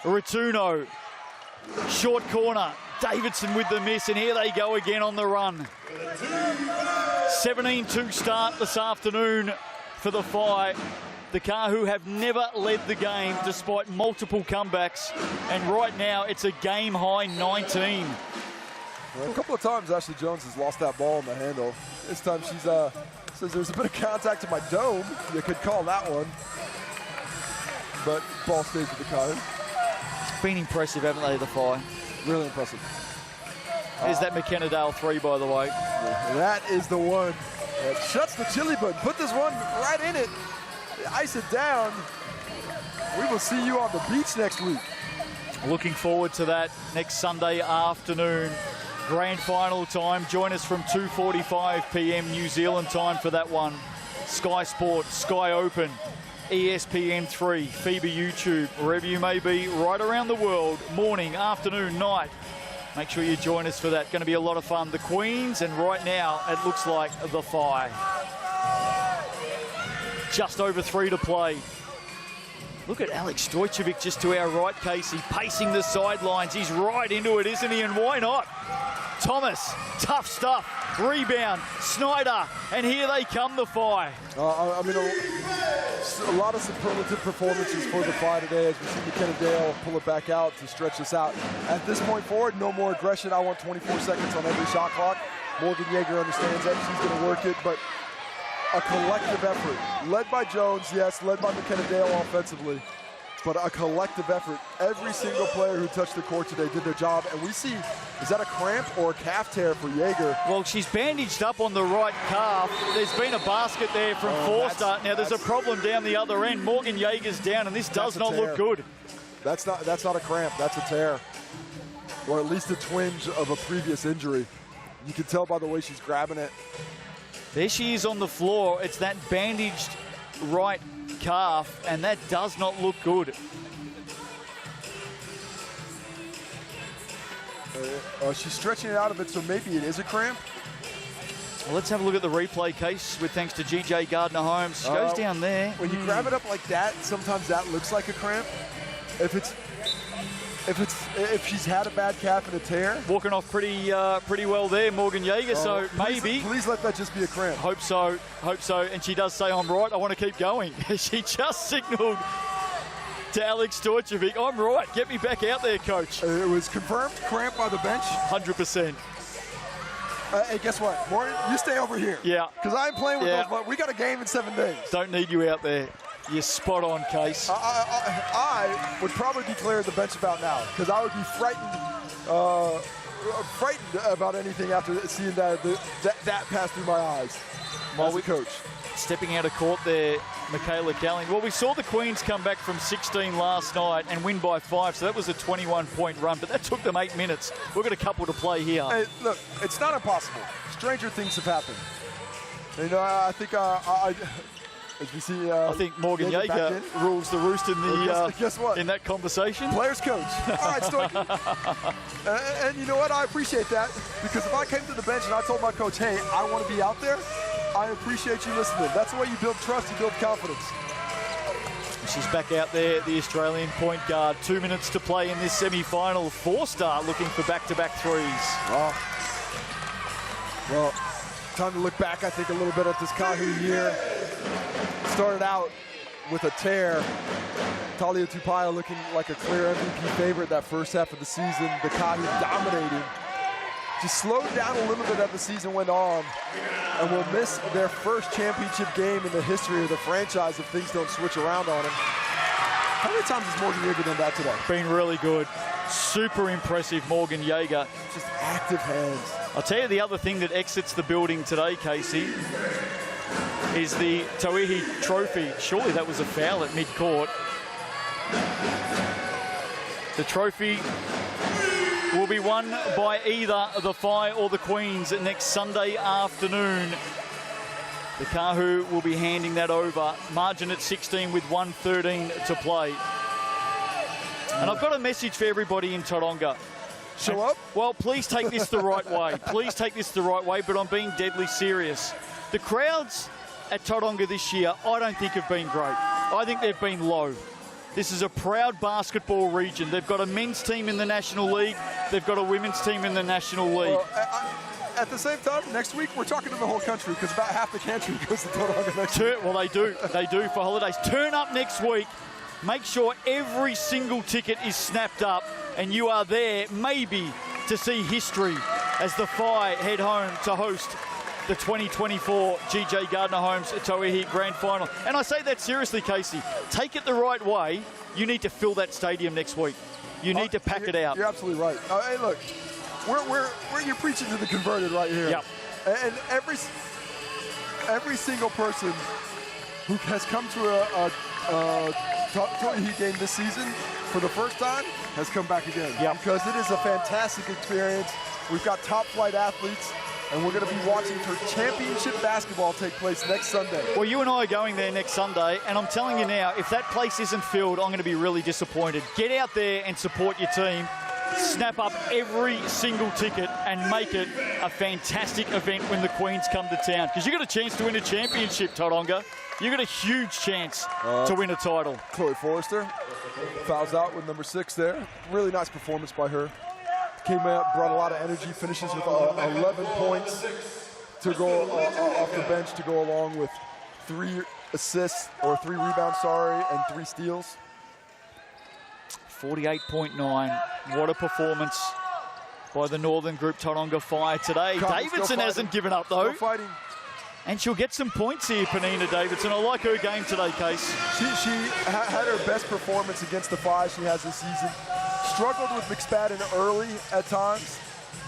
Ratuno, short corner. Davidson with the miss, and here they go again on the run. 17-2 start this afternoon for the Fire. The Kāhu have never led the game despite multiple comebacks, and right now it's a game-high 19. Well, a couple of times Ashley Jones has lost that ball in the handle. This time she's says there's a bit of contact in my dome. You could call that one. But ball stays with the Kāhu. Been impressive, haven't they, the Fire? Really impressive. There's that McKenna Dale 3, by the way. That is the one that shuts the chili button. Put this one right in it. Ice it down. We will see you on the beach next week. Looking forward to that next Sunday afternoon. Grand final time. Join us from 2:45 p.m. New Zealand time for that one. Sky Sport, Sky Open, ESPN3, FIBA YouTube, wherever you may be right around the world, morning, afternoon, night. Make sure you join us for that. Going to be a lot of fun. The Queens, and right now it looks like the Fire. Just over 3 to play. Look at Alex Stojkovic just to our right, Casey, pacing the sidelines. He's right into it, isn't he? And why not? Thomas, tough stuff. Rebound, Snyder, and here they come, the Fire. I mean, a lot of superlative performances for the Fire today as we see McKenna Dale pull it back out to stretch this out. At this point forward, no more aggression. I want 24 seconds on every shot clock. Morgan Yeager understands that. She's going to work it, but a collective effort, led by Jones, yes, led by McKenna Dale offensively, but a collective effort. Every single player who touched the court today did their job, and we see Is that a cramp or a calf tear for Jaeger? Well, she's bandaged up on the right calf. There's been a basket there from Forster. Now there's a problem down the other end. Morgan Jaeger's down, and this does not look good. That's not a cramp. That's a tear, or at least a twinge of a previous injury. You can tell by the way she's grabbing it. There she is on the floor. It's that bandaged right calf, and that does not look good. She's stretching it out a bit, so maybe it is a cramp. Well, let's have a look at the replay case with thanks to GJ Gardner-Holmes. She goes down there. When you grab it up like that, sometimes that looks like a cramp. If she's had a bad calf and a tear. Walking off pretty well there, Morgan Jaeger, so maybe. Please let that just be a cramp. Hope so. And she does say, I'm right, I want to keep going. She just signaled to Alex Stojkovic, I'm right, get me back out there, coach. It was confirmed cramp by the bench. 100%. Hey, guess what, Morgan? You stay over here. Yeah. Because I'm playing with those, but we got a game in 7 days. Don't need you out there. You're spot on, Case. I would probably declare the bench about now, because I would be frightened about anything after seeing that pass through my eyes. As a coach. Stepping out of court there, Michaela Calling. Well, we saw the Queens come back from 16 last night and win by 5, so that was a 21-point run, but that took them 8 minutes. We've got a couple to play here. Hey, look, it's not impossible. Stranger things have happened. You know, I think as we see, I think Morgan Jaeger rules the roost in the guess what? In that conversation. Players coach. All right, Stoicky. And you know what? I appreciate that, because if I came to the bench and I told my coach, hey, I want to be out there, I appreciate you listening. That's the way you build trust, you build confidence. She's back out there, the Australian point guard. 2 minutes to play in this semi-final. Four-star looking for back-to-back threes. Oh. Well, time to look back, I think, a little bit at this Kāhu year. Started out with a tear. Talia Tupaia looking like a clear MVP favorite that first half of the season. The Kāhu dominating. Just slowed down a little bit as the season went on, and will miss their first championship game in the history of the franchise if things don't switch around on him. How many times has Morgan Jaeger done that today? Been really good. Super impressive, Morgan Jaeger. Just active hands. I'll tell you the other thing that exits the building today, Casey, is the Tauihi Trophy. Surely that was a foul at mid-court. The trophy will be won by either the Whai or the Queens next Sunday afternoon. The Kāhu will be handing that over. Margin at 16 with 1:13 to play. And I've got a message for everybody in Tauranga. Show up? Well, please take this the right way. Please take this the right way, but I'm being deadly serious. The crowds at Tauranga this year, I don't think have been great. I think they've been low. This is a proud basketball region. They've got a men's team in the National League. They've got a women's team in the National League. Well, at the same time, next week we're talking to the whole country, because about half the country goes to Tauranga next week. Well, they do. They do for holidays. Turn up next week. Make sure every single ticket is snapped up and you are there maybe to see history as the Whai head home to host the 2024 GJ Gardner-Holmes Tauihi Grand Final. And I say that seriously, Casey. Take it the right way. You need to fill that stadium next week. You need to pack it out. You're absolutely right. Hey, look, you're preaching to the converted right here. Yep. And every single person who has come to a Tauihi game this season for the first time has come back again. Yep. Because it is a fantastic experience. We've got top flight athletes, and we're going to be watching for championship basketball take place next Sunday. Well, you and I are going there next Sunday, and I'm telling you now, if that place isn't filled, I'm going to be really disappointed. Get out there and support your team. Snap up every single ticket and make it a fantastic event when the Queens come to town. Because you've got a chance to win a championship, Tauranga. You've got a huge chance to win a title. Chloe Forrester fouls out with number 6 there. Really nice performance by her. Came out, brought a lot of energy, finishes with 11 points to go off the bench to go along with 3 assists, or 3 rebounds, and 3 steals. 48.9. What a performance by the Northern Group Tauranga Whai today. Davidson hasn't given up, though. Still fighting. And she'll get some points here, Penina Davidson. I like her game today, Case. She had her best performance against the Whai she has this season. Struggled with McSpadden early at times,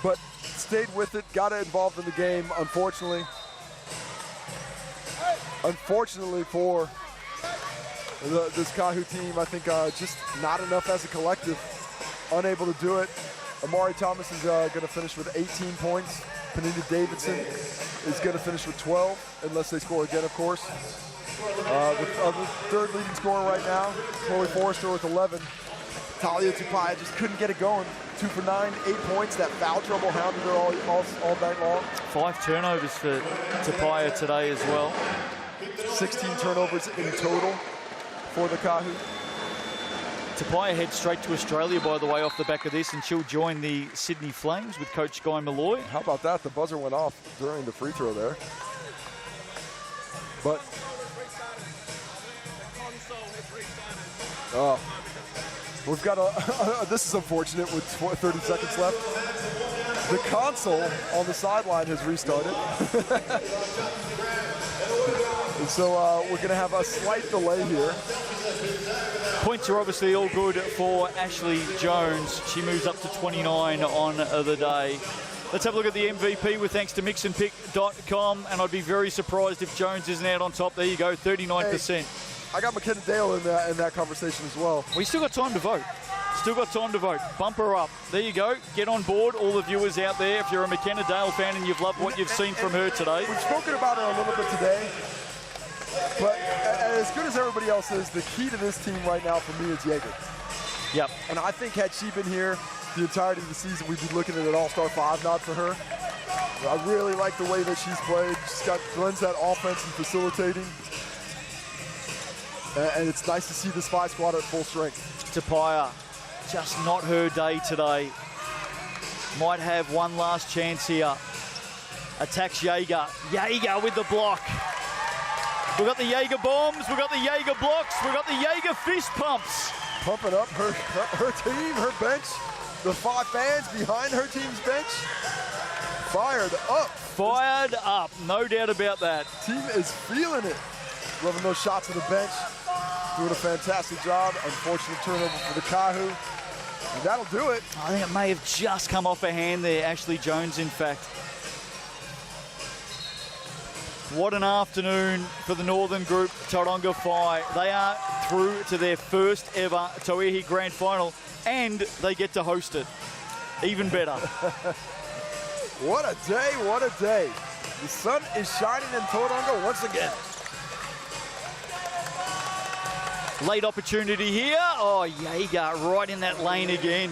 but stayed with it, got involved in the game. Unfortunately for this Kāhu team, I think just not enough as a collective, unable to do it. Amari Thomas is going to finish with 18 points. Panita Davidson is going to finish with 12, unless they score again, of course. The third leading scorer right now, Chloe Forrester with 11. Talia Tauihi just couldn't get it going. 2 for 9, 8 points. That foul trouble hounded her all night long. 5 turnovers for Tauihi today as well. 16 turnovers in total for the Kāhu. Tauihi heads straight to Australia, by the way, off the back of this, and she'll join the Sydney Flames with Coach Guy Malloy. How about that? The buzzer went off during the free throw there. But we've got this is unfortunate with 30 seconds left. The console on the sideline has restarted. And so we're going to have a slight delay here. Points are obviously all good for Ashley Jones. She moves up to 29 on the day. Let's have a look at the MVP with thanks to mixandpick.com, and I'd be very surprised if Jones isn't out on top. There you go, 39%. Hey, I got McKenna Dale in that conversation as well. We still got time to vote. Still got time to vote. Bump her up. There you go. Get on board, all the viewers out there. If you're a McKenna Dale fan and you've loved what you've seen from her today. We've spoken about her a little bit today. But as good as everybody else is, the key to this team right now for me is Jaeger. Yep. And I think had she been here the entirety of the season, we'd be looking at an All-Star 5 nod for her. I really like the way that she's played. She's blends that offense and facilitating. And it's nice to see this 5 squad at full strength. Tauihi, just not her day today. Might have one last chance here. Attacks Jaeger. Jaeger with the block. We've got the Jaeger bombs, we've got the Jaeger blocks, we've got the Jaeger fist pumps. Pumping up her team, her bench. The 5 fans behind her team's bench. Fired up. Fired up, no doubt about that. Team is feeling it. Loving those shots on the bench. Doing a fantastic job. Unfortunate turnover for the Kāhu. And that'll do it. I think it may have just come off her hand there, Ashley Jones, in fact. What an afternoon for the Northern Group, Tauranga Whai. They are through to their first ever Tauihi Grand Final, and they get to host it. Even better. What a day, what a day. The sun is shining in Tauranga once again. Late opportunity here. Oh, Jaeger right in that lane again.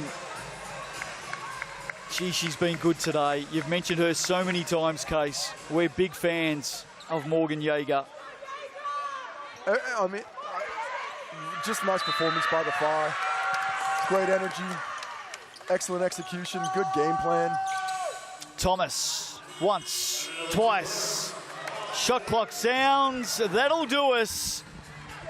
Gee, she's been good today. You've mentioned her so many times, Case. We're big fans of Morgan Jaeger. I mean, just a nice performance by the Whai. Great energy, excellent execution, good game plan. Thomas, Once, twice. Shot clock sounds. That'll do us.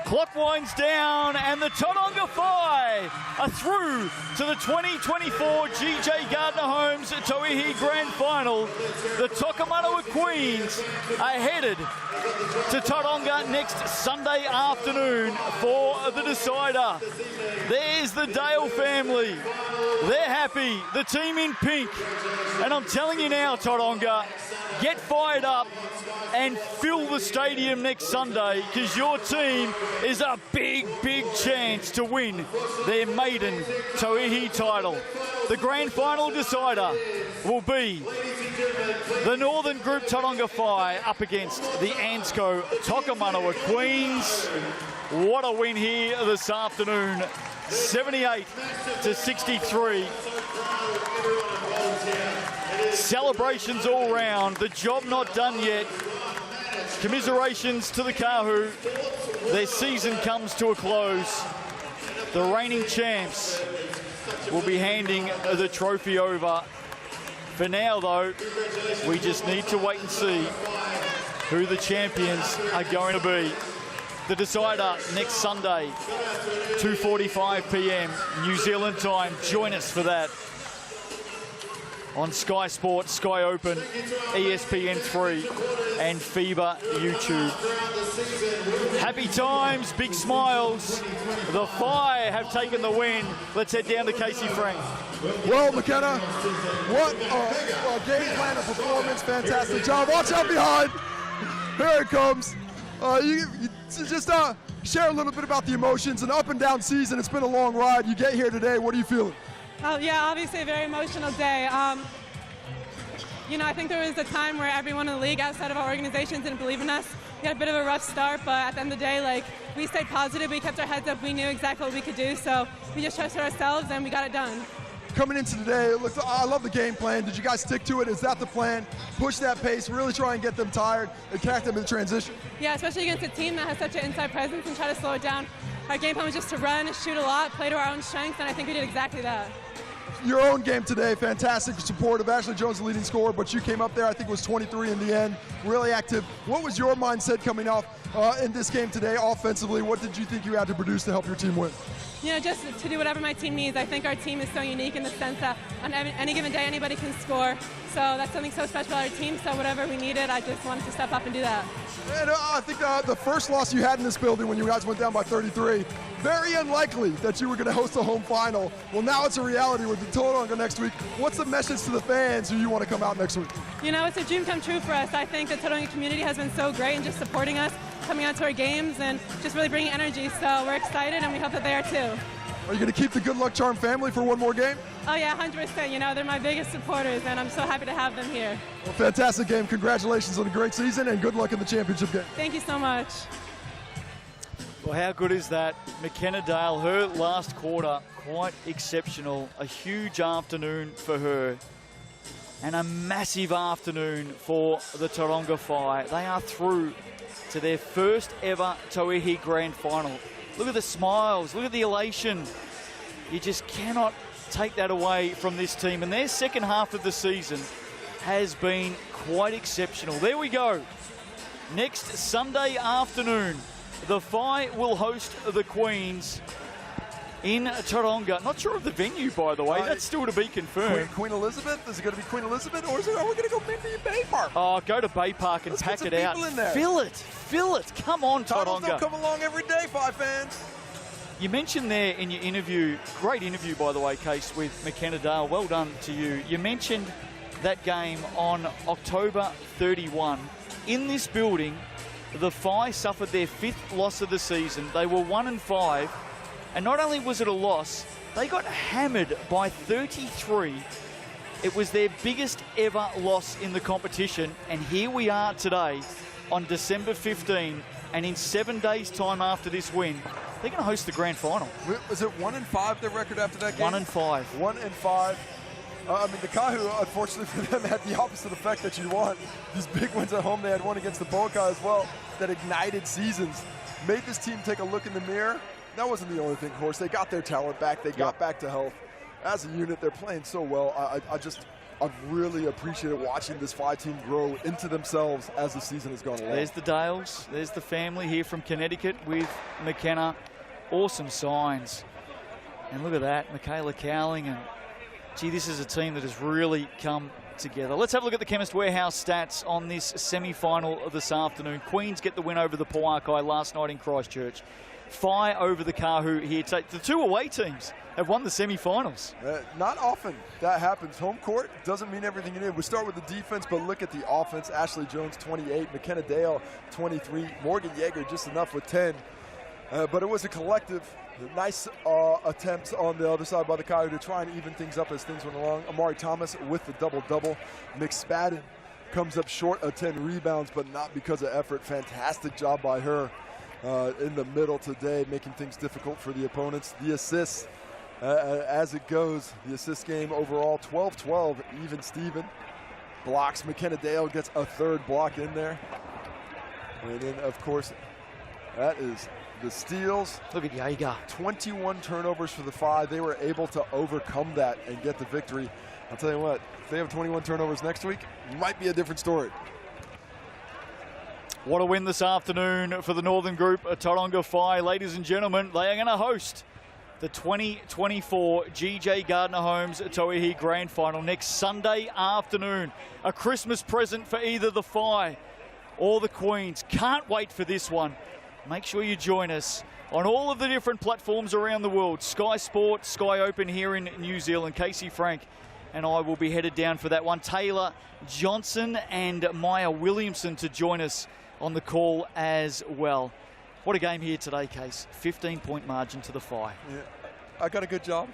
Clock winds down, and the Tauranga Whai are through to the 2024 GJ Gardner Homes Tauihi Grand Final. The Tokomanawa Queens are headed to Tauranga next Sunday afternoon for the decider. There's the Dale family. They're happy. The team in pink. And I'm telling you now, Tauranga, get fired up and fill the stadium next Sunday, because your team is a big, big chance to win their maiden Tauihi title. The grand final decider will be the Northern Group Tauranga Whai up against the Ansco Tokomanawa Queens. What a win here this afternoon, 78-63. Celebrations all round. The job not done yet. Commiserations to the Kāhu. Their season comes to a close. The reigning champs will be handing the trophy over. For now, though, we just need to wait and see who the champions are going to be. The decider next Sunday, 2:45 p.m. New Zealand time. Join us for that on Sky Sports, Sky Open, ESPN3 and FIBA YouTube. Happy times, big smiles. The Whai have taken the win. Let's head down to Casey Frank. Well, McKenna, what a game plan and performance. Fantastic job. Watch out behind. Here it comes. You just share a little bit about the emotions. An up and down season. It's been a long ride. You get here today. What are you feeling? Yeah, obviously a very emotional day. You know, I think there was a time where everyone in the league outside of our organization didn't believe in us. We had a bit of a rough start, but at the end of the day, like, we stayed positive. We kept our heads up. We knew exactly what we could do, so we just trusted ourselves and we got it done. Coming into today, I love the game plan. Did you guys stick to it? Is that the plan? Push that pace, really try and get them tired, attack them in transition? Yeah, especially against a team that has such an inside presence and try to slow it down. Our game plan was just to run, shoot a lot, play to our own strengths, and I think we did exactly that. Your own game today, fantastic support of Ashley Jones, the leading scorer, but you came up there, I think it was 23 in the end, really active. What was your mindset coming off in this game today offensively? What did you think you had to produce to help your team win? You know, just to do whatever my team needs. I think our team is so unique in the sense that on any given day, anybody can score. So that's something so special about our team. So whatever we needed, I just wanted to step up and do that. And I think the first loss you had in this building when you guys went down by 33, very unlikely that you were going to host a home final. Well, now it's a reality with the Tauranga next week. What's the message to the fans who you want to come out next week? You know, it's a dream come true for us. I think the Tauranga community has been so great in just supporting us, coming out to our games, and just really bringing energy. So we're excited, and we hope that they are too. Are you going to keep the Good Luck Charm family for one more game? Oh, yeah, 100%. You know, they're my biggest supporters, and I'm so happy to have them here. Well, fantastic game. Congratulations on a great season, and good luck in the championship game. Thank you so much. Well, how good is that? McKenna Dale, her last quarter, quite exceptional. A huge afternoon for her and a massive afternoon for the Tauranga Whai. They are through to their first ever Tauihi Grand Final. Look at the smiles, look at the elation. You just cannot take that away from this team. And their second half of the season has been quite exceptional. There we go. Next Sunday afternoon, the Whai will host the Queens in Tauranga. Not sure of the venue, by the way. That's still to be confirmed. Queen Elizabeth? Is it going to be Queen Elizabeth, or are we going to go maybe Bay Park? Oh, go to Bay Park and Let's pack get it some out. people in there. Fill it. Come on, Titles Tauranga. don't come along every day, Whai fans. You mentioned there in your interview, great interview, by the way, Case, with McKenna Dale. Well done to you. You mentioned that game on October 31. In this building, the Whai suffered their 5th loss of the season. They were 1-5. And not only was it a loss, they got hammered by 33. It was their biggest ever loss in the competition. And here we are today on December 15. And in 7 days' time after this win, they're going to host the grand final. Was it 1-5 their record after that game? 1-5. 1-5. I mean, the Kāhu, unfortunately for them, had the opposite effect that you want. These big wins at home, they had one against the Bokai as well, that ignited seasons. Made this team take a look in the mirror. That wasn't the only thing, of course. They got their talent back. They got back to health. As a unit, they're playing so well. I've really appreciated watching this Whai team grow into themselves as the season has gone along. There's the Dales. There's the family here from Connecticut with McKenna. Awesome signs. And look at that, Michaela Cowling. And gee, this is a team that has really come together. Let's have a look at the Chemist Warehouse stats on this semi-final of this afternoon. Queens get the win over the Pauakai last night in Christchurch. Whai over the Kāhu here. The two away teams have won the semi-finals. Not often that happens. Home court doesn't mean everything you need. We start with the defense, but look at the offense. Ashley Jones, 28. McKenna Dale, 23. Morgan Yeager, just enough with 10. But it was a collective. Nice attempts on the other side by the Kāhu to try and even things up as things went along. Amari Thomas with the double-double. McSpadden comes up short of 10 rebounds, but not because of effort. Fantastic job by her in the middle today, making things difficult for the opponents. The assists, as it goes, the assist game overall, 12-12, even Steven. Blocks, McKenna Dale gets a third block in there. And then, of course, that is the steals. Look at Yeager. 21 turnovers for the Whai. They were able to overcome that and get the victory. I'll tell you what, if they have 21 turnovers next week, it might be a different story. What a win this afternoon for the Northern Group, Tauranga Whai. Ladies and gentlemen, they are going to host the 2024 GJ Gardner Homes Tauihi Grand Final next Sunday afternoon. A Christmas present for either the Whai or the Queens. Can't wait for this one. make sure you join us on all of the different platforms around the world. Sky Sport, Sky Open here in New Zealand. Casey Frank and I will be headed down for that one. Taylor Johnson and Maya Williamson to join us on the call as well. What a game here today, Case. 15-point margin to the Phi. Yeah, I got a good job.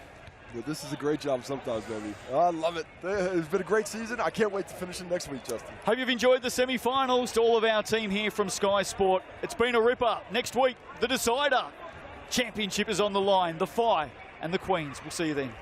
But this is a great job sometimes, baby. I love it. It's been a great season. I can't wait to finish it next week, Justin. Hope you've enjoyed the semi-finals. To all of our team here from Sky Sport, it's been a ripper. Next week, the decider. Championship is on the line. The Phi and the Queens. We'll see you then.